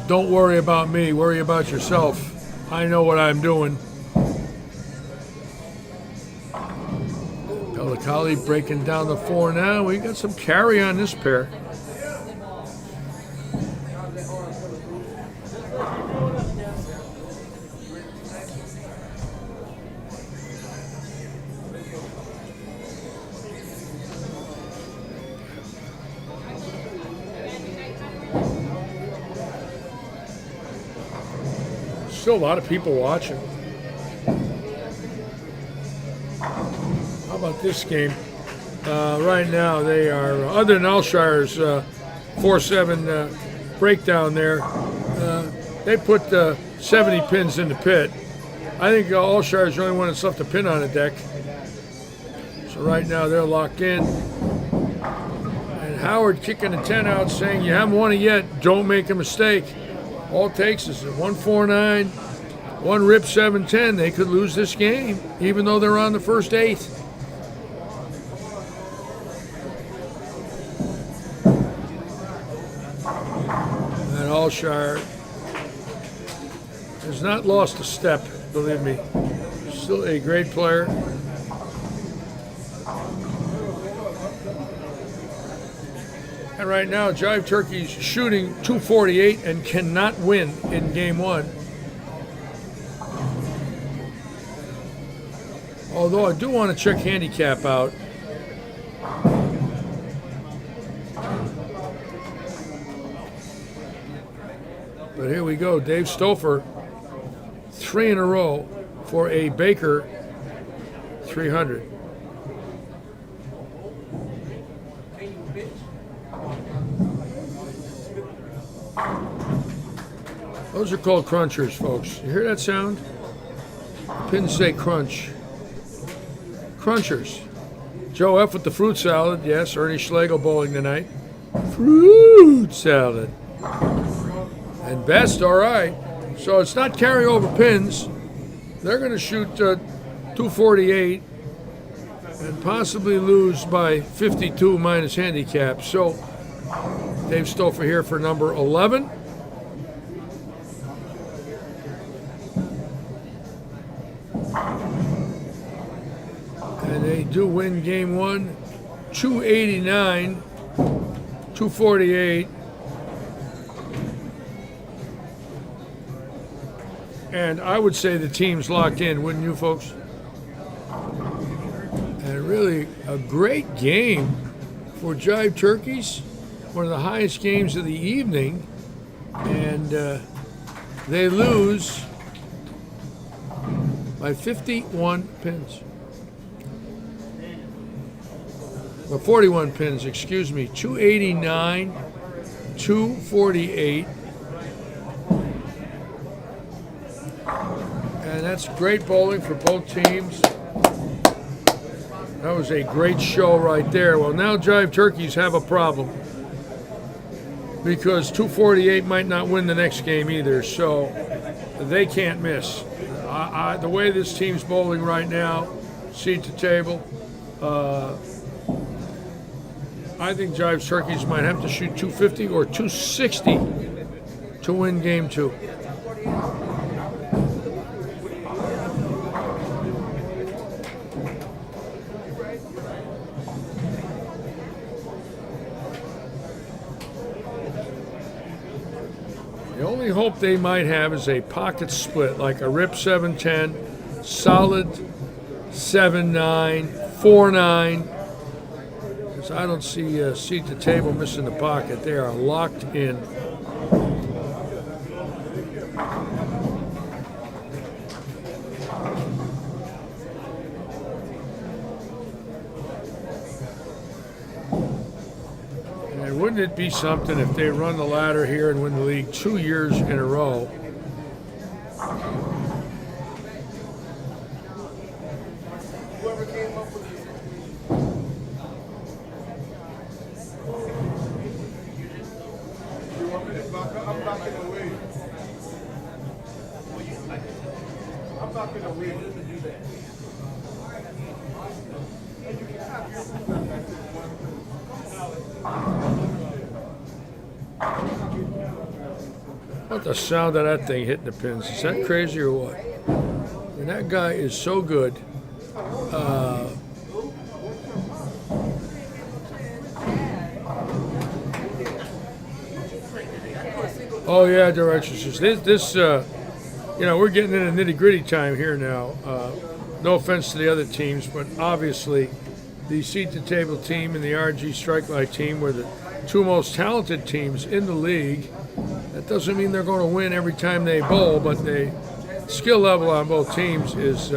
B: don't worry about me, worry about yourself. I know what I'm doing. Pelicali breaking down the 4 now. We got some carry on this pair. Still a lot of people watching. How about this game? Right now they are, other than Allshire's 4-7 breakdown there, they put 70 pins in the pit. I think Allshire's the only one that's left a pin on the deck. So right now they're locked in. And Howard kicking a 10 out saying, you haven't won it yet, don't make a mistake. All it takes is a 1-4-9, 1 rip 7-10. They could lose this game, even though they're on the first 8. And Allshire has not lost a step, believe me. Still a great player. And right now, Jive Turkey's shooting 248 and cannot win in game 1. Although I do want to check handicap out. But here we go, Dave Stouffer, 3 in a row for a Baker 300. Those are called crunchers, folks. You hear that sound? Pins say crunch. Crunchers. Joe F. with the fruit salad. Yes, Ernie Schlegel bowling tonight. Fruit salad. And Best, all right. So it's not carryover pins. They're going to shoot 248 and possibly lose by 52 minus handicap. So Dave Stouffer here for number 11. And they do win game 1, 289, 248. And I would say the team's locked in, wouldn't you, folks? And really a great game for Jive Turkeys. One of the highest games of the evening. And they lose by 51 pins. Well, 41 pins, excuse me. 289, 248. that's great bowling for both teams. That was a great show right there. Well, now Jive Turkeys have a problem because 248 might not win the next game either, so they can't miss. The way this team's bowling right now, seat to table, I think Jive Turkeys might have to shoot 250 or 260 to win game 2. The only hope they might have is a pocket split, like a rip 7-10, solid 7-9, 4-9. Because I don't see seat to table missing the pocket. They are locked in. And wouldn't it be something if they run the ladder here and win the league 2 years in a row? What the sound of that thing hitting the pins? Is that crazy or what? And that guy is so good. Oh yeah, directions. This you know, we're getting into nitty-gritty time here now. No offense to the other teams, but obviously the seat-to-table team and the RG Strike Light team were the two most talented teams in the league. That doesn't mean they're going to win every time they bowl, but the skill level on both teams is,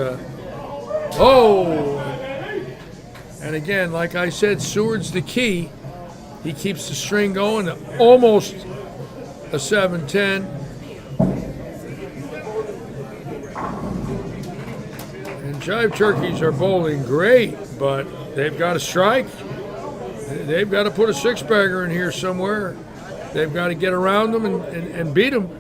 B: and again, like I said, Seward's the key. He keeps the string going to almost a 7-10. And Jive Turkeys are bowling great, but they've got to strike. They've got to put a six-bagger in here somewhere. They've got to get around them and beat them.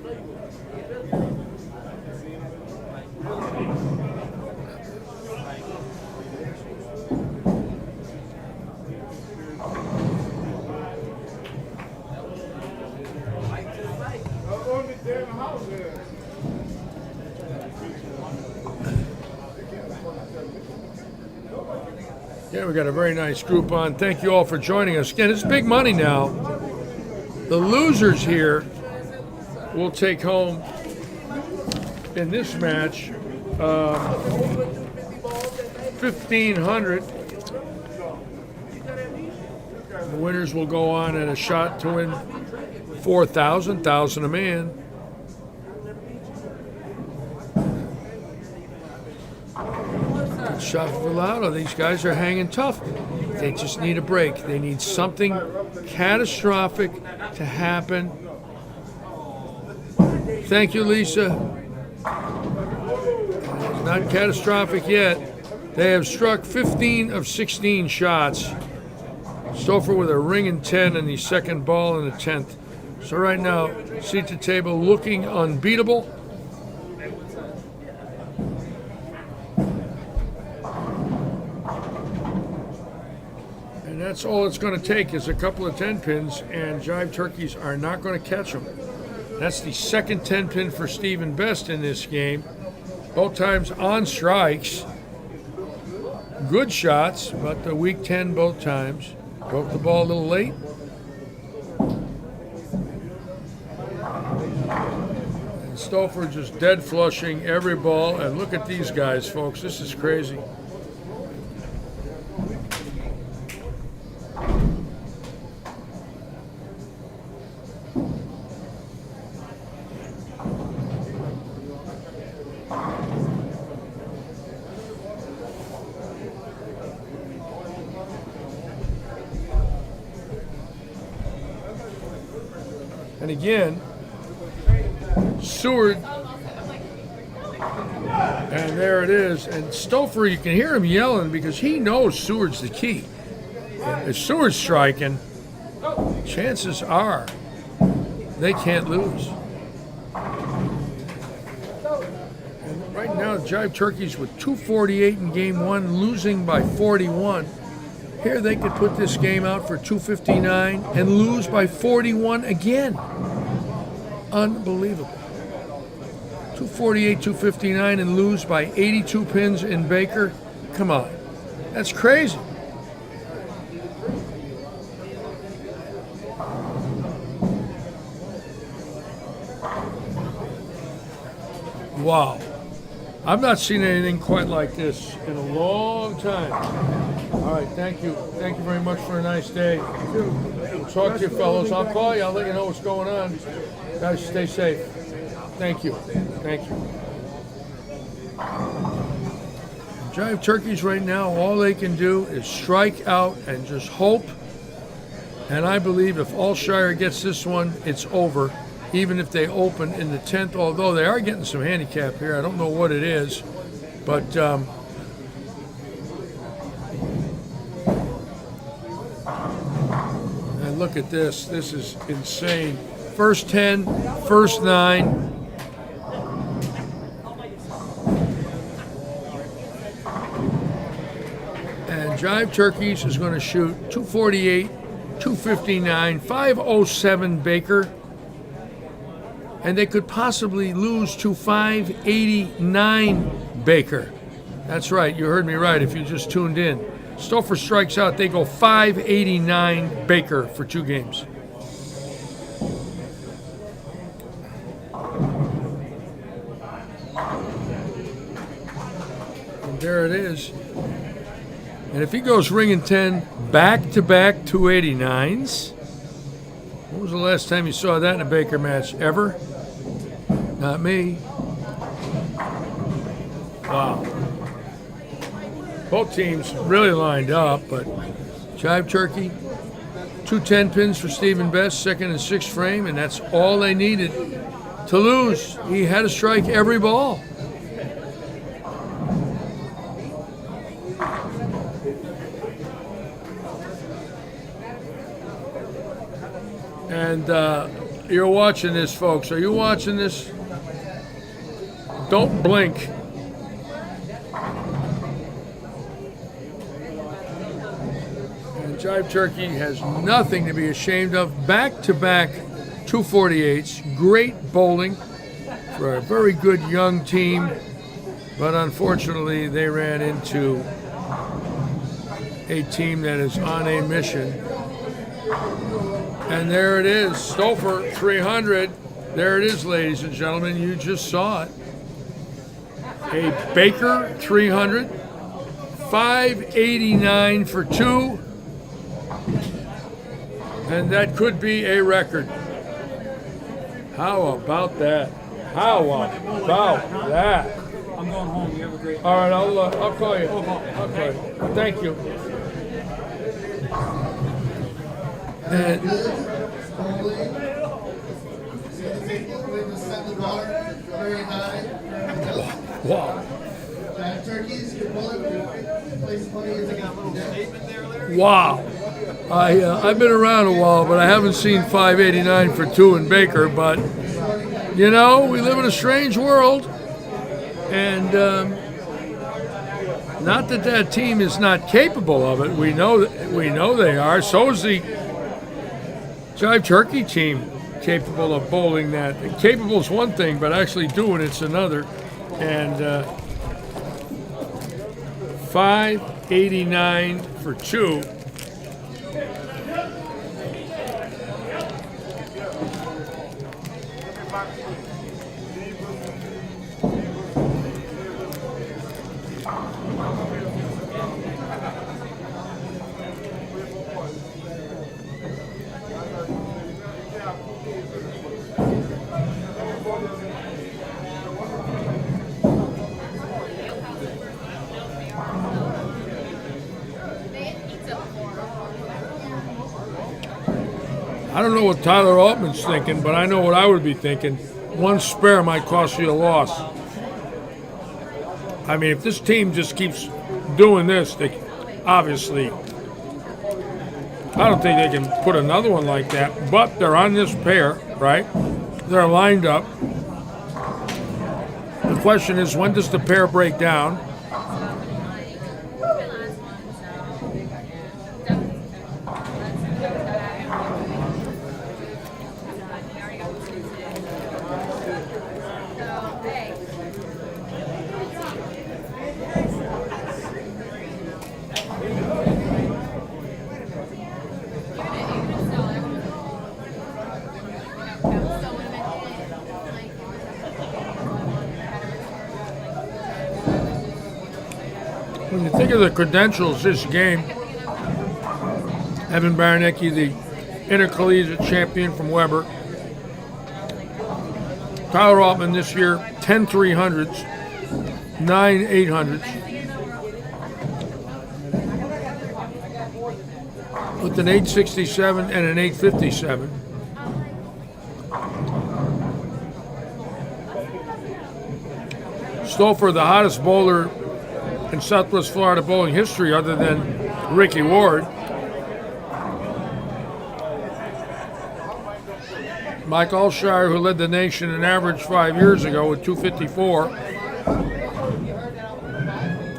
B: Yeah, we got a very nice group on. Thank you all for joining us. Again, it's big money now. The losers here will take home in this match $1,500. The winners will go on at a shot to win $4,000, $1,000 a man. Good shot for Villado. These guys are hanging tough. They just need a break. They need something catastrophic to happen. Thank you, Lisa. It's not catastrophic yet. They have struck 15 of 16 shots. Stouffer with a ring and 10 in the second ball in the 10th. So right now, seat to table looking unbeatable. And that's all it's going to take is a couple of 10 pins, and Jive Turkeys are not going to catch them. That's the second 10 pin for Stephen Best in this game. Both times on strikes. Good shots, but the weak 10 both times. Broke the ball a little late. And Stouffer just dead flushing every ball. And look at these guys, folks. This is crazy. And again, Seward And there it is. And Stouffer, you can hear him yelling because he knows Seward's the key. If Seward's striking, chances are they can't lose. And right now, Jive Turkeys with 248 in game one, losing by 41. Here they could put this game out for 259 and lose by 41 again. Unbelievable. 248, 259 and lose by 82 pins in Baker. Come on. That's crazy. Wow. I've not seen anything quite like this in a long time. All right, thank you. Thank you very much for a nice day. We'll talk to you fellows. I'll call you. I'll let you know what's going on. Guys, stay safe. Thank you. Thank you. Jive Turkeys right now, all they can do is strike out and just hope. And I believe if Alshire gets this one, it's over. Even if they open in the 10th, although they are getting some handicap here. I don't know what it is, but and look at this. This is insane. First 10, first 9. And Jive Turkeys is going to shoot 248, 259, 507 Baker. And they could possibly lose to 589 Baker. That's right, you heard me right if you just tuned in. Stouffer strikes out, they go 589 Baker for 2 games. And there it is. And if he goes ring and 10, back-to-back 289s. When was the last time you saw that in a Baker match? Ever? Not me. Wow. Both teams really lined up, but Jive Turkey, 2 10 pins for Stephen Best, second and 6th frame, and that's all they needed to lose. He had to strike every ball. And you're watching this, folks. Are you watching this? Don't blink. And Jive Turkey has nothing to be ashamed of. Back-to-back 248s. Great bowling for a very good young team. But unfortunately, they ran into a team that is on a mission. And there it is, Stouffer 300. There it is, ladies and gentlemen. You just saw it. A Baker 300, 589 for 2, and that could be a record. How about that? How about that?
J: I'm going home. You have a great day.
B: All right, I'll call you. Okay, thank you. And wow. Wow. I've been around a while, but I haven't seen 589 for 2 in Baker. But, you know, we live in a strange world. And not that that team is not capable of it. We know they are. So is the Jive Turkey team capable of bowling that. Capable is one thing, but actually doing it's another. And 589 for 2. I don't know what Tyler Altman's thinking, but I know what I would be thinking. One spare might cost you a loss. I mean, if this team just keeps doing this, they obviously, I don't think they can put another one like that. But they're on this pair, right? They're lined up. The question is, when does the pair break down? When you think of the credentials this game, Evan Baranecki, the intercollegiate champion from Weber. Tyler Altman this year, 10 300s, 9 800s. With an 867 and an 857. Stouffer, the hottest bowler in Southwest Florida bowling history other than Ricky Ward. Mike Alshire, who led the nation in average 5 years ago with 254.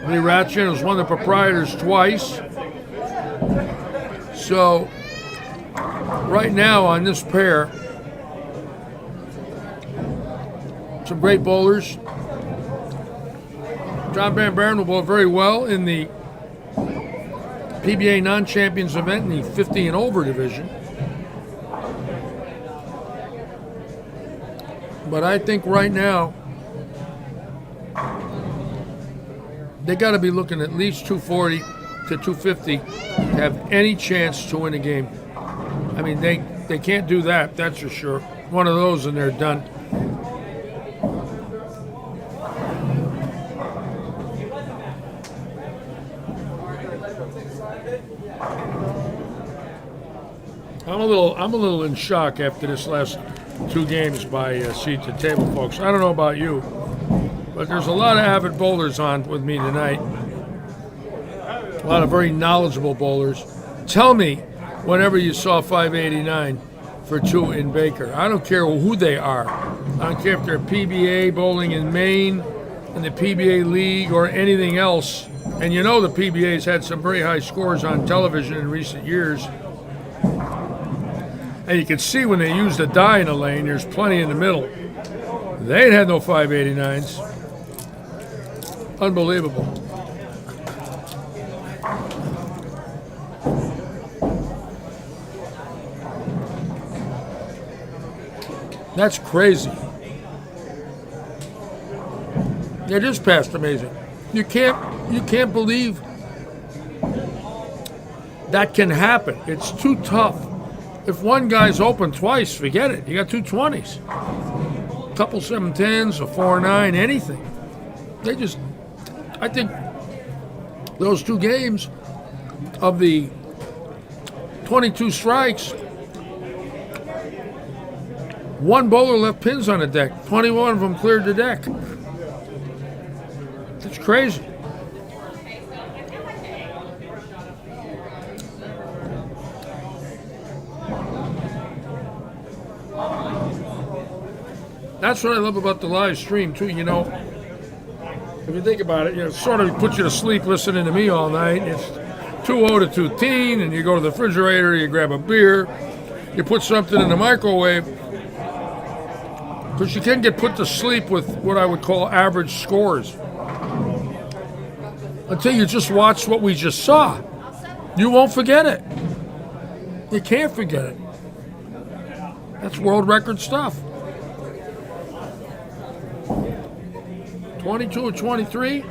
B: Lee Ratchin, who's won the proprietors twice. So, right now on this pair, some great bowlers. John Van Buren will bowl very well in the PBA non-champions event in the 50 and over division. But I think right now, they got to be looking at least 240 to 250 to have any chance to win a game. I mean, they can't do that, that's for sure. One of those and they're done. I'm a little in shock after this last two games by seat to table, folks. I don't know about you, but there's a lot of avid bowlers on with me tonight. A lot of very knowledgeable bowlers. Tell me whenever you saw 589 for two in Baker. I don't care who they are. I don't care if they're PBA bowling in Maine, in the PBA League, or anything else. And you know the PBA's had some very high scores on television in recent years. And you can see when they use the die in the lane, there's plenty in the middle. They ain't had no 589s. Unbelievable. That's crazy. It is past amazing. You can't believe that can happen. It's too tough. If one guy's open twice, forget it. You got two 20s. A couple 710s, a 4-9, anything. I think those two games of the 22 strikes, one bowler left pins on the deck. 21 of them cleared the deck. It's crazy. That's what I love about the live stream, too. You know, if you think about it, it sort of puts you to sleep listening to me all night. It's 2:0 to 2:10, and you go to the refrigerator, you grab a beer, you put something in the microwave. Because you can get put to sleep with what I would call average scores. Until you just watch what we just saw. You won't forget it. You can't forget it. That's world record stuff. 22 or 23.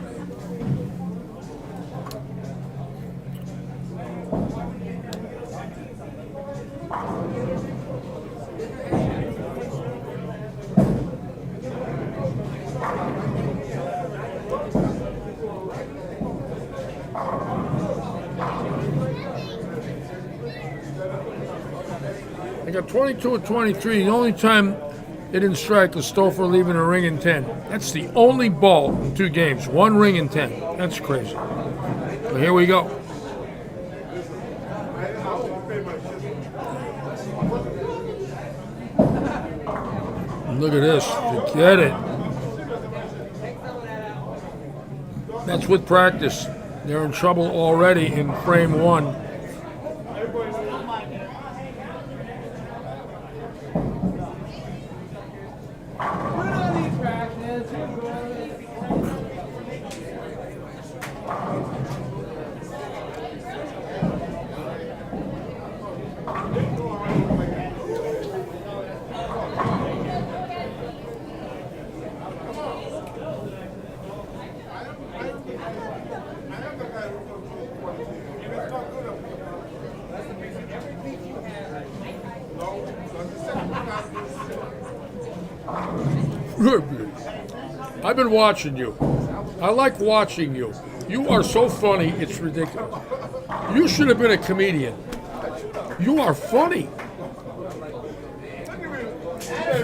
B: I got 22 or 23. The only time They didn't strike Stouffer leaving a ring in 10. That's the only ball in 2 games. 1 ring in 10. That's crazy. But here we go. Look at this. Forget it. That's with practice. They're in trouble already in frame 1. I've been watching you. I like watching you. You are so funny, it's ridiculous. You should have been a comedian. You are funny.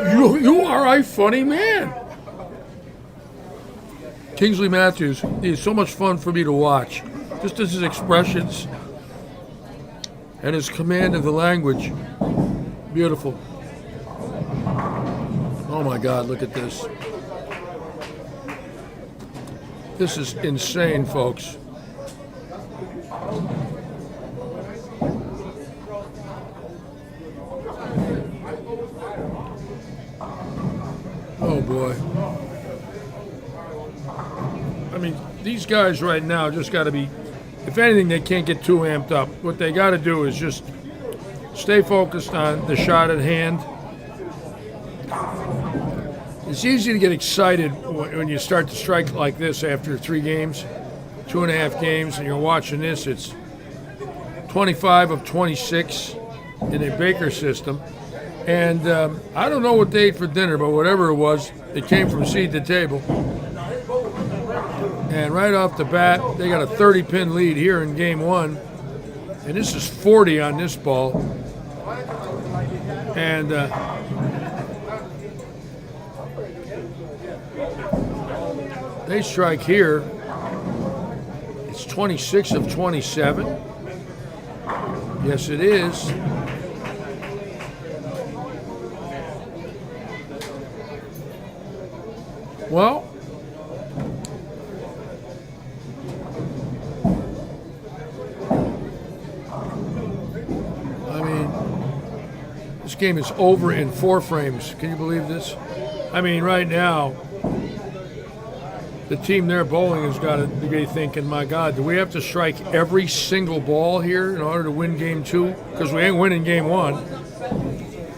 B: You are a funny man. Kingsley Matthews is so much fun for me to watch. Just as his expressions and his command of the language. Beautiful. Oh my God, look at this. This is insane, folks. Oh boy. I mean, these guys right now just got to be, if anything, they can't get too amped up. What they got to do is just stay focused on the shot at hand. It's easy to get excited when you start to strike like this after 3 games, 2.5 games, and you're watching this. It's 25 of 26 in a Baker system. And I don't know what they ate for dinner, but whatever it was, it came from seed to table. And right off the bat, they got a 30-pin lead here in game 1. And this is 40 on this ball. And they strike here. It's 26 of 27. Yes, it is. Well, I mean, this game is over in 4 frames. Can you believe this? I mean, right now, the team there bowling has got to be thinking, my God, do we have to strike every single ball here in order to win game 2? Because we ain't winning game 1.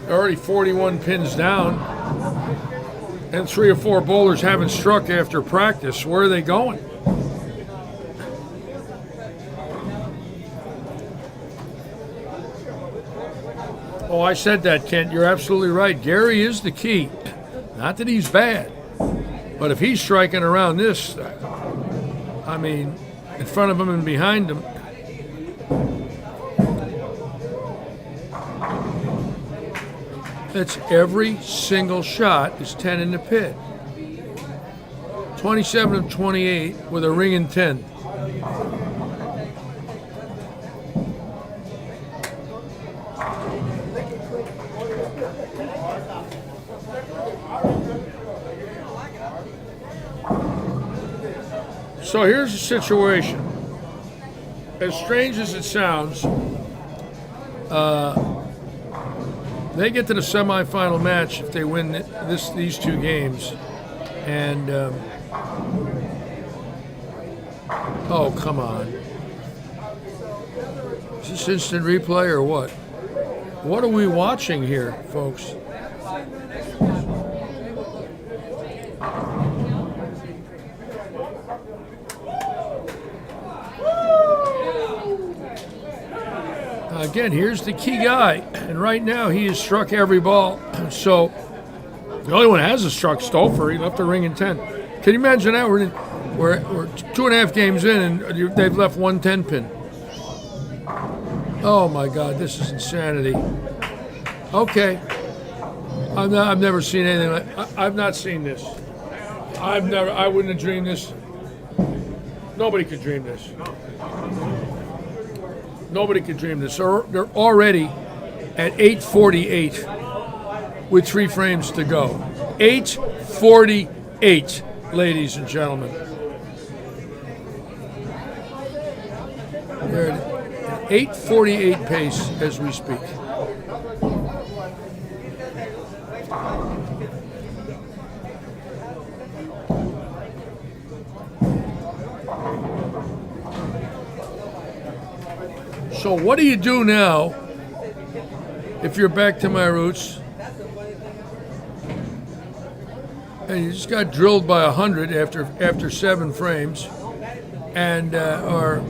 B: They're already 41 pins down. And 3 or 4 bowlers haven't struck after practice. Where are they going? Oh, I said that, Kent. You're absolutely right. Gary is the key. Not that he's bad. But if he's striking around this, I mean, in front of him and behind him, it's every single shot is 10 in the pit. 27 of 28 with a ring in 10. So here's the situation. As strange as it sounds, they get to the semifinal match if they win these 2 games. And, oh, come on. Is this instant replay or what? What are we watching here, folks? Again, here's the key guy, and right now he has struck every ball. So the only one that hasn't struck Stouffer. He left a ring in 10. Can you imagine that? We're 2.5 games in, and they've left 1 10-pin. Oh my God, this is insanity. Okay, I've never seen anything like. I've not seen this. I wouldn't have dreamed this. Nobody could dream this. Nobody could dream this. They're already at 8:48 with 3 frames to go. 8:48, ladies and gentlemen. They're at 8:48 pace as we speak. So what do you do now if you're back to my roots and you just got drilled by 100 after 7 frames and or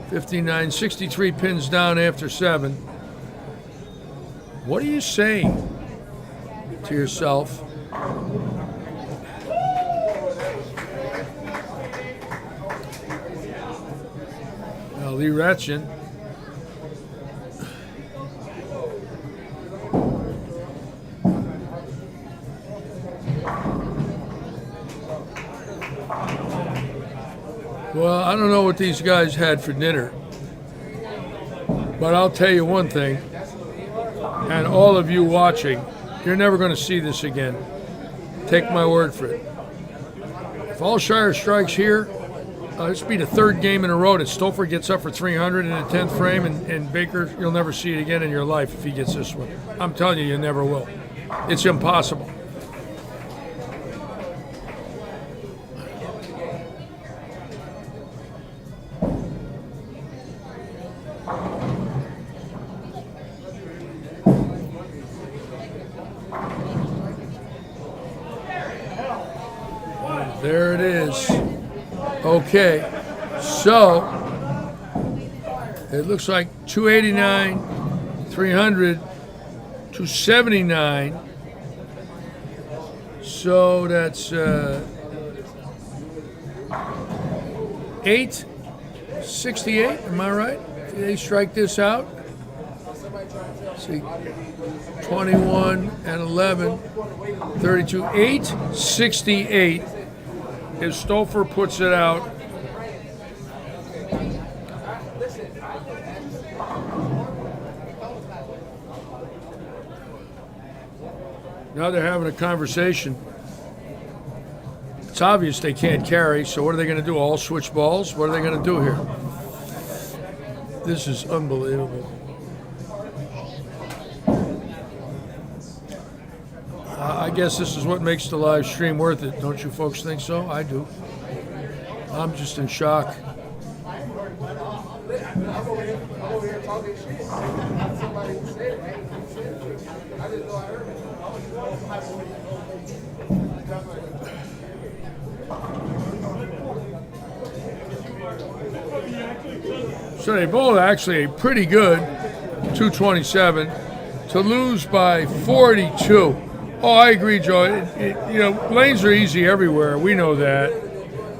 B: 59, 63 pins down after 7? What do you say to yourself? Now, Lee Ratchin. Well, I don't know what these guys had for dinner, but I'll tell you one thing, and all of you watching, you're never going to see this again. Take my word for it. If Alshire strikes here, this will be the 3rd game in a row that Stouffer gets up for 300 in the 10th frame, and Baker, you'll never see it again in your life if he gets this one. I'm telling you, you never will. It's impossible. There it is. Okay, so it looks like 289, 300, 279. So that's 868. Am I right? They strike this out. See, 21 and 11, 32, 868. If Stouffer puts it out, now they're having a conversation. It's obvious they can't carry, so what are they going to do? All switch balls? What are they going to do here? This is unbelievable. I guess this is what makes the live stream worth it. Don't you folks think so? I do. I'm just in shock.
A: I'm over here talking shit. Somebody said it. I didn't know I heard it.
B: So they both actually pretty good, 227, to lose by 42. Oh, I agree, Joe. Lanes are easy everywhere. We know that,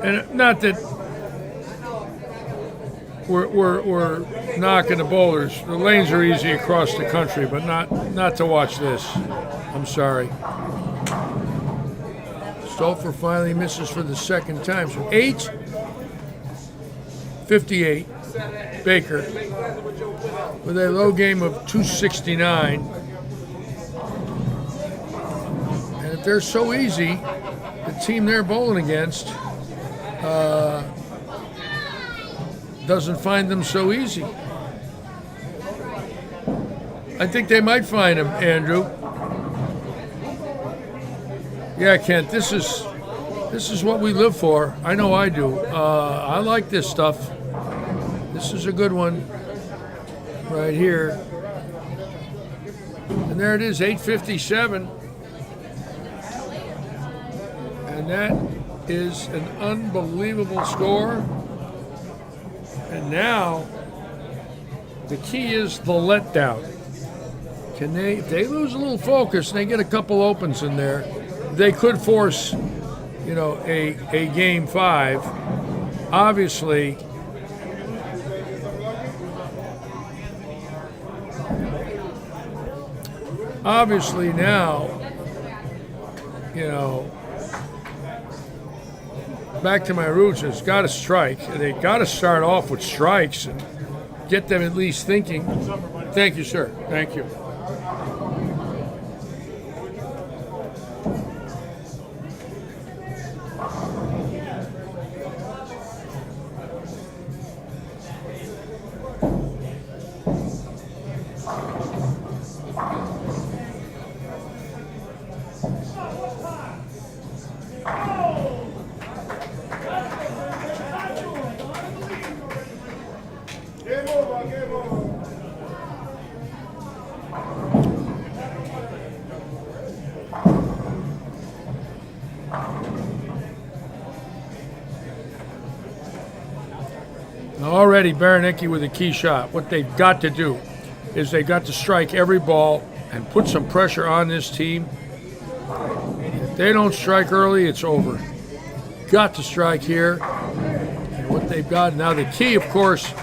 B: and not that we're knocking the bowlers. The lanes are easy across the country, but not to watch this. I'm sorry. Stouffer finally misses for the 2nd time. So 858. Baker with a low game of 269. And if they're so easy, the team they're bowling against doesn't find them so easy. I think they might find them, Andrew. Yeah, Kent, this is what we live for. I know I do. I like this stuff. This is a good one right here. And there it is, 857. And that is an unbelievable score. And now the key is the letdown. If they lose a little focus and they get a couple opens in there, they could force, a game 5. Obviously, now you know, back to my roots, it's got to strike. They got to start off with strikes and get them at least thinking. Thank you, sir. Thank you. Already Baranecki with a key shot. What they've got to do is they've got to strike every ball and put some pressure on this team. If they don't strike early, it's over. Got to strike here. And what they've got now, the key, of course,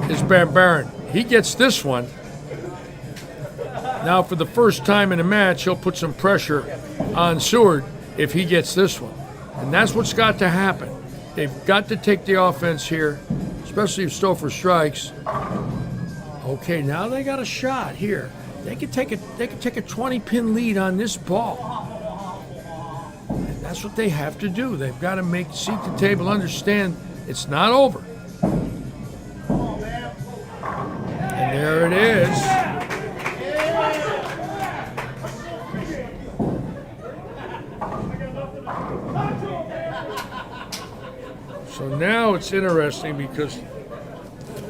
B: is Baron. He gets this one. Now, for the first time in a match, he'll put some pressure on Seward if he gets this one. And that's what's got to happen. They've got to take the offense here, especially if Stouffer strikes. Okay, now they got a shot here. They could take a 20-pin lead on this ball. And that's what they have to do. They've got to make seat the table, understand it's not over. And there it is. So now it's interesting because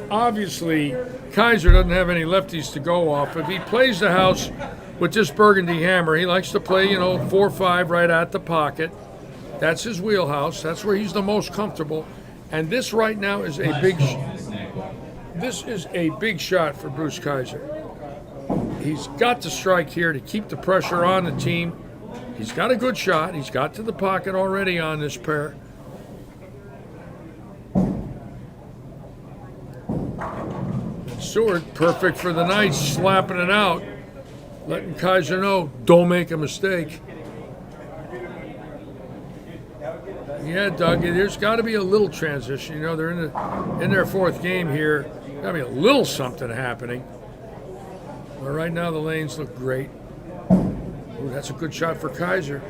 B: obviously Kaiser doesn't have any lefties to go off. If he plays the house with this burgundy hammer, he likes to play, 4-5 right at the pocket. That's his wheelhouse. That's where he's the most comfortable. And this right now is a big shot for Bruce Kaiser. He's got to strike here to keep the pressure on the team. He's got a good shot. He's got to the pocket already on this pair. Seward, perfect for the night, slapping it out, letting Kaiser know, don't make a mistake. Yeah, Doug, there's got to be a little transition. They're in their fourth game here. Got to be a little something happening. But right now the lanes look great. Ooh, that's a good shot for Kaiser.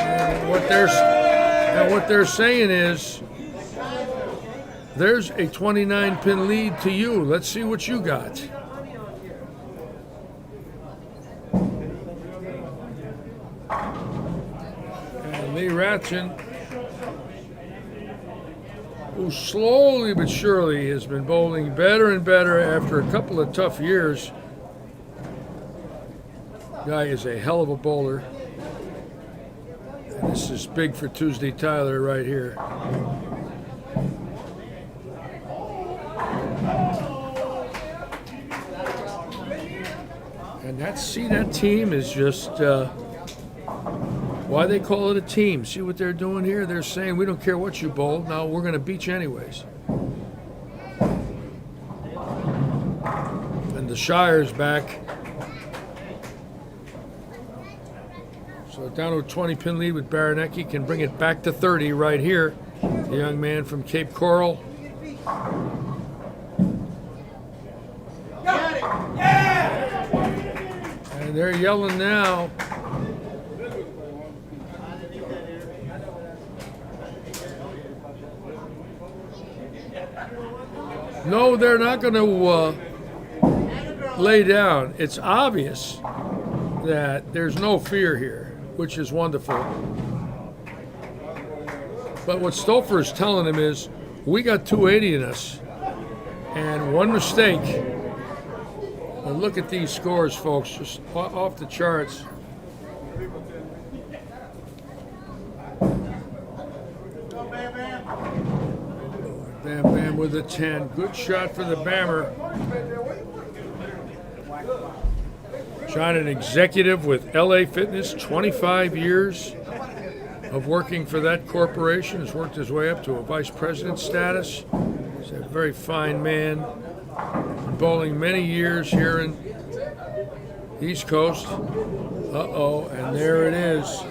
B: And what they're saying is, there's a 29-pin lead to you. Let's see what you got. And Lee Ratchin, who slowly but surely has been bowling better and better after a couple of tough years. Guy is a hell of a bowler. And this is big for Tuesday Tyler right here. And that team is just why they call it a team. See what they're doing here? They're saying, we don't care what you bowl. Now we're going to beat you anyways. And the Shire's back. So down to a 20-pin lead with Baranecki. Can bring it back to 30 right here. The young man from Cape Coral. And they're yelling now. No, they're not going to lay down. It's obvious that there's no fear here, which is wonderful. But what Stouffer is telling him is, we got 280 in us, and one mistake. And look at these scores, folks, just off the charts. Bam Bam with a 10. Good shot for the Bammer. John, an executive with LA Fitness, 25 years of working for that corporation, has worked his way up to a vice president status. He's a very fine man. Been bowling many years here in East Coast. Uh-oh, and there it is.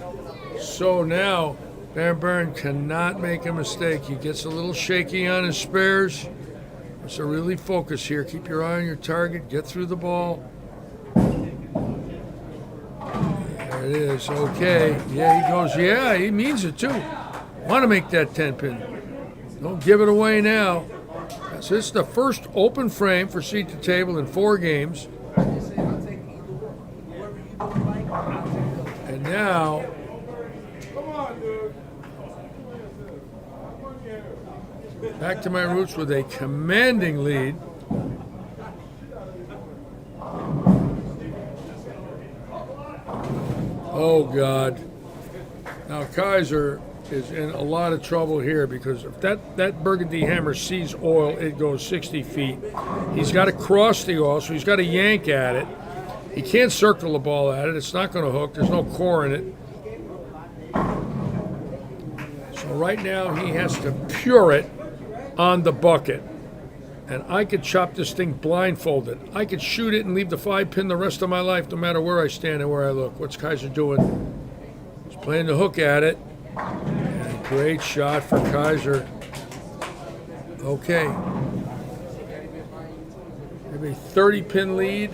B: So now, Van Buren cannot make a mistake. He gets a little shaky on his spares. So really focus here. Keep your eye on your target. Get through the ball. There it is. Okay. Yeah, he goes. Yeah, he means it too. Want to make that 10 pin. Don't give it away now. So this is the first open frame for seat to table in 4 games. And now, back to my roots with a commanding lead. Oh, God. Now, Kaiser is in a lot of trouble here because if that burgundy hammer sees oil, it goes 60 feet. He's got to cross the oil, so he's got to yank at it. He can't circle the ball at it. It's not going to hook. There's no core in it. So right now he has to pure it on the bucket. And I could chop this thing blindfolded. I could shoot it and leave the 5 pin the rest of my life, no matter where I stand and where I look. What's Kaiser doing? He's playing the hook at it. And great shot for Kaiser. Okay. Maybe 30 pin lead.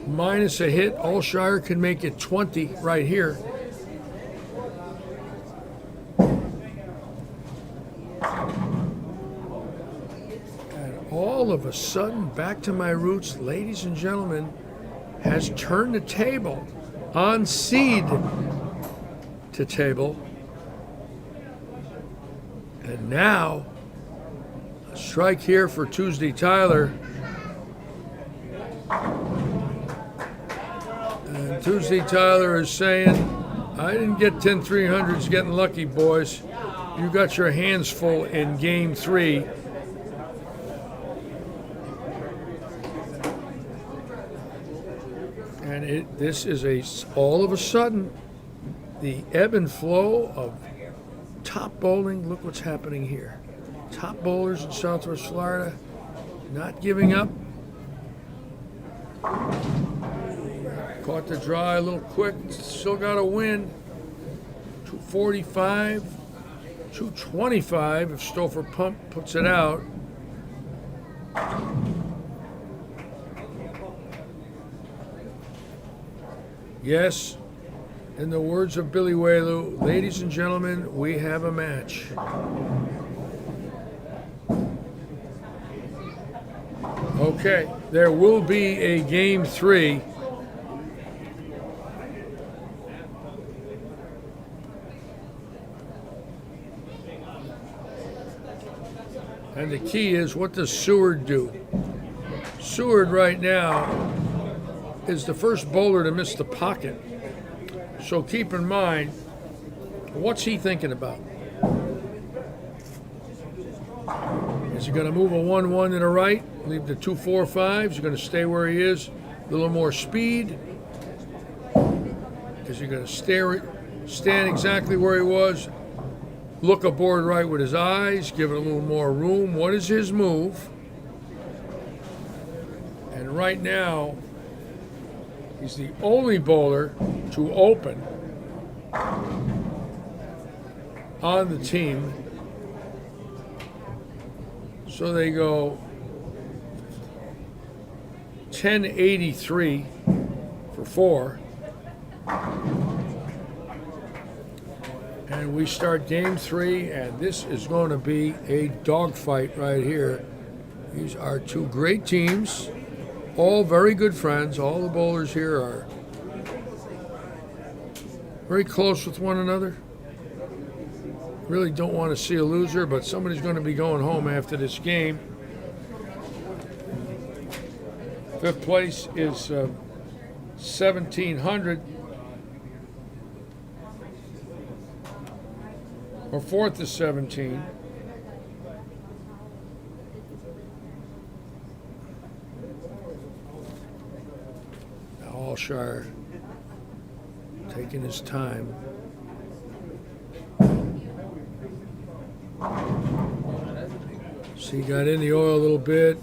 B: Minus a hit. Alshire can make it 20 right here. All of a sudden, back to my roots, ladies and gentlemen, has turned the table on seed to table. And now, a strike here for Tuesday Tyler. And Tuesday Tyler is saying, I didn't get 10 300s getting lucky, boys. You got your hands full in game 3. And this is all of a sudden, the ebb and flow of top bowling. Look what's happening here. Top bowlers in Southwest Florida not giving up. Caught the dry a little quick. Still got to win. 245, 225 if Stouffer Pump puts it out. Yes, in the words of Billy Whaley, ladies and gentlemen, we have a match. Okay, there will be a game 3. And the key is, what does Seward do? Seward right now is the first bowler to miss the pocket. So keep in mind, what's he thinking about? Is he going to move a 1-1 to the right, leave the 2-4-5? Is he going to stay where he is? A little more speed? Is he going to stand exactly where he was? Look aboard right with his eyes, give it a little more room. What is his move? And right now, he's the only bowler to open on the team. So they go 1083 for 4. And we start game 3, and this is going to be a dogfight right here. These are 2 great teams. All very good friends. All the bowlers here are very close with one another. Really don't want to see a loser, but somebody's going to be going home after this game. 5th place is 1,700. Or 4th is 17. Alshire taking his time. See, got in the oil a little bit.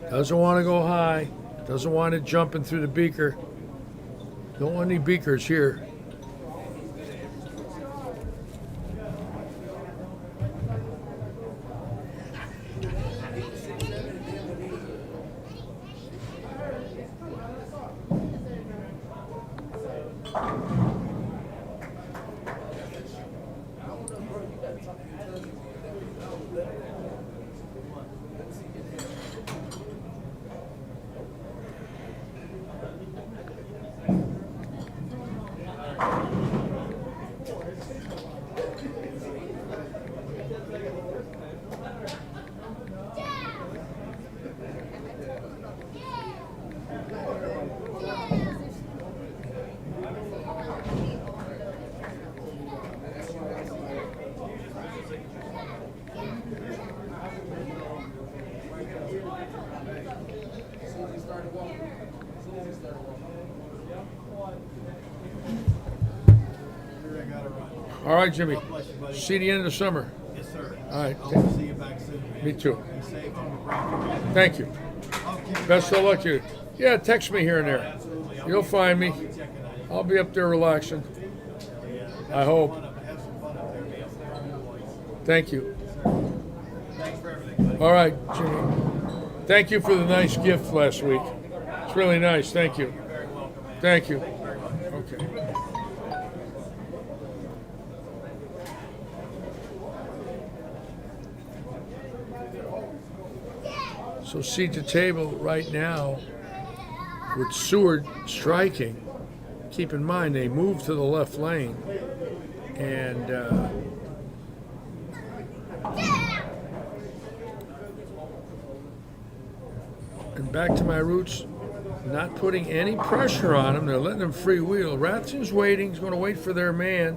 B: Doesn't want to go high. Doesn't want it jumping through the beaker. Don't want any beakers here. All right, Jimmy. See you the end of the summer.
E: Yes, sir.
B: All right.
E: I hope to see you back soon.
B: Me too.
E: Be safe on the ground.
B: Thank you. Best of luck to you. Yeah, text me here and there. You'll find me. I'll be up there relaxing. I hope.
E: Have some fun up there, man.
B: Thank you.
E: Thanks for everything, buddy.
B: All right, Jimmy. Thank you for the nice gift last week. It's really nice. Thank you. Thank you. Okay. So seat the table right now with Seward striking. Keep in mind they moved to the left lane, and back to my roots, not putting any pressure on them. They're letting them free wheel. Rathjen's waiting. He's going to wait for their man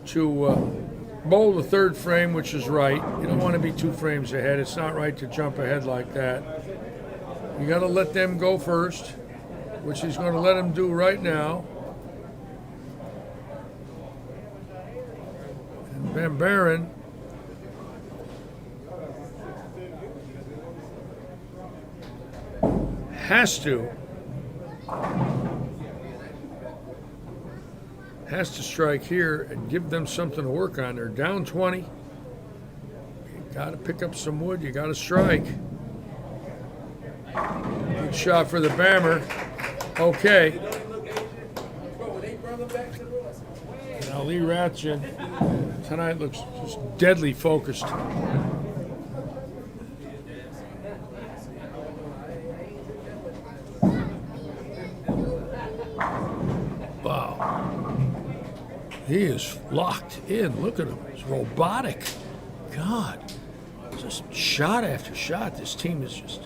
B: to bowl the third frame, which is right. You don't want to be 2 frames ahead. It's not right to jump ahead like that. You got to let them go first, which he's going to let them do right now. And Van Baron has to strike here and give them something to work on. They're down 20. You got to pick up some wood. You got to strike. Good shot for the Bammer. Okay. Now Lee Rathjen tonight looks just deadly focused. Wow. He is locked in. Look at him. He's robotic. God. Just shot after shot. This team is just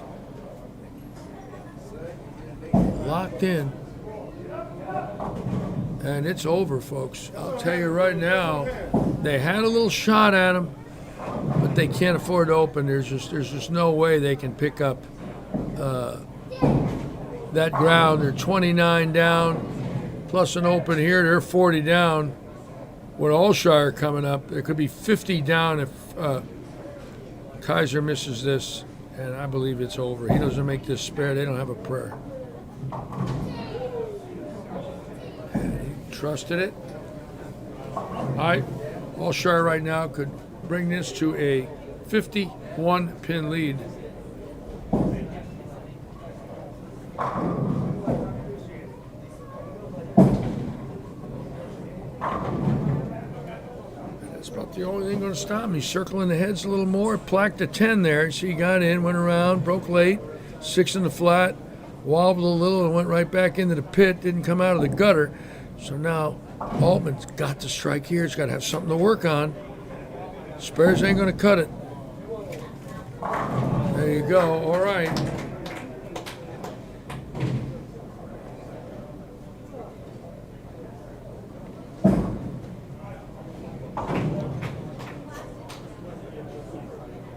B: locked in. And it's over, folks. I'll tell you right now, they had a little shot at him, but they can't afford to open. There's just no way they can pick up that ground. They're 29 down, plus an open here. They're 40 down. With Alshire coming up, there could be 50 down if Kaiser misses this, and I believe it's over. He doesn't make this spare. They don't have a prayer. And he trusted it. All right, Alshire right now could bring this to a 51-pin lead. That's about the only thing going to stop him. He's circling the heads a little more. Placked a 10 there. So he got in, went around, broke late, 6 in the flat, wobbled a little, and went right back into the pit. Didn't come out of the gutter. So now Altman's got to strike here. He's got to have something to work on. Spares ain't going to cut it. There you go. All right.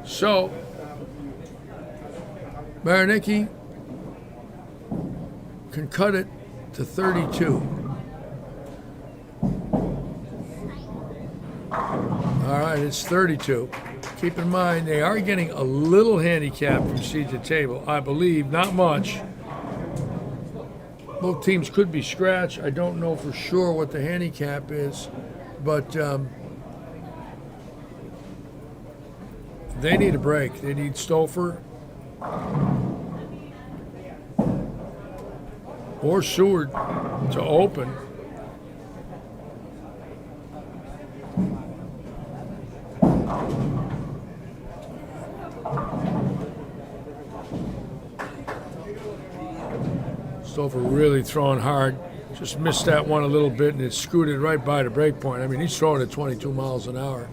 B: So, Marinicki can cut it to 32. All right, it's 32. Keep in mind, they are getting a little handicap from seed to table, I believe, not much. Both teams could be scratch. I don't know for sure what the handicap is, but they need a break. They need Stouffer or Seward to open. Stouffer really throwing hard. Just missed that one a little bit, and it scooted right by the break point. I mean, he's throwing at 22 miles an hour.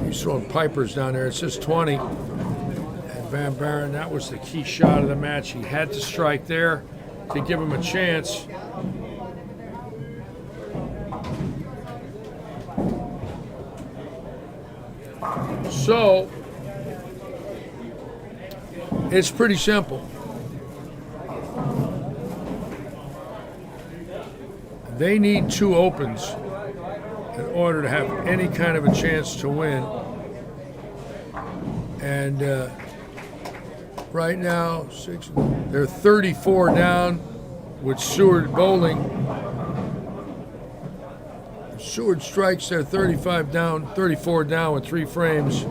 B: He's throwing pipers down there. It says 20. And Van Buren, that was the key shot of the match. He had to strike there to give him a chance. So, it's pretty simple. They need 2 opens in order to have any kind of a chance to win. And right now, they're 34 down with Seward bowling. If Seward strikes, they're 35 down, 34 down with 3 frames.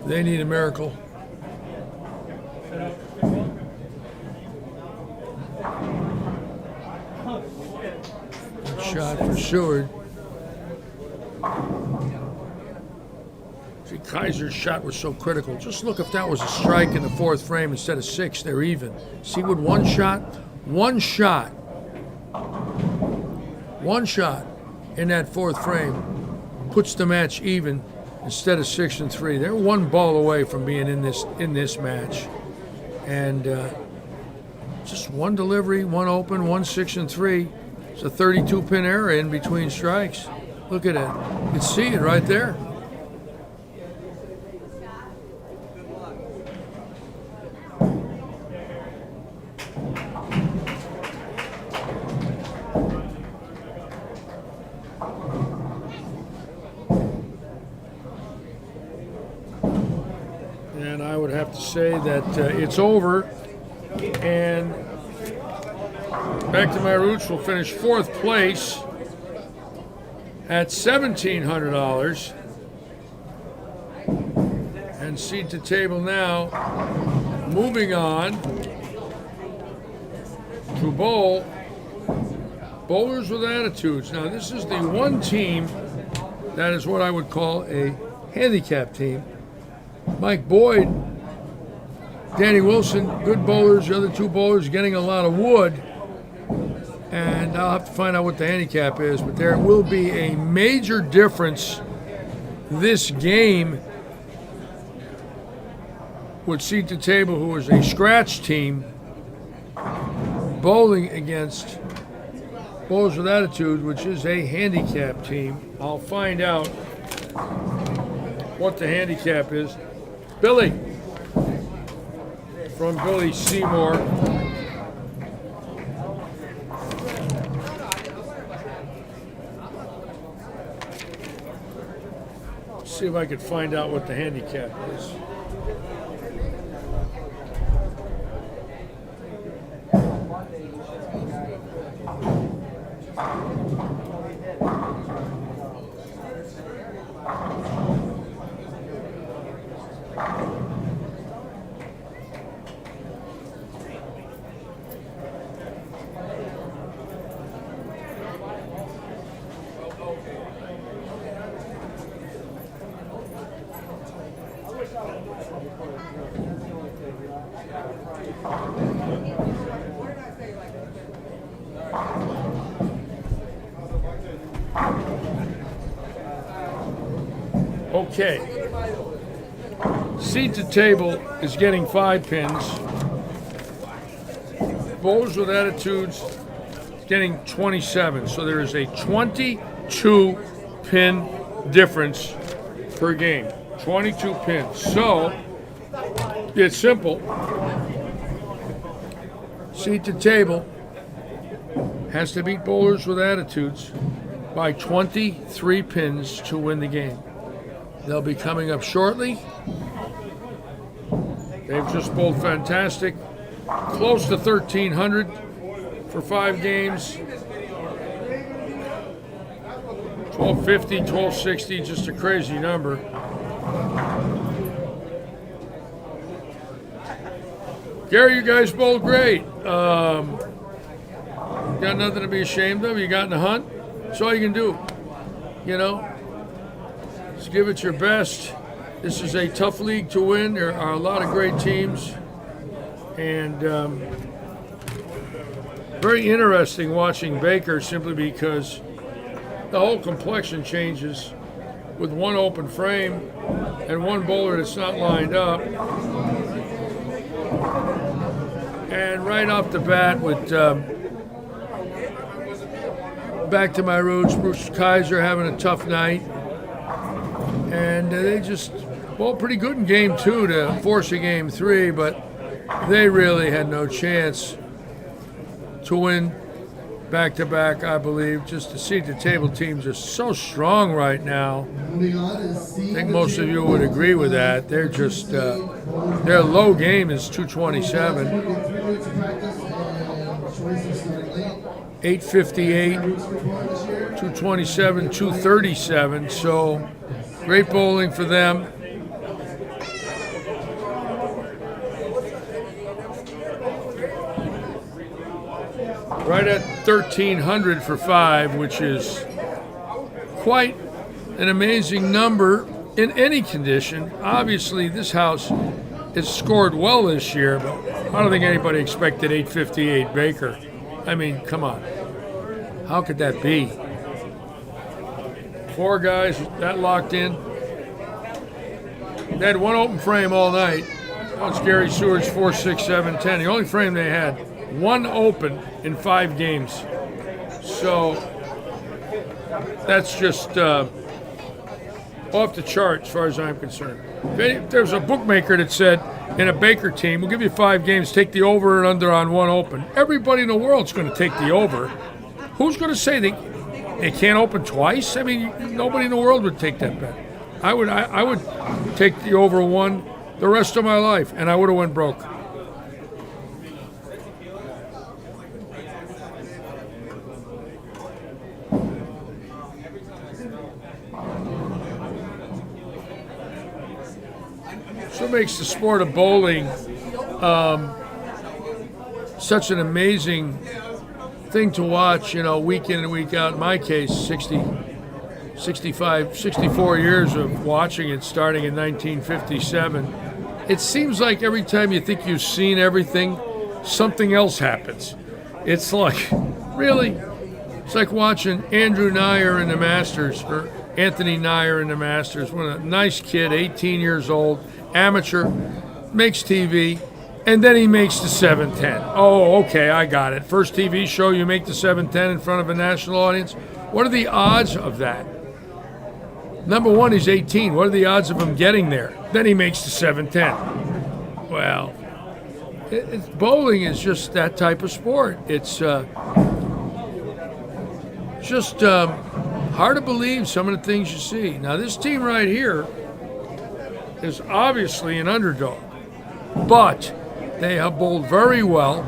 B: They need a miracle. Shot for Seward. See, Kaiser's shot was so critical. Just look if that was a strike in the 4th frame instead of 6, they're even. See, with one shot in that 4th frame puts the match even instead of 6 and 3. They're 1 ball away from being in this match, and just 1 delivery, 1 open, 1 6 and 3. It's a 32-pin error in between strikes. Look at it. You can see it right there. And I would have to say that it's over. And Back to My Roots will finish 4th place at $1,700. And Seat to Table now moving on to bowl Bowlers with Attitudes. Now, this is the one team that is what I would call a handicap team. Mike Boyd, Danny Wilson, good bowlers. The other 2 bowlers getting a lot of wood. And I'll have to find out what the handicap is, but there will be a major difference this game with Seat to Table, who is a scratch team, bowling against Bowlers with Attitude, which is a handicap team. I'll find out what the handicap is. Billy, from Billy Seymour. See if I could find out what the handicap is. Okay. Seat to Table is getting 5 pins. Bowlers with Attitudes getting 27. So there is a 22 pin difference per game. 22 pins. So it's simple. Seat to Table has to beat Bowlers with Attitudes by 23 pins to win the game. They'll be coming up shortly. They've just bowled fantastic. Close to 1,300 for 5 games. 1250, 1260, just a crazy number. Gary, you guys bowled great. Got nothing to be ashamed of. You got in the hunt. That's all you can do. You know, just give it your best. This is a tough league to win. There are a lot of great teams. And very interesting watching Baker simply because the whole complexion changes with one open frame and one bowler that's not lined up. And right off the bat with back to my roots, Bruce Kaiser having a tough night. And they just bowled pretty good in game 2 to force a game 3, but they really had no chance to win back-to-back, I believe. Just the seat-to-table teams are so strong right now. I think most of you would agree with that. They're just, their low game is 227. 858, 227, 237. So great bowling for them. Right at 1,300 for 5, which is quite an amazing number in any condition. Obviously, this house has scored well this year, but I don't think anybody expected 858 Baker. I mean, come on. How could that be? 4 guys that locked in. They had one open frame all night. That was Gary Seward's 4, 6, 7, 10. The only frame they had. One open in 5 games. So that's just off the chart as far as I'm concerned. If there was a bookmaker that said in a Baker team, we'll give you 5 games, take the over and under on one open. Everybody in the world's going to take the over. Who's going to say they can't open twice? I mean, nobody in the world would take that bet. I would take the over one the rest of my life, and I would have went broke. So it makes the sport of bowling such an amazing thing to watch, you know, week in and week out. In my case, 64 years of watching it starting in 1957. It seems like every time you think you've seen everything, something else happens. It's like, really, it's like watching Andrew Nyer in the Masters, or Anthony Nyer in the Masters. What a nice kid, 18 years old, amateur, makes TV, and then he makes the 710. Oh, okay, I got it. First TV show, you make the 710 in front of a national audience. What are the odds of that? Number one, he's 18. What are the odds of him getting there? Then he makes the 710. Well, bowling is just that type of sport. It's just hard to believe some of the things you see. Now, this team right here is obviously an underdog, but they have bowled very well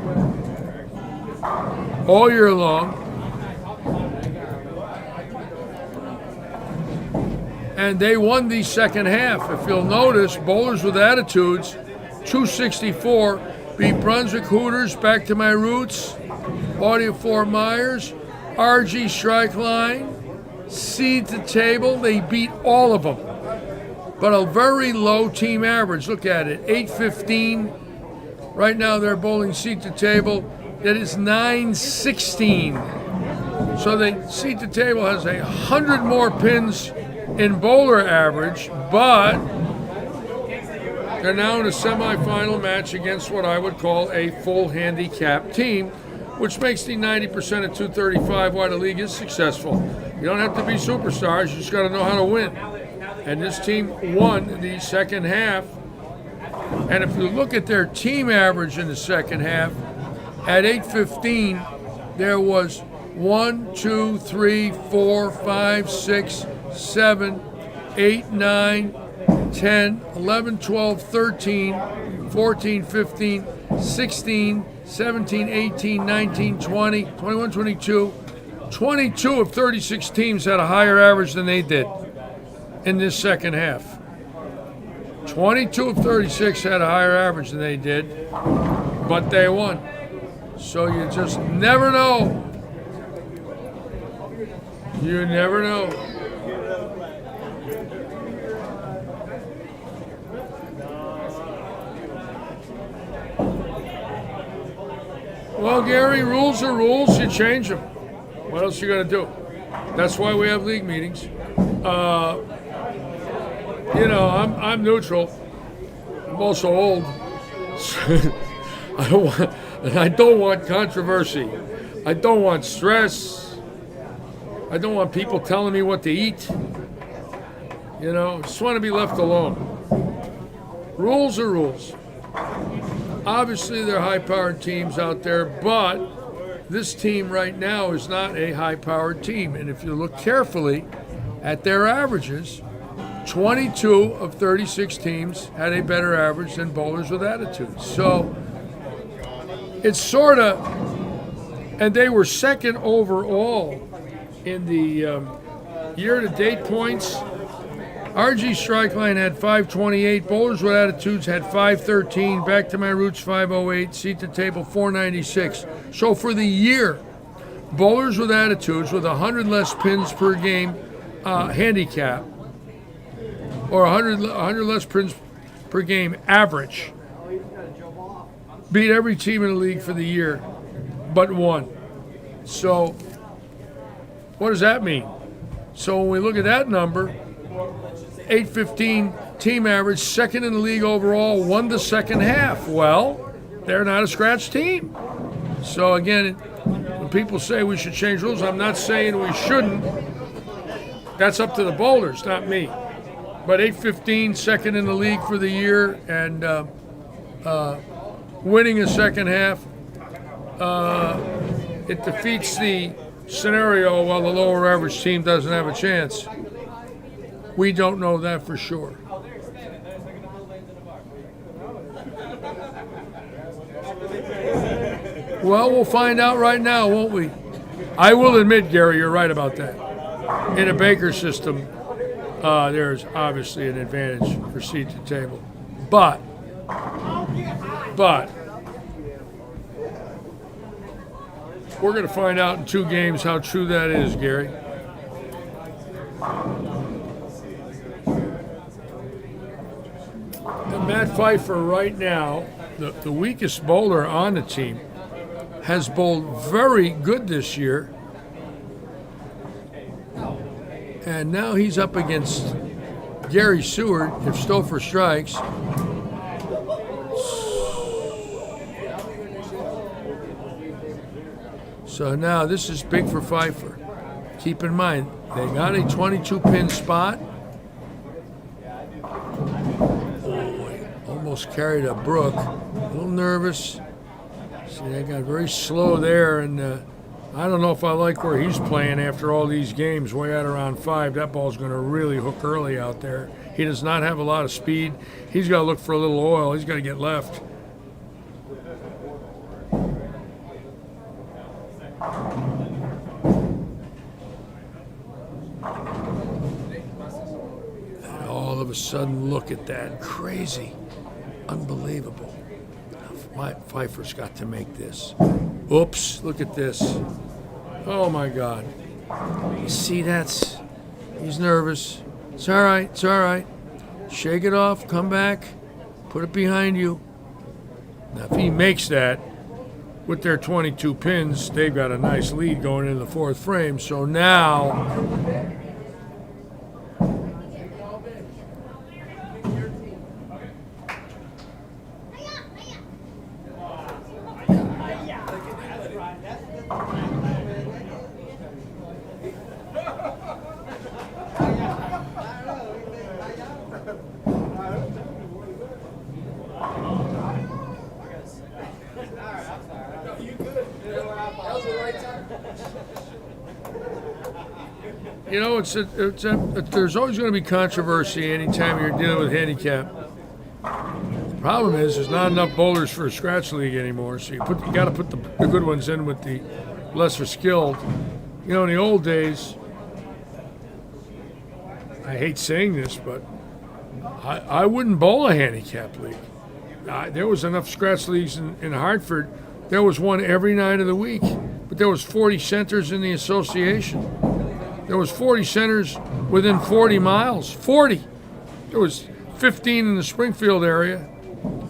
B: all year long. And they won the second half. If you'll notice, bowlers with attitudes, 264, beat Brunswick Hooters, Back to My Roots, Audio Fort Myers, RG Strike Line, Seed to Table. They beat all of them. But a very low team average. Look at it, 815. Right now they're bowling seat to table. That is 916. So the seat to table has 100 more pins in bowler average, but they're now in a semifinal match against what I would call a full handicap team, which makes the 90% of 235 why the league is successful. You don't have to be superstars, you just got to know how to win. And this team won the second half. And if you look at their team average in the second half, at 815, there was 1, 2, 3, 4, 5, 6, 7, 8, 9, 10, 11, 12, 13, 14, 15, 16, 17, 18, 19, 20, 21, 22. 22 of 36 teams had a higher average than they did in this second half. 22 of 36 had a higher average than they did, but they won. So you just never know. You never know. Well, Gary, rules are rules. You change them. What else you got to do? That's why we have league meetings. You know, I'm neutral. I'm also old. I don't want controversy. I don't want stress. I don't want people telling me what to eat. You know, I just want to be left alone. Rules are rules. Obviously, there are high-powered teams out there, but this team right now is not a high-powered team. And if you look carefully at their averages, 22 of 36 teams had a better average than bowlers with attitudes. So it's sort of, and they were second overall in the year-to-date points. RG Strikeline had 528, bowlers with attitudes had 513, back to my roots 508, seat to table 496. So for the year, bowlers with attitudes with 100 less pins per game handicap, or 100 less pins per game average, beat every team in the league for the year but one. So what does that mean? So when we look at that number, 815 team average, second in the league overall, won the second half. Well, they're not a scratch team. So again, when people say we should change rules, I'm not saying we shouldn't. That's up to the bowlers, not me. But 815, second in the league for the year, and winning a second half, it defeats the scenario while the lower average team doesn't have a chance. We don't know that for sure. Well, we'll find out right now, won't we? I will admit, Gary, you're right about that. In a Baker system, there's obviously an advantage for seat to table. But, we're going to find out in 2 games how true that is, Gary. And Matt Pfeiffer right now, the weakest bowler on the team, has bowled very good this year. And now he's up against Gary Seward if Stouffer strikes. So now this is big for Pfeiffer. Keep in mind, they got a 22-pin spot. Almost carried a Brook. A little nervous. See, they got very slow there, and I don't know if I like where he's playing after all these games. Way out around 5, that ball's going to really hook early out there. He does not have a lot of speed. He's got to look for a little oil. He's got to get left. And all of a sudden, look at that. Crazy. Unbelievable. Pfeiffer's got to make this. Oops, look at this. Oh my God. You see, he's nervous. It's all right, it's all right. Shake it off, come back, put it behind you. Now, if he makes that, with their 22 pins, they've got a nice lead going into the 4th frame. So now, you know, there's always going to be controversy anytime you're dealing with handicap. Problem is, there's not enough bowlers for a scratch league anymore. So you got to put the good ones in with the lesser skilled. You know, in the old days, I hate saying this, but I wouldn't bowl a handicap league. There was enough scratch leagues in Hartford. There was one every night of the week, but there was 40 centers in the association. There was 40 centers within 40 miles. 40. There was 15 in the Springfield area.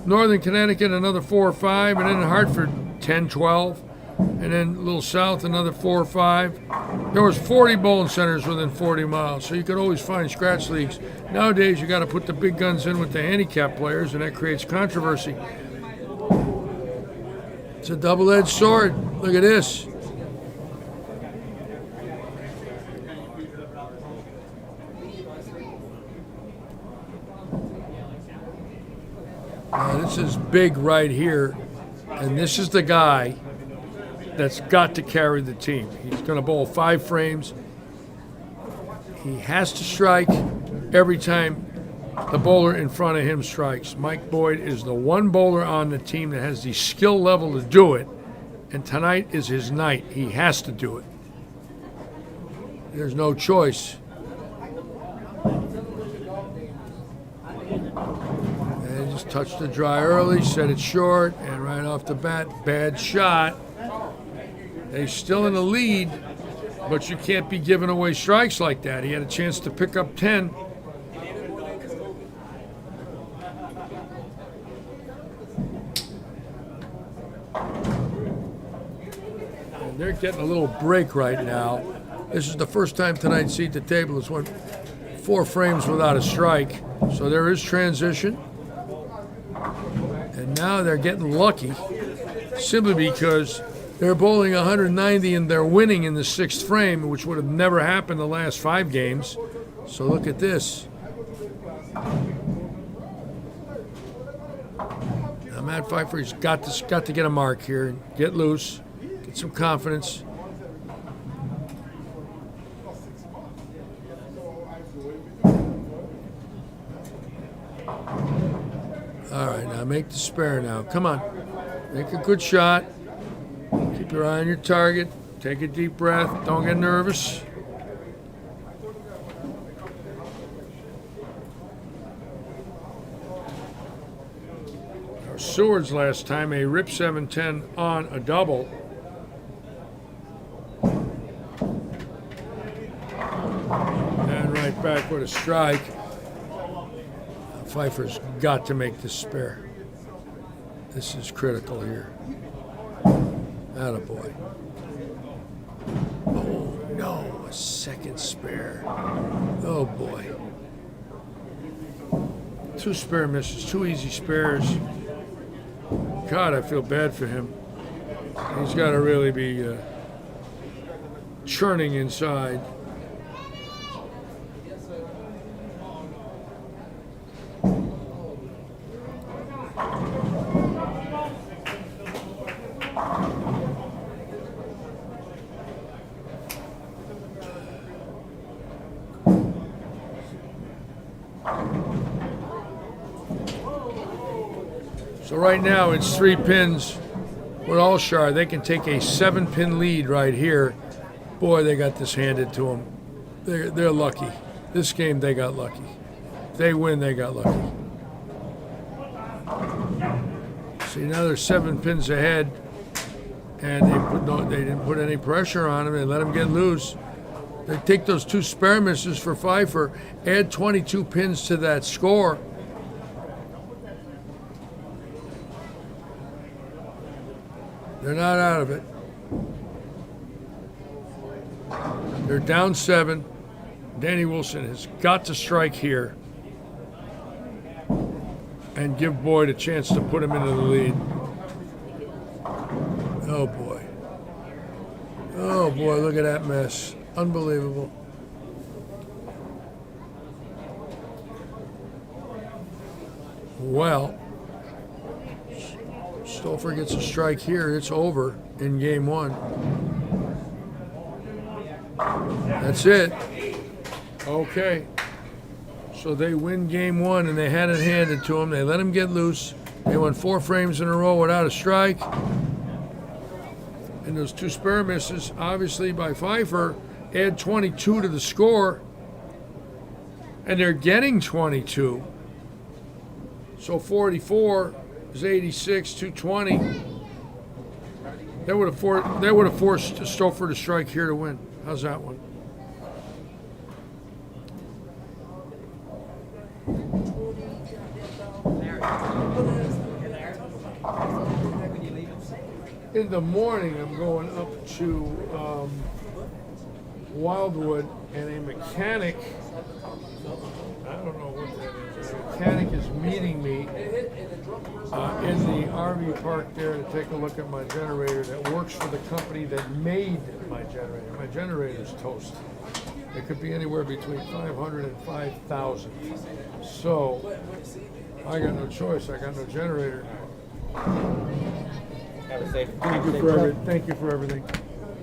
B: Northern Connecticut, another 4 or 5, and then in Hartford, 10, 12, and then a little south, another 4 or 5. There was 40 bowling centers within 40 miles, so you could always find scratch leagues. Nowadays, you got to put the big guns in with the handicap players, and that creates controversy. It's a double-edged sword. Look at this. Now, this is big right here, and this is the guy that's got to carry the team. He's going to bowl 5 frames. He has to strike every time the bowler in front of him strikes. Mike Boyd is the one bowler on the team that has the skill level to do it, and tonight is his night. He has to do it. There's no choice. And just touched the dry early, set it short, and right off the bat, bad shot. They're still in the lead, but you can't be giving away strikes like that. He had a chance to pick up 10. And they're getting a little break right now. This is the first time tonight's seat at the table has went 4 frames without a strike. So there is transition. And now they're getting lucky simply because they're bowling 190 and they're winning in the 6th frame, which would have never happened the last 5 games. So look at this. Now Matt Pfeiffer's got to get a mark here, get loose, get some confidence. All right, now make the spare now. Come on. Make a good shot. Keep your eye on your target. Take a deep breath. Don't get nervous. Our Seward's last time, a rip 710 on a double. And right back with a strike. Pfeiffer's got to make this spare. This is critical here. Attaboy. Oh, no, a second spare. Oh, boy. 2 spare misses, 2 easy spares. God, I feel bad for him. He's got to really be churning inside. So right now it's 3 pins with Allshar. They can take a 7-pin lead right here. Boy, they got this handed to them. They're lucky. This game, they got lucky. If they win, they got lucky. See, now they're 7 pins ahead, and they didn't put any pressure on them. They let them get loose. They take those 2 spare misses for Pfeiffer, add 22 pins to that score. They're not out of it. They're down 7. Danny Wilson has got to strike here and give Boyd a chance to put him into the lead. Oh, boy. Oh, boy, look at that mess. Unbelievable. Well, Stolfer gets a strike here. It's over in game 1. That's it. Okay. So So they win game one, and they had it handed to them. They let him get loose. They won 4 frames in a row without a strike. And those 2 spare misses, obviously by Pfeiffer, add 22 to the score. And they're getting 22. So 44 is 86, 220. That would have forced Stouffer to strike here to win. How's that one? In the morning, I'm going up to Wildwood, and a mechanic, I don't know what that is, a mechanic is meeting me in the RV park there to take a look at my generator that works for the company that made my generator. My generator's toast. It could be anywhere between 500 and 5,000. So I got no choice. I got no generator.
C: Have a safe.
B: Thank you for everything.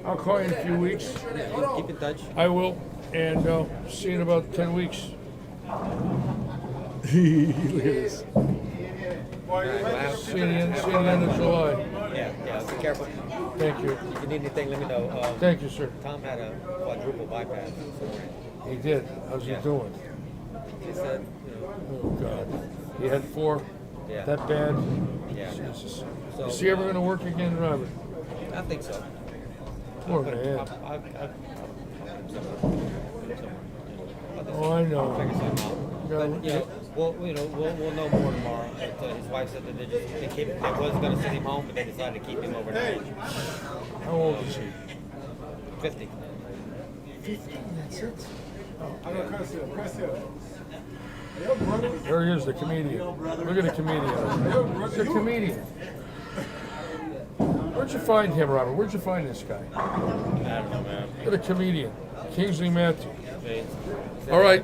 B: I'll call you in a few weeks.
C: Keep in touch.
B: I will, and see you in about 10 weeks. Look at this. See you at the end of July.
C: Yeah, be careful.
B: Thank you.
C: If you need anything, let me know.
B: Thank you, sir.
C: Tom had a quadruple bypass.
B: He did. How's he doing?
C: He said,
B: Oh, God. He had 4?
C: Yeah.
B: That bad?
C: Yeah.
B: Jesus.
C: So,
B: Is he ever going to work again, Robert?
C: I think so.
B: Poor man. Oh, I know.
C: Figure something out. But, we'll know more tomorrow. His wife said that they was going to send him home, but they decided to keep him overnight.
B: How old is he?
C: 50.
B: 50, that's it?
I: Oh.
B: There he is, the comedian. Look at the comedian. He's a comedian. Where'd you find him, Robert? Where'd you find this guy?
C: I don't know, man.
B: Look at the comedian. Kingsley Matthew. All right.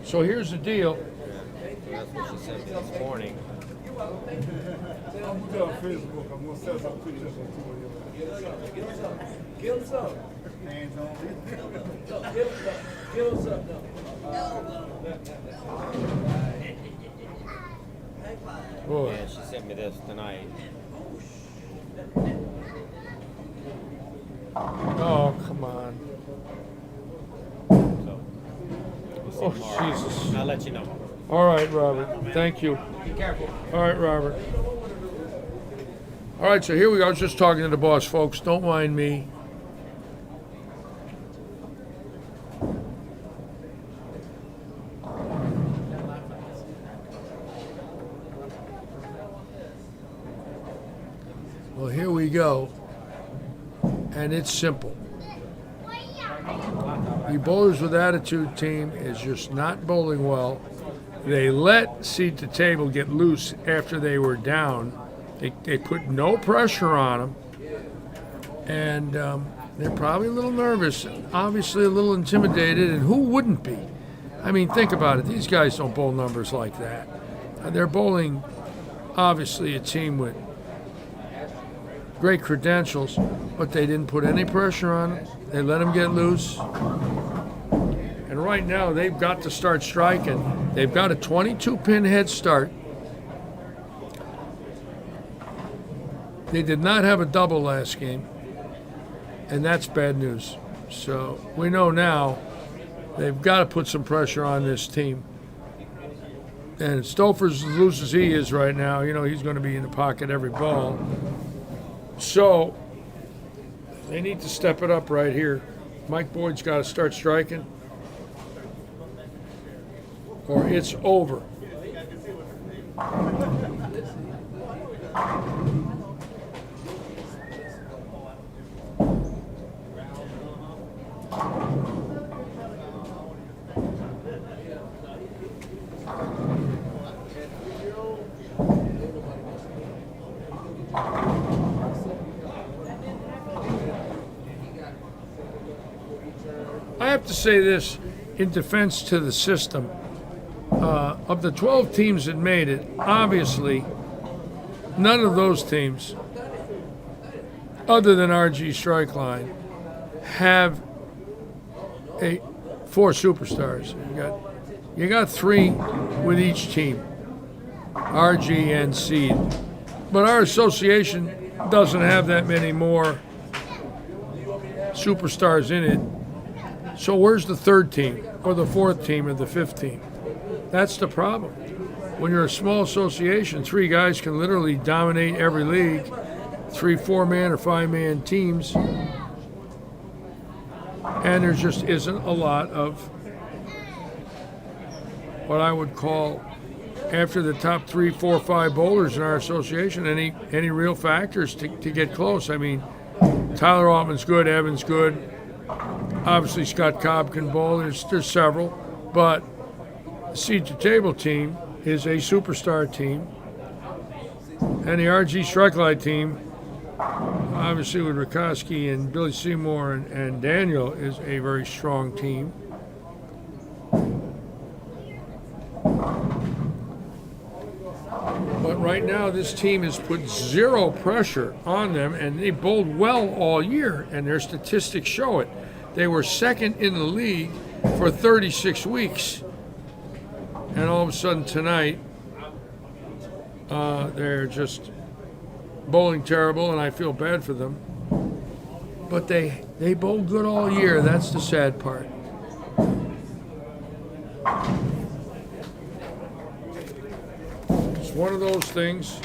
B: So here's the deal.
C: That's what she sent me this morning.
B: Boy.
C: Yeah, she sent me this tonight.
B: Oh, come on.
C: So, we'll see
B: Oh,
C: tomorrow.
B: Jesus.
C: I'll let you know.
B: All right, Robert. Thank you.
C: Be careful.
B: All right, Robert. All right, so here we go. I was just talking to the boss, folks. Don't mind me. Well, here we go. And it's simple. The Bowlers with Attitude team is just not bowling well. They let Seat the Table get loose after they were down. They put no pressure on them. And they're probably a little nervous, obviously a little intimidated, and who wouldn't be? I mean, think about it. These guys don't bowl numbers like that. They're bowling, obviously, a team with great credentials, but they didn't put any pressure on them. They let them get loose. And right now, they've got to start striking. They've got a 22-pin head start. They did not have a double last game, and that's bad news. So we know now they've got to put some pressure on this team. And Stouffer's as loose as he is right now, you know, he's going to be in the pocket every ball. So they need to step it up right here. Mike Boyd's got to start striking, or it's over. I have to say this in defense to the system. Of the 12 teams that made it, obviously, none of those teams, other than RG Strike Line, have 4 superstars. You got 3 with each team, RG and seed. But our association doesn't have that many more superstars in it. So where's the 3rd team or the 4th team or the 5th team? That's the problem. When you're a small association, 3 guys can literally dominate every league. 3 4-man or 5-man teams. And there just isn't a lot of what I would call, after the top 3, 4, 5 bowlers in our association, any real factors to get close. I mean, Tyler Altman's good, Evan's good. Obviously, Scott Cobb can bowl. There's several, but the seed to table team is a superstar team, and the RG Strikeline team, obviously with Rakoski and Billy Seymour and Daniel, is a very strong team. But right now, this team has put 0 pressure on them, and they bowled well all year, and their statistics show it. They were 2nd in the league for 36 weeks, and all of a sudden tonight, they're just bowling terrible, and I feel bad for them. But they bowled good all year. That's the sad part. It's one of those things.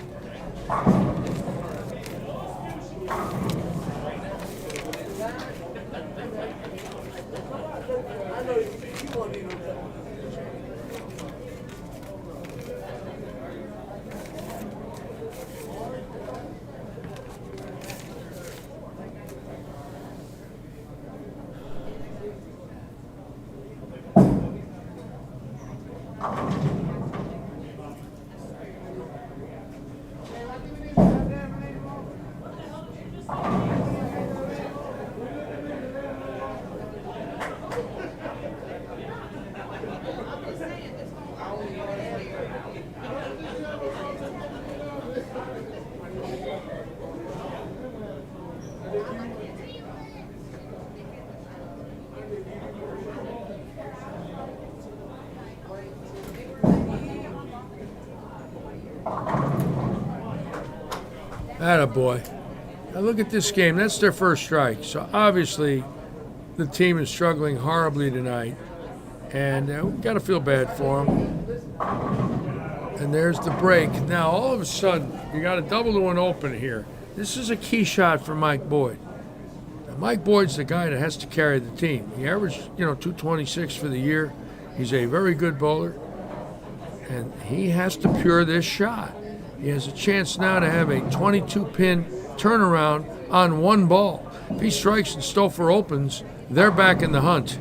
B: Attaboy. Now look at this game. That's their first strike. So obviously the team is struggling horribly tonight. And we've got to feel bad for them. And there's the break. Now all of a sudden, you got a double to an open here. This is a key shot for Mike Boyd. Now, Mike Boyd's the guy that has to carry the team. He averaged, 226 for the year. He's a very good bowler. And he has to pure this shot. He has a chance now to have a 22-pin turnaround on 1 ball. If he strikes and Stouffer opens, they're back in the hunt.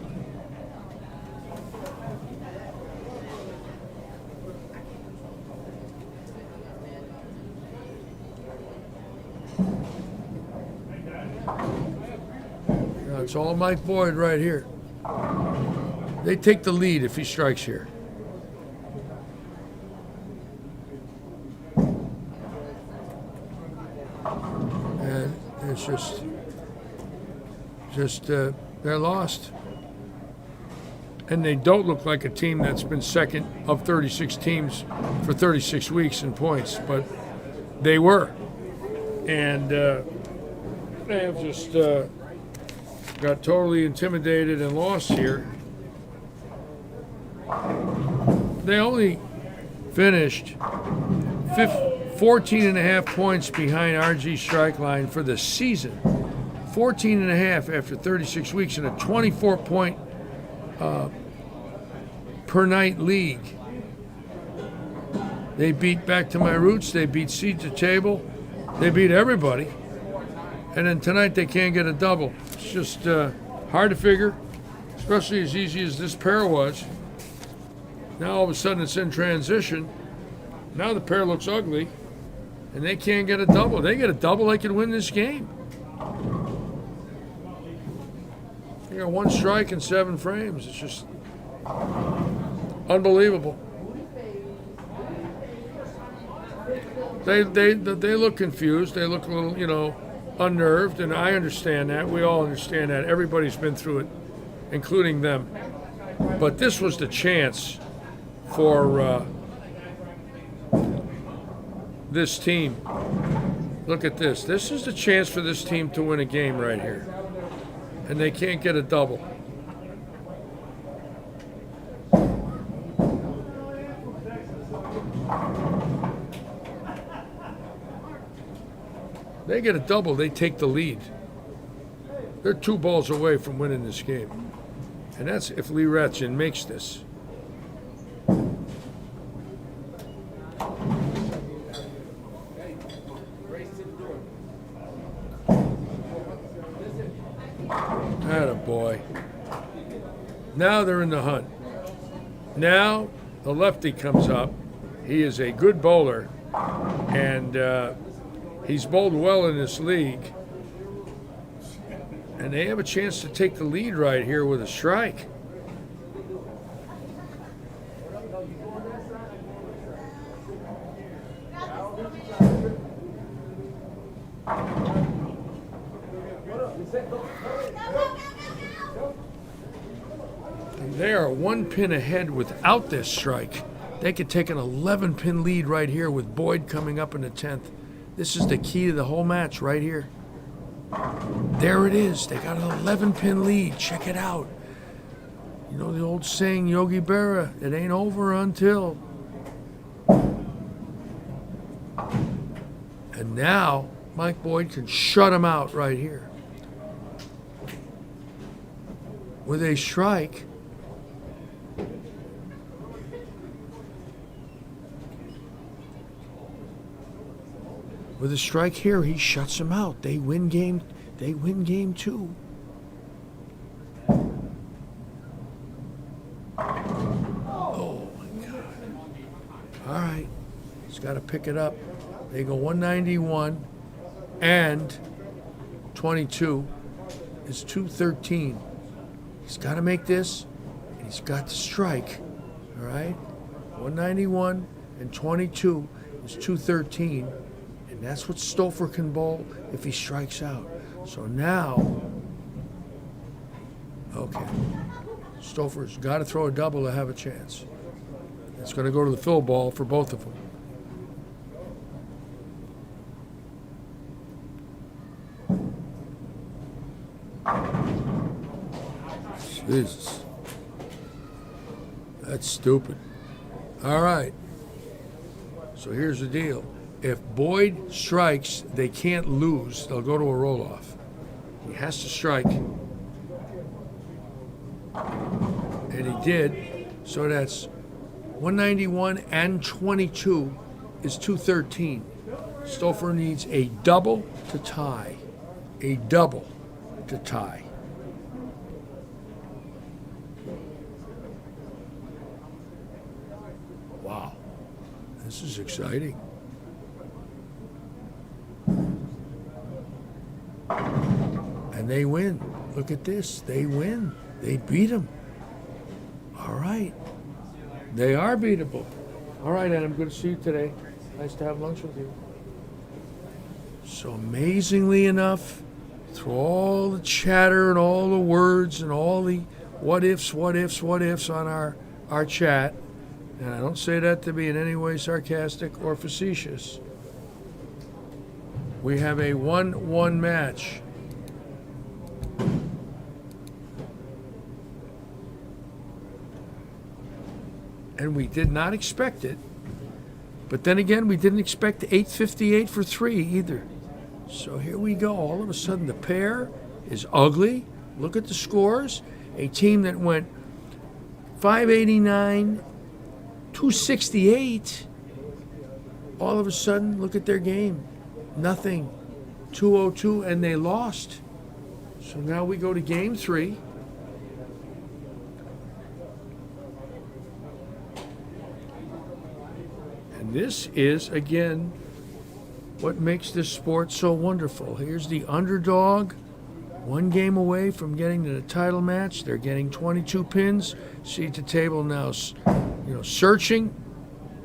B: Now it's all Mike Boyd right here. They take the lead if he strikes here. It's just they're lost. And they don't look like a team that's been 2nd of 36 teams for 36 weeks in points, but they were. And they have just got totally intimidated and lost here. They only finished 14.5 points behind RG Strikeline for the season. 14.5 after 36 weeks in a 24-point per night league. They beat Back to My Roots. They beat Seed to Table. They beat everybody. And then tonight they can't get a double. It's just hard to figure, especially as easy as this pair was. Now all of a sudden it's in transition. Now the pair looks ugly. And they can't get a double. They get a double, they could win this game. They got 1 strike and 7 frames. It's just unbelievable. They look confused. They look a little, unnerved, and I understand that. We all understand that. Everybody's been through it, including them. But this was the chance for this team. Look at this. This is the chance for this team to win a game right here. And they can't get a double. They get a double, they take the lead. They're 2 balls away from winning this game. And that's if Lee Ratchin makes this. Attaboy. Now they're in the hunt. Now the lefty comes up. He is a good bowler, and he's bowled well in this league. And they have a chance to take the lead right here with a strike. And they are 1 pin ahead without this strike. They could take an 11-pin lead right here with Boyd coming up in the 10th. This is the key to the whole match right here. There it is. They got an 11-pin lead. Check it out. You know the old saying, Yogi Berra, it ain't over until. And now Mike Boyd can shut him out right here. With a strike. With a strike here, he shuts him out. They win game 2. Oh my God. All right. He's got to pick it up. They go 191 and 22 is 213. He's got to make this, and he's got to strike. All right? 191 and 22 is 213. And that's what Stouffer can bowl if he strikes out. So now, okay, Stouffer's got to throw a double to have a chance. It's going to go to the fill ball for both of them. Jesus. That's stupid. All right. So here's the deal. If Boyd strikes, they can't lose. They'll go to a roll-off. He has to strike. And he did. So that's 191 and 22 is 213. Stouffer needs a double to tie. A double to tie. Wow. This is exciting. And they win. Look at this. They win. They beat him. All right. They are beatable. All right, Adam. Good to see you today. Nice to have lunch with you. So amazingly enough, through all the chatter and all the words and all the what ifs on our chat, and I don't say that to be in any way sarcastic or facetious, we have a 1-1 match. And we did not expect it. But then again, we didn't expect 858 for 3 either. So here we go. All of a sudden, the pair is ugly. Look at the scores. A team that went 589, 268. All of a sudden, look at their game. Nothing. 202, and they lost. So now we go to game 3. And this is, again, what makes this sport so wonderful. Here's the underdog, 1 game away from getting to the title match. They're getting 22 pins. See at the table now, searching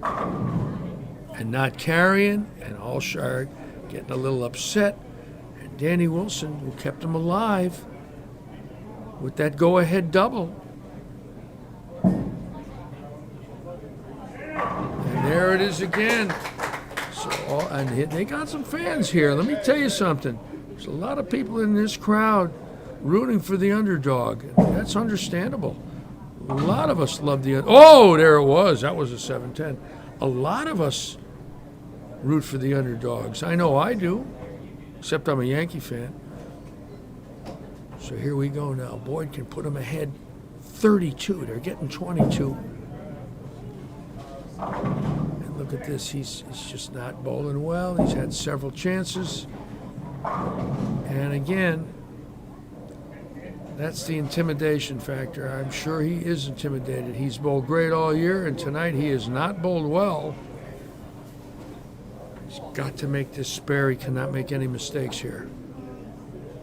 B: and not carrying, and Alshire getting a little upset. And Danny Wilson, who kept him alive with that go-ahead double. it is again. So, and they got some fans here. Let me tell you something. There's a lot of people in this crowd rooting for the underdog. That's understandable. A lot of us love the. Oh, there it was. That was a 7-10. A lot of us root for the underdogs. I know I do, except I'm a Yankee fan. So here we go now. Boyd can put them ahead 32. They're getting 22. And look at this. He's just not bowling well. He's had several chances. And again, that's the intimidation factor. I'm sure he is intimidated. He's bowled great all year, and tonight he has not bowled well. He's got to make this spare. He cannot make any mistakes here.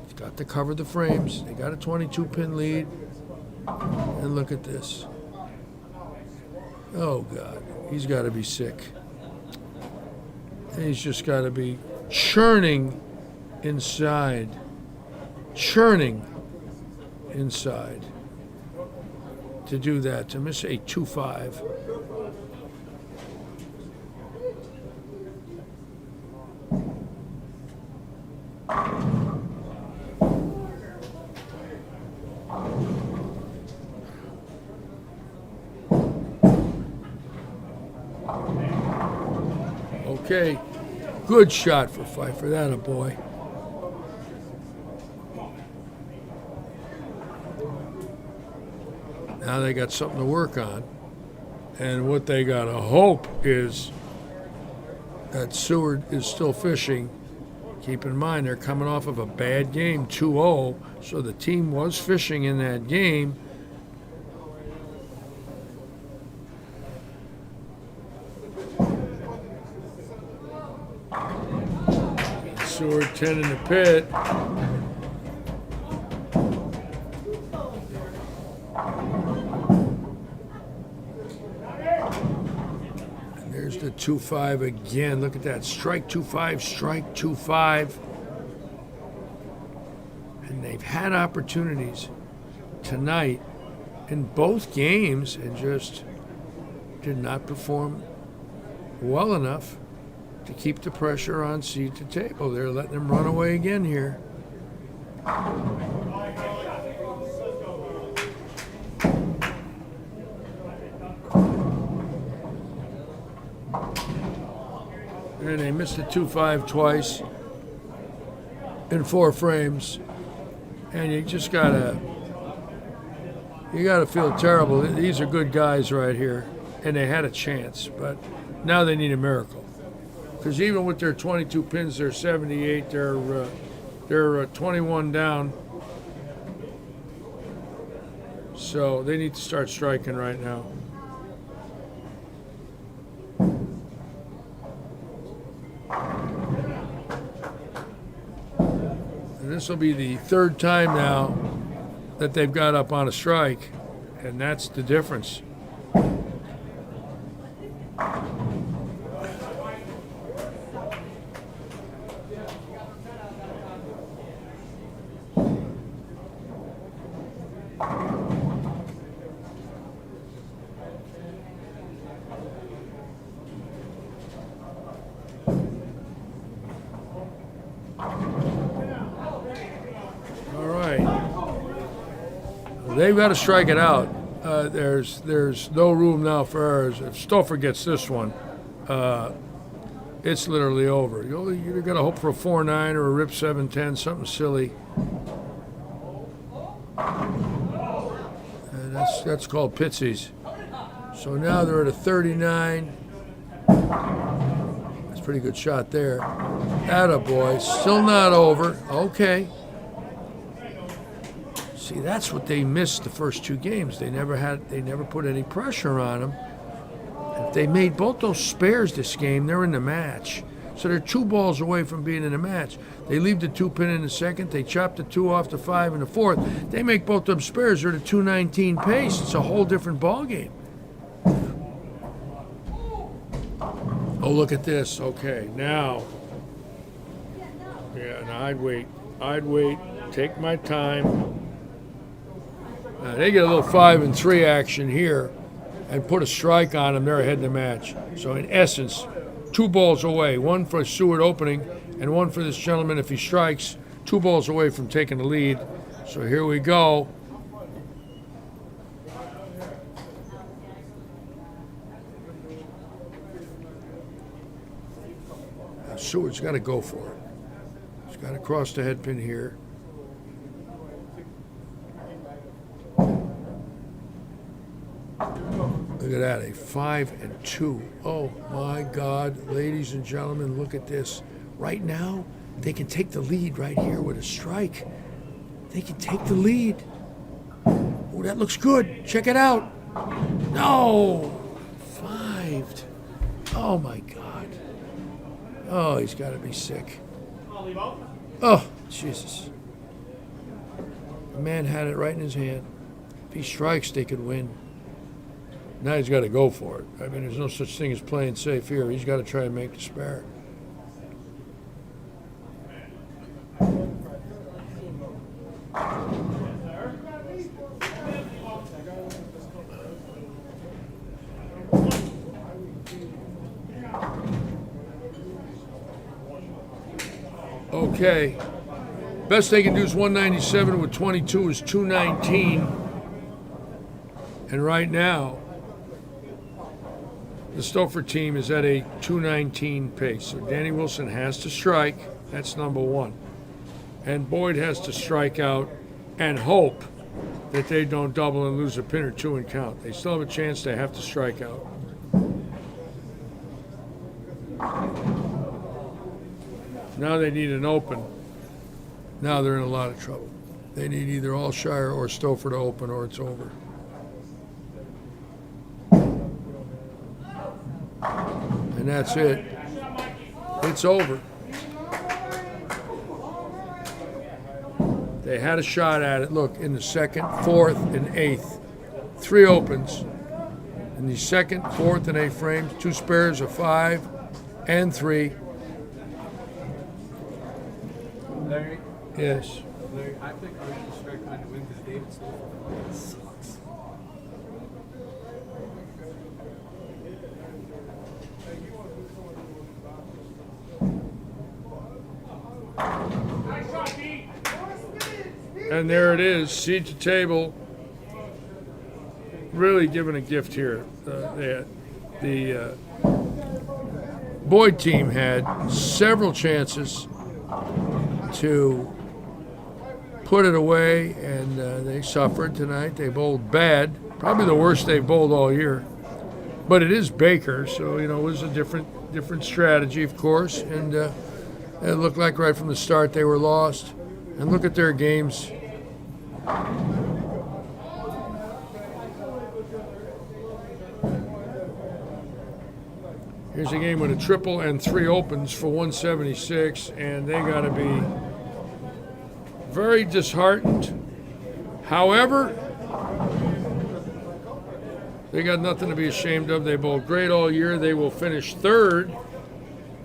B: He's got to cover the frames. They got a 22-pin lead. And look at this. Oh, God. He's got to be sick. He's just got to be churning inside. Churning inside to do that, to miss a 2-5. Okay, good shot for Pfeiffer, that a boy. Now they got something to work on. And what they got to hope is that Seward is still fishing. Keep in mind, they're coming off of a bad game, 2-0, so the team was fishing in that game. Seward 10 in the pit. There's the 2-5 again. Look at that. Strike 2-5, strike 2-5. And they've had opportunities tonight in both games and just did not perform well enough to keep the pressure on seed to table. They're letting them run away again here. And they missed the 2-5 twice in 4 frames. And you just gotta feel terrible. These are good guys right here, and they had a chance, but now they need a miracle. Because even with their 22 pins, they're 78. They're 21 down. So they need to start striking right now. And this will be the 3rd time now that they've got up on a strike, and that's the difference. They've got to strike it out. There's no room now for errors. If Stouffer gets this one, it's literally over. You're going to hope for a 4-9 or a rip 7-10, something silly. And that's called pitsies. So now they're at a 39. That's a pretty good shot there. Attaboy. Still not over. Okay. See, that's what they missed the first 2 games. They never put any pressure on them. If they made both those spares this game, they're in the match. So they're 2 balls away from being in the match. They leave the 2-pin in the second. They chop the 2 off the 5 in the 4th. They make both them spares. They're at a 219 pace. It's a whole different ball game. Oh, look at this. Okay, now. Yeah, now I'd wait. Take my time. They get a little 5 and 3 action here. and put a strike on them, they're ahead in the match. So in essence, 2 balls away, one for Seward opening and one for this gentleman if he strikes, 2 balls away from taking the lead. So here we go. Now Seward's got to go for it. He's got to cross the head pin here. Look at that, a 5-2. Oh my God, ladies and gentlemen, look at this. Right now, they can take the lead right here with a strike. They can take the lead. Oh, that looks good. Check it out. No! 5. Oh my God. Oh, he's got to be sick. Oh, Jesus. The man had it right in his hand. If he strikes, they could win. Now he's got to go for it. I mean, there's no such thing as playing safe here. He's got to try and make the spare. Okay. Best they can do is 197 with 22 is 219. And right now, the Stouffer team is at a 219 pace. So Danny Wilson has to strike. That's number 1. And Boyd has to strike out and hope that they don't double and lose a pin or 2 and count. They still have a chance. They have to strike out. Now they need an open. Now they're in a lot of trouble. They need either Alshire or Stouffer to open or it's over. And that's it. It's over. They had a shot at it. Look, in the 2nd, 4th, and 8th. 3 opens. In the 2nd, 4th, and 8th frames. 2 spares, a 5 and 3.
A: Larry?
B: Yes.
A: Larry, I think I'm going to strike mine to win because David Stouffer sucks.
B: And there it is, seed to table. Really giving a gift here. The Boyd team had several chances to put it away, and they suffered tonight. They bowled bad, probably the worst they've bowled all year. But it is Baker, so it was a different strategy, of course. And it looked like right from the start they were lost. And look at their games. Here's a game with a triple and 3 opens for 176, and they got to be very disheartened. However, they got nothing to be ashamed of. They bowled great all year. They will finish 3rd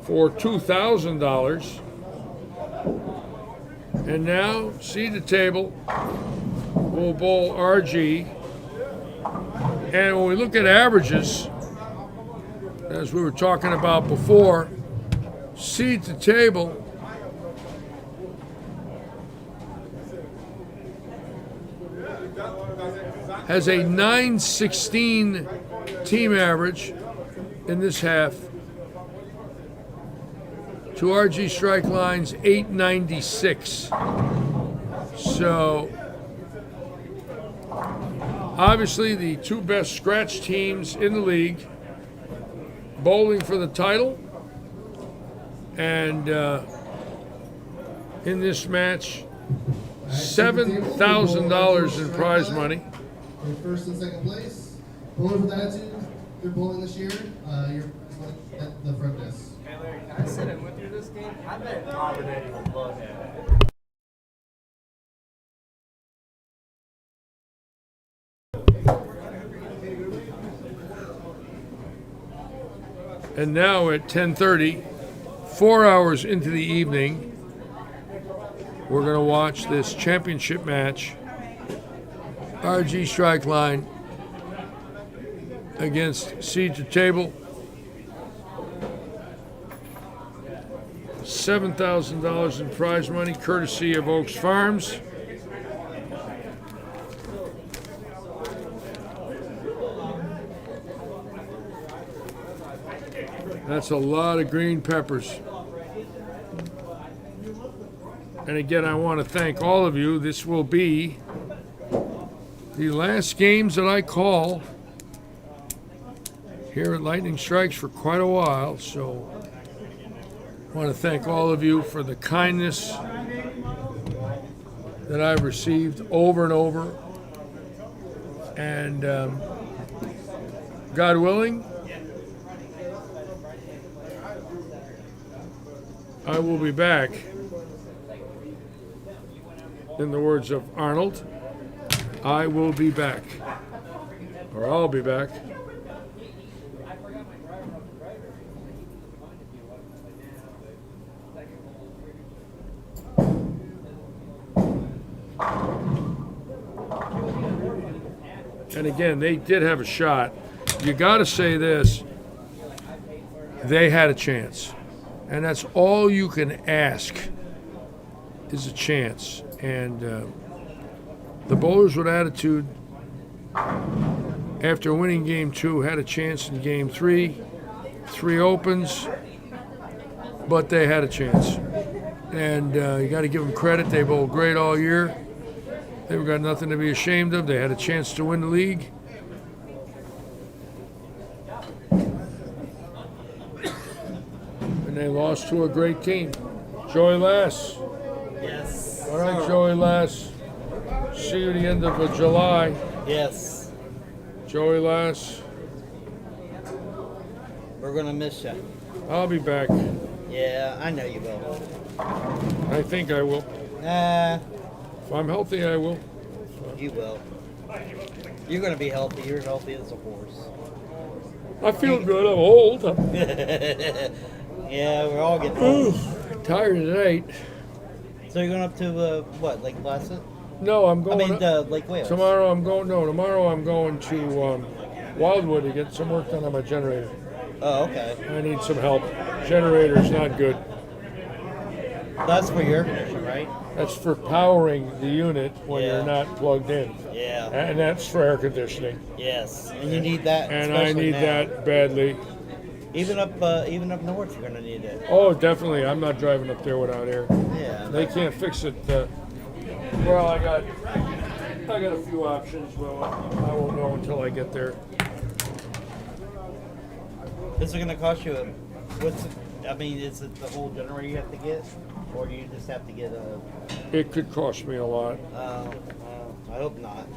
B: for $2,000. And now, seed the table, will bowl RG. And when we look at averages, as we were talking about before, seed to table has a 916 team average in this half. To RG strike lines 896. So obviously the 2 best scratch teams in the league bowling for the title, and in this match $7,000 in prize money.
F: In 1st and 2nd place, bowlers with attitude, they're bowling this year. You're at the front desk.
A: Hey Larry, can I sit in with you this game? I bet Tom and Eddie would love that.
B: And now at 10:30, 4 hours into the evening, we're going to watch this championship match. RG strike line against Siege the Table. $7,000 in prize money, courtesy of Oaks Farms. That's a lot of green peppers. And again, I want to thank all of you. This will be the last games that I call here at Lightning Strikes for quite a while. So I want to thank all of you for the kindness that I've received over and over. And God willing, I will be back, in the words of Arnold, I will be back, or I'll be back. And again, they did have a shot. You got to say this, they had a chance. And that's all you can ask is a chance. And the bowlers with attitude, after winning game 2, had a chance in game 3. 3 opens, but they had a chance. And you got to give them credit. They bowled great all year. They've got nothing to be ashamed of. They had a chance to win the league. And they lost to a great team. Joey Lass.
C: Yes.
B: All right, Joey Lass. See you at the end of July.
C: Yes.
B: Joey Lass.
C: We're gonna miss you.
B: I'll be back.
C: Yeah, I know you will.
B: I think I will. If I'm healthy, I will.
C: You will. You're gonna be healthy. You're healthy as a horse.
B: I feel good. I'm old.
C: Yeah, we're all getting old.
B: Tired tonight.
C: So you're going up to what, Lake Placid?
B: No, I'm going.
C: Lake Wales.
B: Tomorrow I'm going. No, tomorrow I'm going to Wildwood to get some work done on my generator.
C: Oh, okay.
B: I need some help. Generator's not good.
C: That's for your condition, right?
B: That's for powering the unit when
C: Yeah.
B: you're not plugged in.
C: Yeah.
B: And that's for air conditioning.
C: Yes, and you need that.
B: And I
C: especially
B: need
C: now.
B: that badly.
C: Even up north, you're gonna need it.
B: Oh, definitely. I'm not driving up there without air.
C: Yeah.
B: They can't fix it. Well, I got a few options. Well, I won't know until I get there.
C: This is gonna cost you is it the whole generator you have to get, or do you just have to get a?
B: It could cost me a lot.
C: I hope not.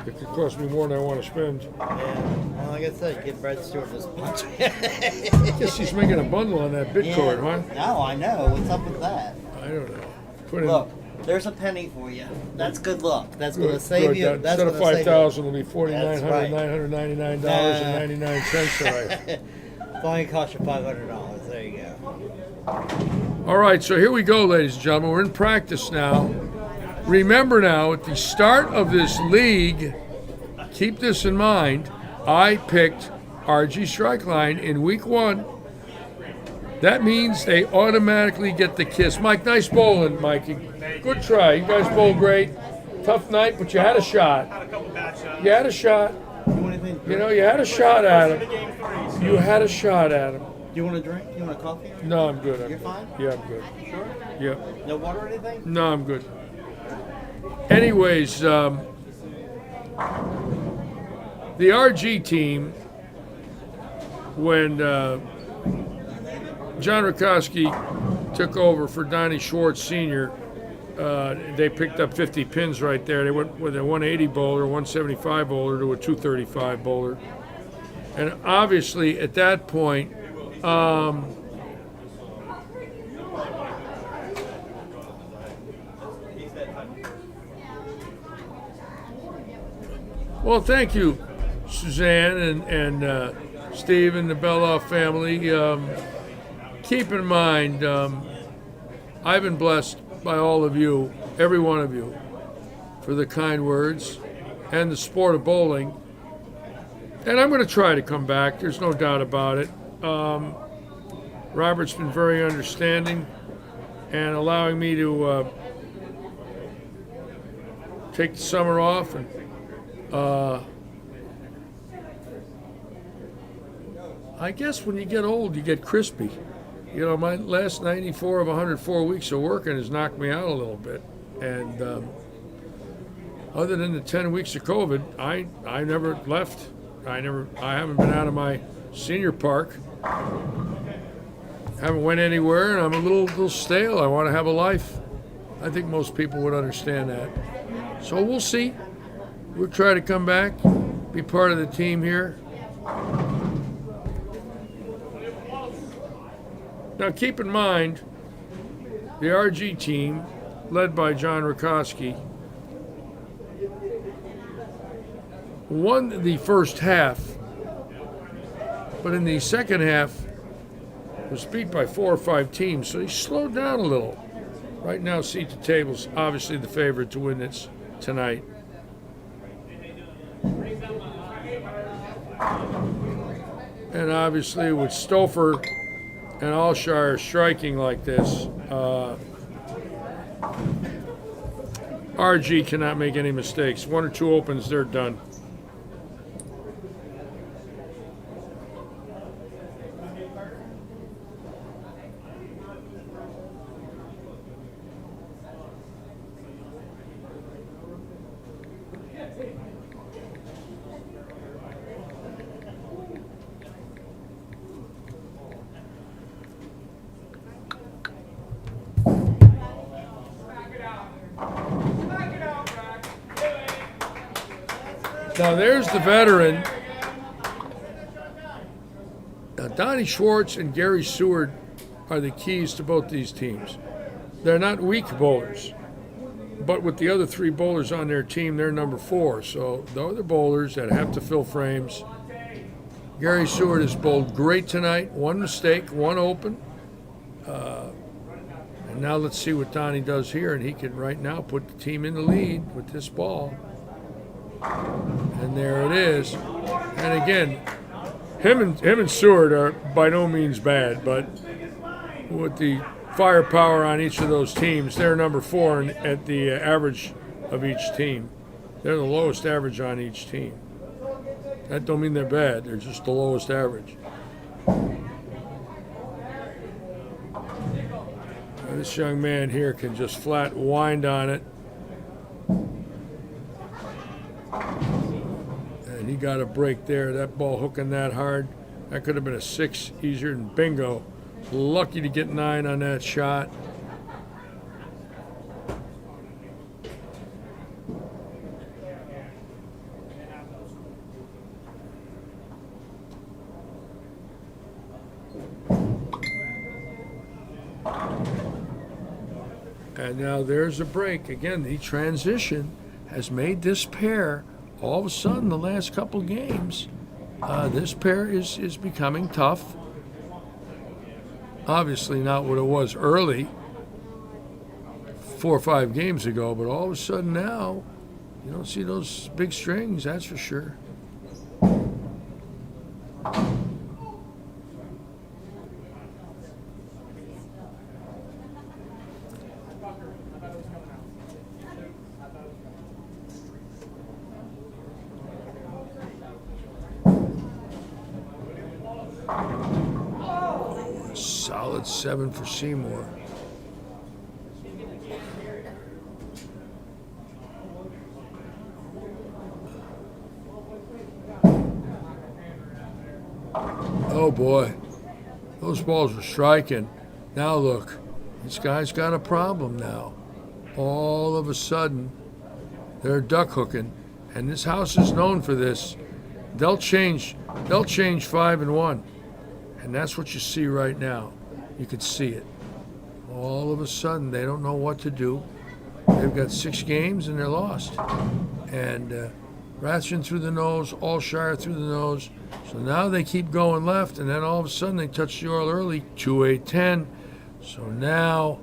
B: It could cost me more than I want to spend.
C: Yeah. Well, like I said, give Brad Stewart this bunch.
B: I guess he's making a bundle on that Bitcoin, huh?
C: No, I know. What's up with that?
B: I don't know. Put in,
C: Look, there's a penny for you. That's good luck. That's
B: good,
C: gonna save
B: good.
C: you.
B: That-
C: That's
B: instead of
C: gonna save you.
B: $5,000, it'll be
C: That's right.
B: $49,999.99 tonight.
C: It's only cost you $500. There you go.
B: All right, so here we go, ladies and gentlemen. We're in practice now. Remember now, at the start of this league, keep this in mind, I picked RG Strike Line in week 1. That means they automatically get the kiss. Mike, nice bowling, Mikey. Good try. You guys bowled great. Tough night, but you had a shot. You had a shot. You know, you had a shot at him. You had a shot at him.
C: Do you want a drink? You want a coffee?
B: No, I'm good.
C: You're fine?
B: Yeah, I'm good.
C: Sure?
B: Yeah.
C: No water or anything?
B: No, I'm good. Anyways, the RG team, when John Rakowski took over for Donnie Schwartz Sr., they picked up 50 pins right there. They went with a 180 bowler, 175 bowler to a 235 bowler. And obviously, at that point, well, thank you, Suzanne and Steve and the Beloff family. Keep in mind, I've been blessed by all of you, every one of you, for the kind words and the sport of bowling. And I'm going to try to come back. There's no doubt about it. Robert's been very understanding and allowing me to take the summer off. And I guess when you get old, you get crispy. You know, my last 94 of 104 weeks of working has knocked me out a little bit. And other than the 10 weeks of COVID, I never left. I haven't been out of my senior park. Haven't went anywhere, and I'm a little stale. I want to have a life. I think most people would understand that. So we'll see. We'll try to come back, be part of the team here. Now keep in mind, the RG team, led by John Rakowski, won the first half, but in the second half was beat by 4 or 5 teams, so he slowed down a little. Right now, seat the table's obviously the favorite to win this tonight. And obviously with Stouffer and Alshire striking like this, RG cannot make any mistakes. 1 or 2 opens, they're done. Now there's the veteran. Now Donnie Schwartz and Gary Seward are the keys to both these teams. They're not weak bowlers, but with the other 3 bowlers on their team, they're number 4. So the other bowlers that have to fill frames. Gary Seward has bowled great tonight. 1 mistake, 1 open. And now let's see what Donnie does here, and he can right now put the team in the lead with this ball. And there it is. And again, him and Seward are by no means bad, but with the firepower on each of those teams, they're number 4 at the average of each team. They're the lowest average on each team. That don't mean they're bad. They're just the lowest average. Now, this young man here can just flat wind on it. And he got a break there. That ball hooking that hard. That could have been a 6 easier than bingo. Lucky to get 9 on that shot. And now there's a break. Again, the transition has made this pair, all of a sudden, the last couple games, this pair is becoming tough. Obviously not what it was early, 4 or 5 games ago, but all of a sudden now, you don't see those big strings, that's for sure. Solid 7 for Seymour. Oh boy, those balls were striking. Now look, this guy's got a problem now. All of a sudden, they're duck hooking, and this house is known for this. They'll change 5 and 1. And that's what you see right now. You can see it. All of a sudden, they don't know what to do. They've got 6 games and they're lost. And Ratchin through the nose, Alshire through the nose. So now they keep going left, and then all of a sudden they touch the oil early, 2-8-10. So now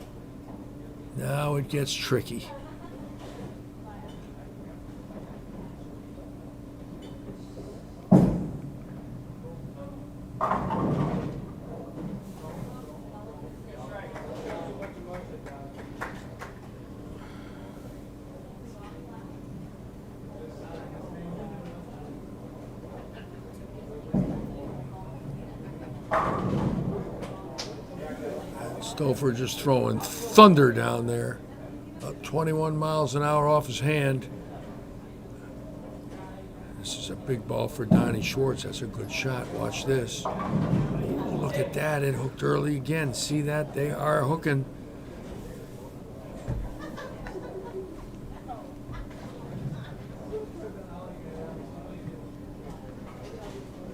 B: it gets tricky. Stouffer just throwing thunder down there. Up 21 miles an hour off his hand. This is a big ball for Donnie Schwartz. That's a good shot. Watch this. Ooh, look at that. It hooked early again. See that? They are hooking.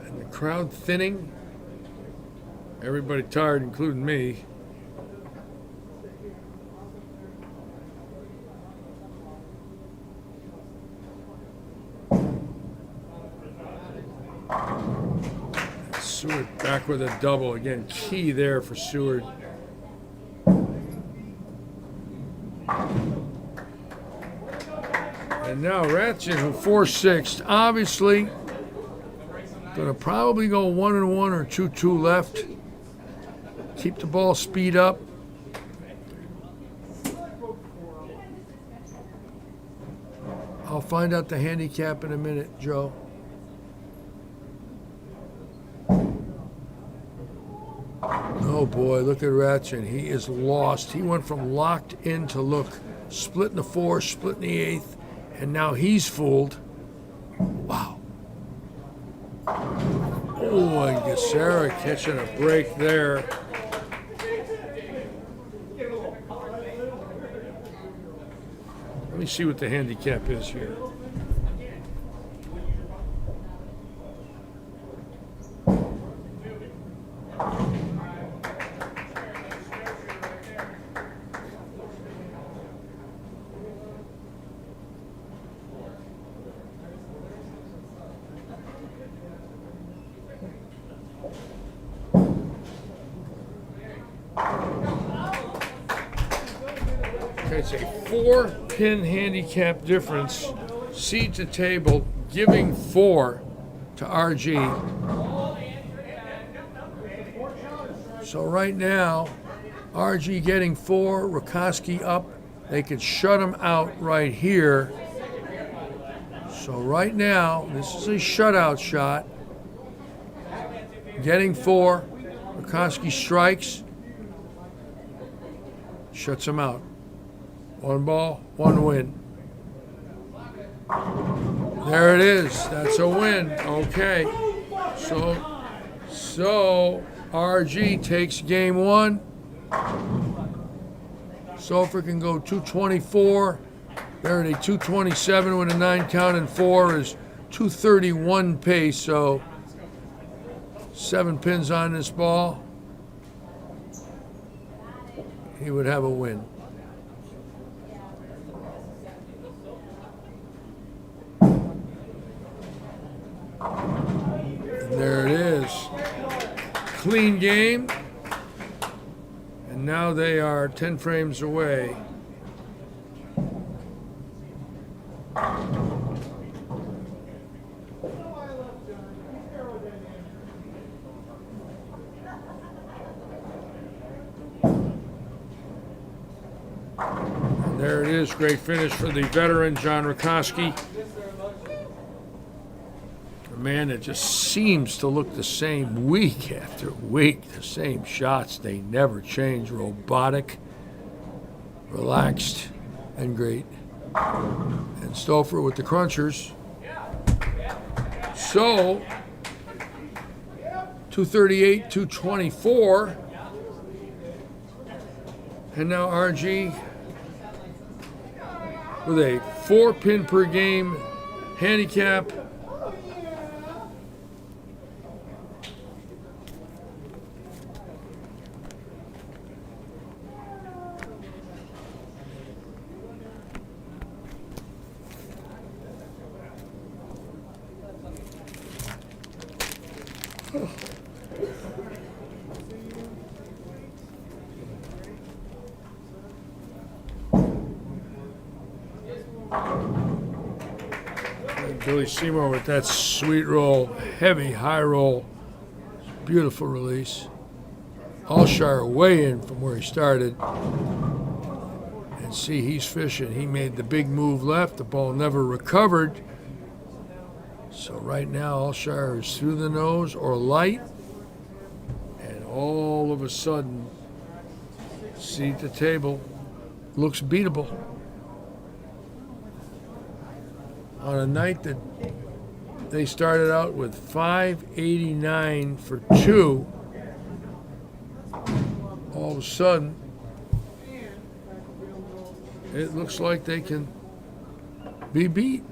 B: And the crowd thinning. Everybody tired, including me. Seward back with a double. Again, key there for Seward. And now Ratchet, who 4-6, obviously going to probably go 1-1 or 2-2 left. Keep the ball speed up. I'll find out the handicap in a minute, Joe. Oh boy, look at Ratchet. He is lost. He went from locked in to look split in the 4th, split in the 8th, and now he's fooled. Wow. Oh, and Gessera catching a break there. Let me see what the handicap is here. It's a 4-pin handicap difference. Seed to table, giving 4 to RG. So right now, RG getting 4, Rakoski up. They could shut him out right here. So right now, this is a shutout shot. Getting 4, Rakoski strikes, shuts him out. 1 ball, 1 win. There it is. That's a win. Okay. So RG takes game 1. Stouffer can go 224. They're at a 227 with a 9 count, and 4 is 231 pace. So 7 pins on this ball. He would have a win. There it is. Clean game. And now they are 10 frames away. And there it is. Great finish for the veteran, John Rakoski. Man, it just seems to look the same week after week. The same shots, they never change. Robotic, relaxed, and great. And Stouffer with the crunchers. So, 238, 224. And now RG with a 4-pin per game handicap. Billy Seymour with that sweet roll, heavy high roll, beautiful release. Alshire way in from where he started. And see, he's fishing. He made the big move left. The ball never recovered. So right now, Alshire is through the nose or light. And all of a sudden, Seat at the table looks beatable. On a night that they started out with 589 for 2, all of a sudden, it looks like they can be beat.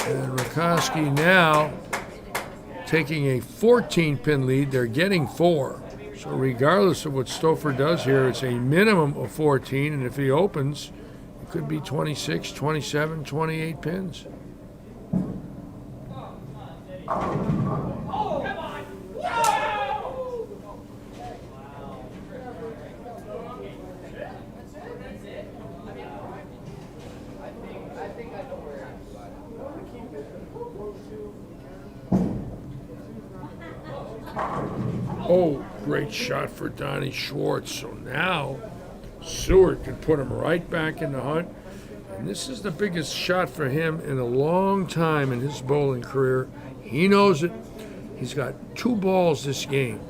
B: And Rakoski now taking a 14-pin lead. They're getting 4. So regardless of what Stouffer does here, it's a minimum of 14. And if he opens, it could be 26, 27, 28 pins. Oh, great shot for Donnie Schwartz. So now Seward can put him right back in the hunt. And this is the biggest shot for him in a long time in his bowling career. He knows it. He's got 2 balls this game.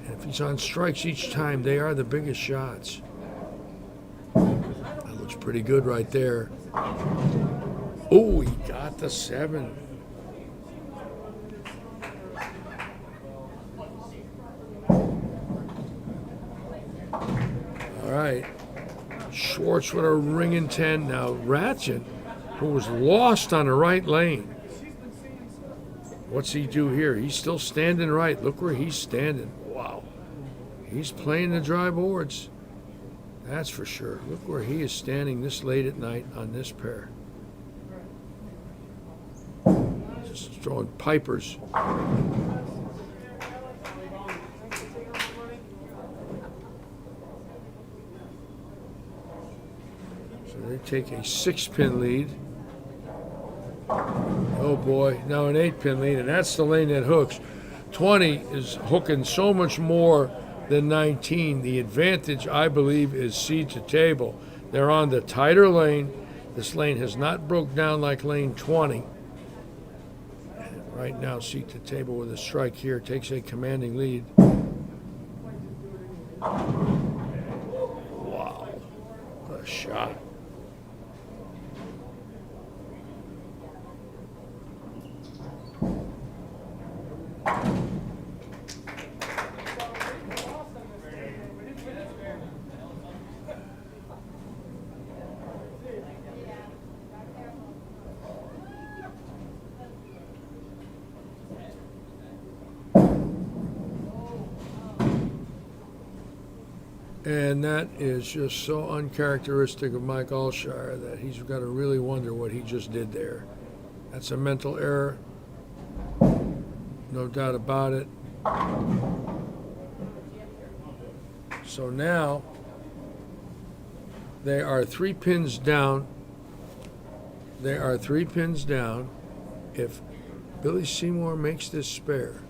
B: And if he's on strikes each time, they are the biggest shots. That looks pretty good right there. Oh, he got the 7. All right, Schwartz with a ringing 10. Now Ratchet, who was lost on the right lane. What's he do here? He's still standing right. Look where he's standing. Wow. He's playing the dry boards. That's for sure. Look where he is standing this late at night on this pair. Just throwing pipers. They take a 6-pin lead. Oh boy, now an 8-pin lead, and that's the lane that hooks. 20 is hooking so much more than 19. The advantage, I believe, is seed to table. They're on the tighter lane. This lane has not broke down like lane 20. And right now, seed to table with a strike here takes a commanding lead. Wow, what a shot. And that is just so uncharacteristic of Mike Alshire that he's got to really wonder what he just did there. That's a mental error, no doubt about it. So now they are 3 pins down. They are 3 pins down. If Billy Seymour makes this spare,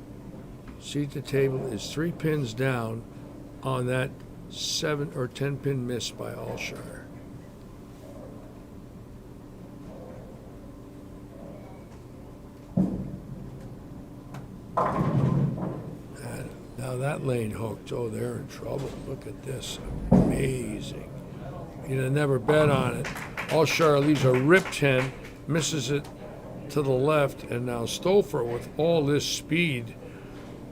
B: seat the table is 3 pins down on that 7 or 10 pin miss by Alshire. And now that lane hooked. Oh, they're in trouble. Look at this. Amazing. You'd have never bet on it. Alshire leaves a rip 10, misses it to the left, and now Stouffer with all this speed.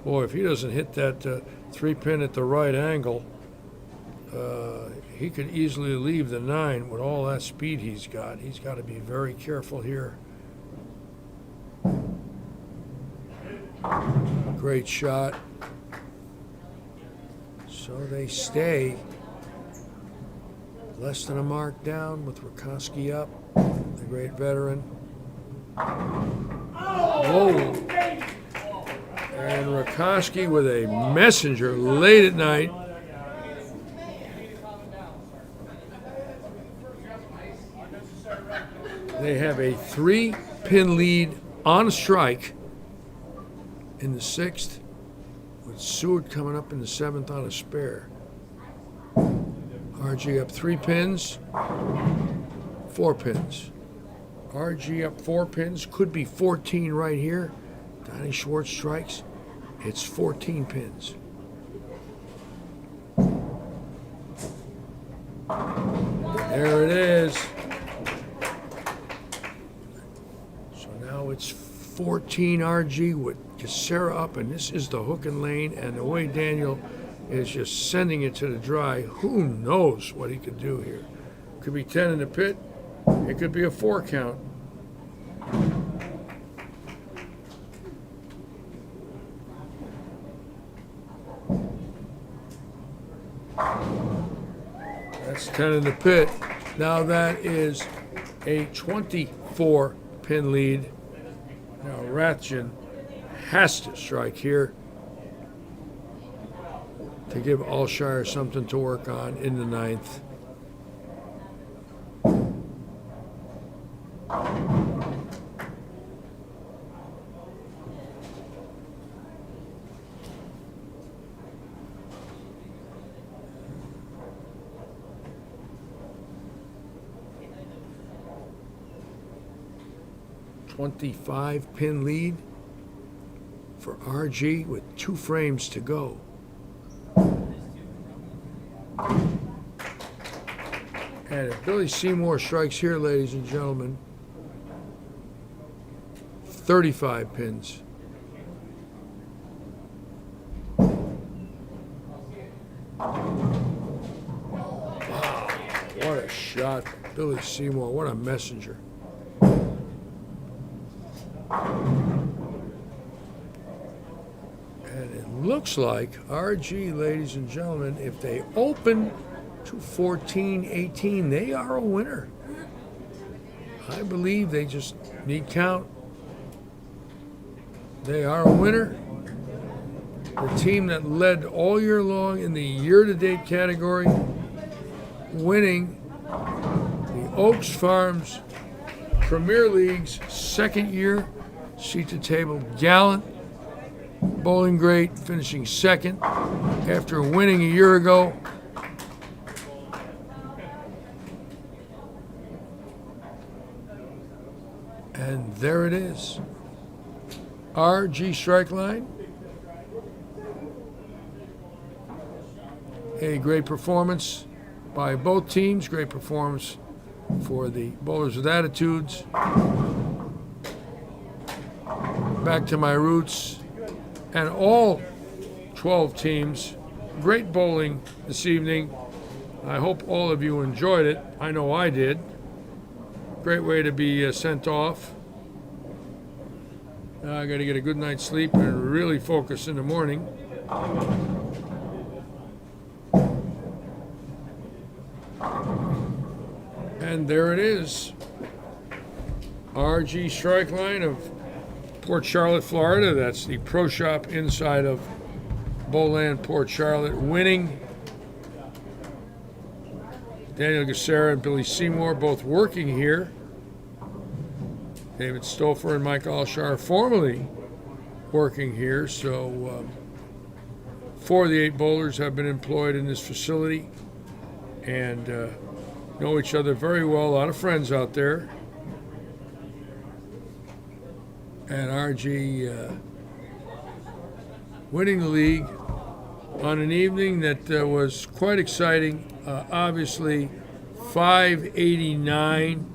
B: Boy, if he doesn't hit that 3 pin at the right angle, he could easily leave the 9 with all that speed he's got. He's got to be very careful here. Great shot. So they stay less than a mark down with Rakoski up, the great veteran. Whoa. And Rakoski with a messenger late at night. They have a 3-pin lead on a strike in the 6th, with Seward coming up in the 7th on a spare. RG up 3 pins, 4 pins. RG up 4 pins, could be 14 right here. Donnie Schwartz strikes. It's 14 pins. There it is. So now it's 14 RG with Casera up, and this is the hook and lane, and the way Daniel is just sending it to the dry, who knows what he could do here. Could be 10 in the pit. It could be a 4 count. That's 10 in the pit. Now that is a 24 pin lead. Now Rathjen has to strike here to give Alshire something to work on in the 9th. .25 pin lead for RG with 2 frames to go. And if Billy Seymour strikes here, ladies and gentlemen, 35 pins. Wow, what a shot. Billy Seymour, what a messenger. And it looks like RG, ladies and gentlemen, if they open to 14-18, they are a winner. I believe they just need count. They are a winner. The team that led all year long in the year-to-date category, winning the Oaks Farms Premier League's 2nd year, seat-to-table gallant, bowling great, finishing 2nd after winning a year ago. And there it is. RG strike line. A great performance by both teams. Great performance for the bowlers with attitudes. Back to my roots. And all 12 teams. Great bowling this evening. I hope all of you enjoyed it. I know I did. Great way to be sent off. Now I got to get a good night's sleep and really focus in the morning. And there it is. RG strike line of Port Charlotte, Florida. That's the pro shop inside of Bowland, Port Charlotte, winning. Daniel Casera and Billy Seymour both working here. David Stouffer and Mike Alshire formerly working here. So 4 of the 8 bowlers have been employed in this facility and know each other very well. A lot of friends out there. And RG winning the league on an evening that was quite exciting. Obviously, 589,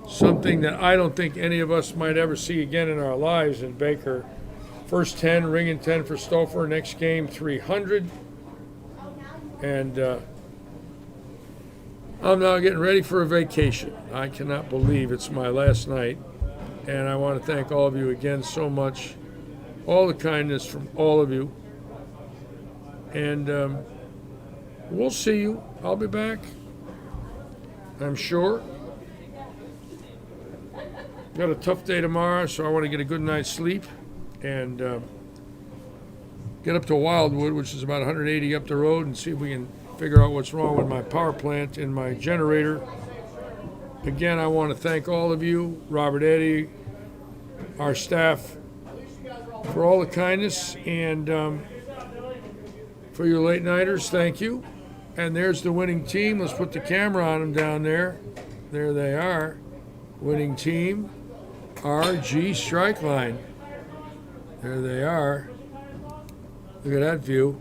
B: something that I don't think any of us might ever see again in our lives in Baker. First 10, ringing 10 for Stouffer. Next game, 300. And I'm now getting ready for a vacation. I cannot believe it's my last night. And I want to thank all of you again so much. All the kindness from all of you. And we'll see you. I'll be back, I'm sure. Got a tough day tomorrow, so I want to get a good night's sleep and get up to Wildwood, which is about 180 up the road, and see if we can figure out what's wrong with my power plant and my generator. Again, I want to thank all of you, Robert Eddy, our staff, for all the kindness, and for your late nighters, thank you. And there's the winning team. Let's put the camera on them down there. There they are. Winning team, RG strike line. There they are. Look at that view.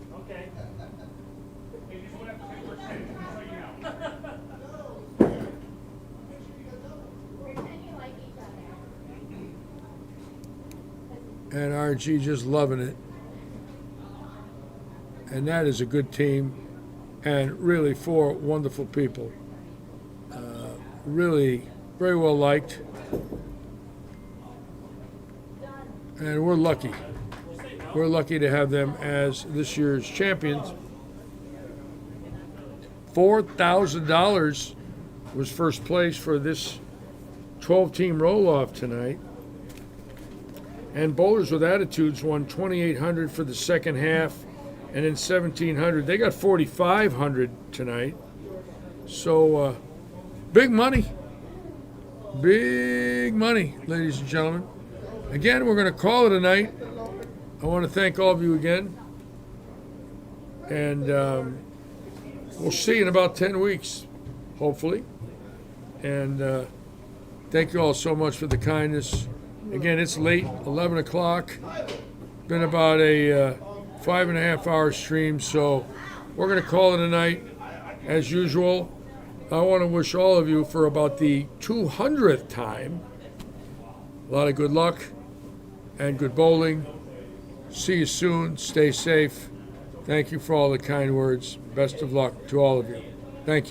B: And RG just loving it. And that is a good team, and really 4 wonderful people. Really very well liked. And we're lucky. We're lucky to have them as this year's champions. $4,000 was first place for this 12-team roll-off tonight. And Bowlers with Attitudes won $2,800 for the second half, and then $1,700. They got $4,500 tonight. So big money. Big money, ladies and gentlemen. Again, we're going to call it a night. I want to thank all of you again. And we'll see you in about 10 weeks, hopefully. And thank you all so much for the kindness. Again, it's late, 11 o'clock. Been about a 5.5 hour stream, so we're going to call it a night. As usual, I want to wish all of you for about the 200th time a lot of good luck and good bowling. See you soon. Stay safe. Thank you for all the kind words. Best of luck to all of you. Thank you.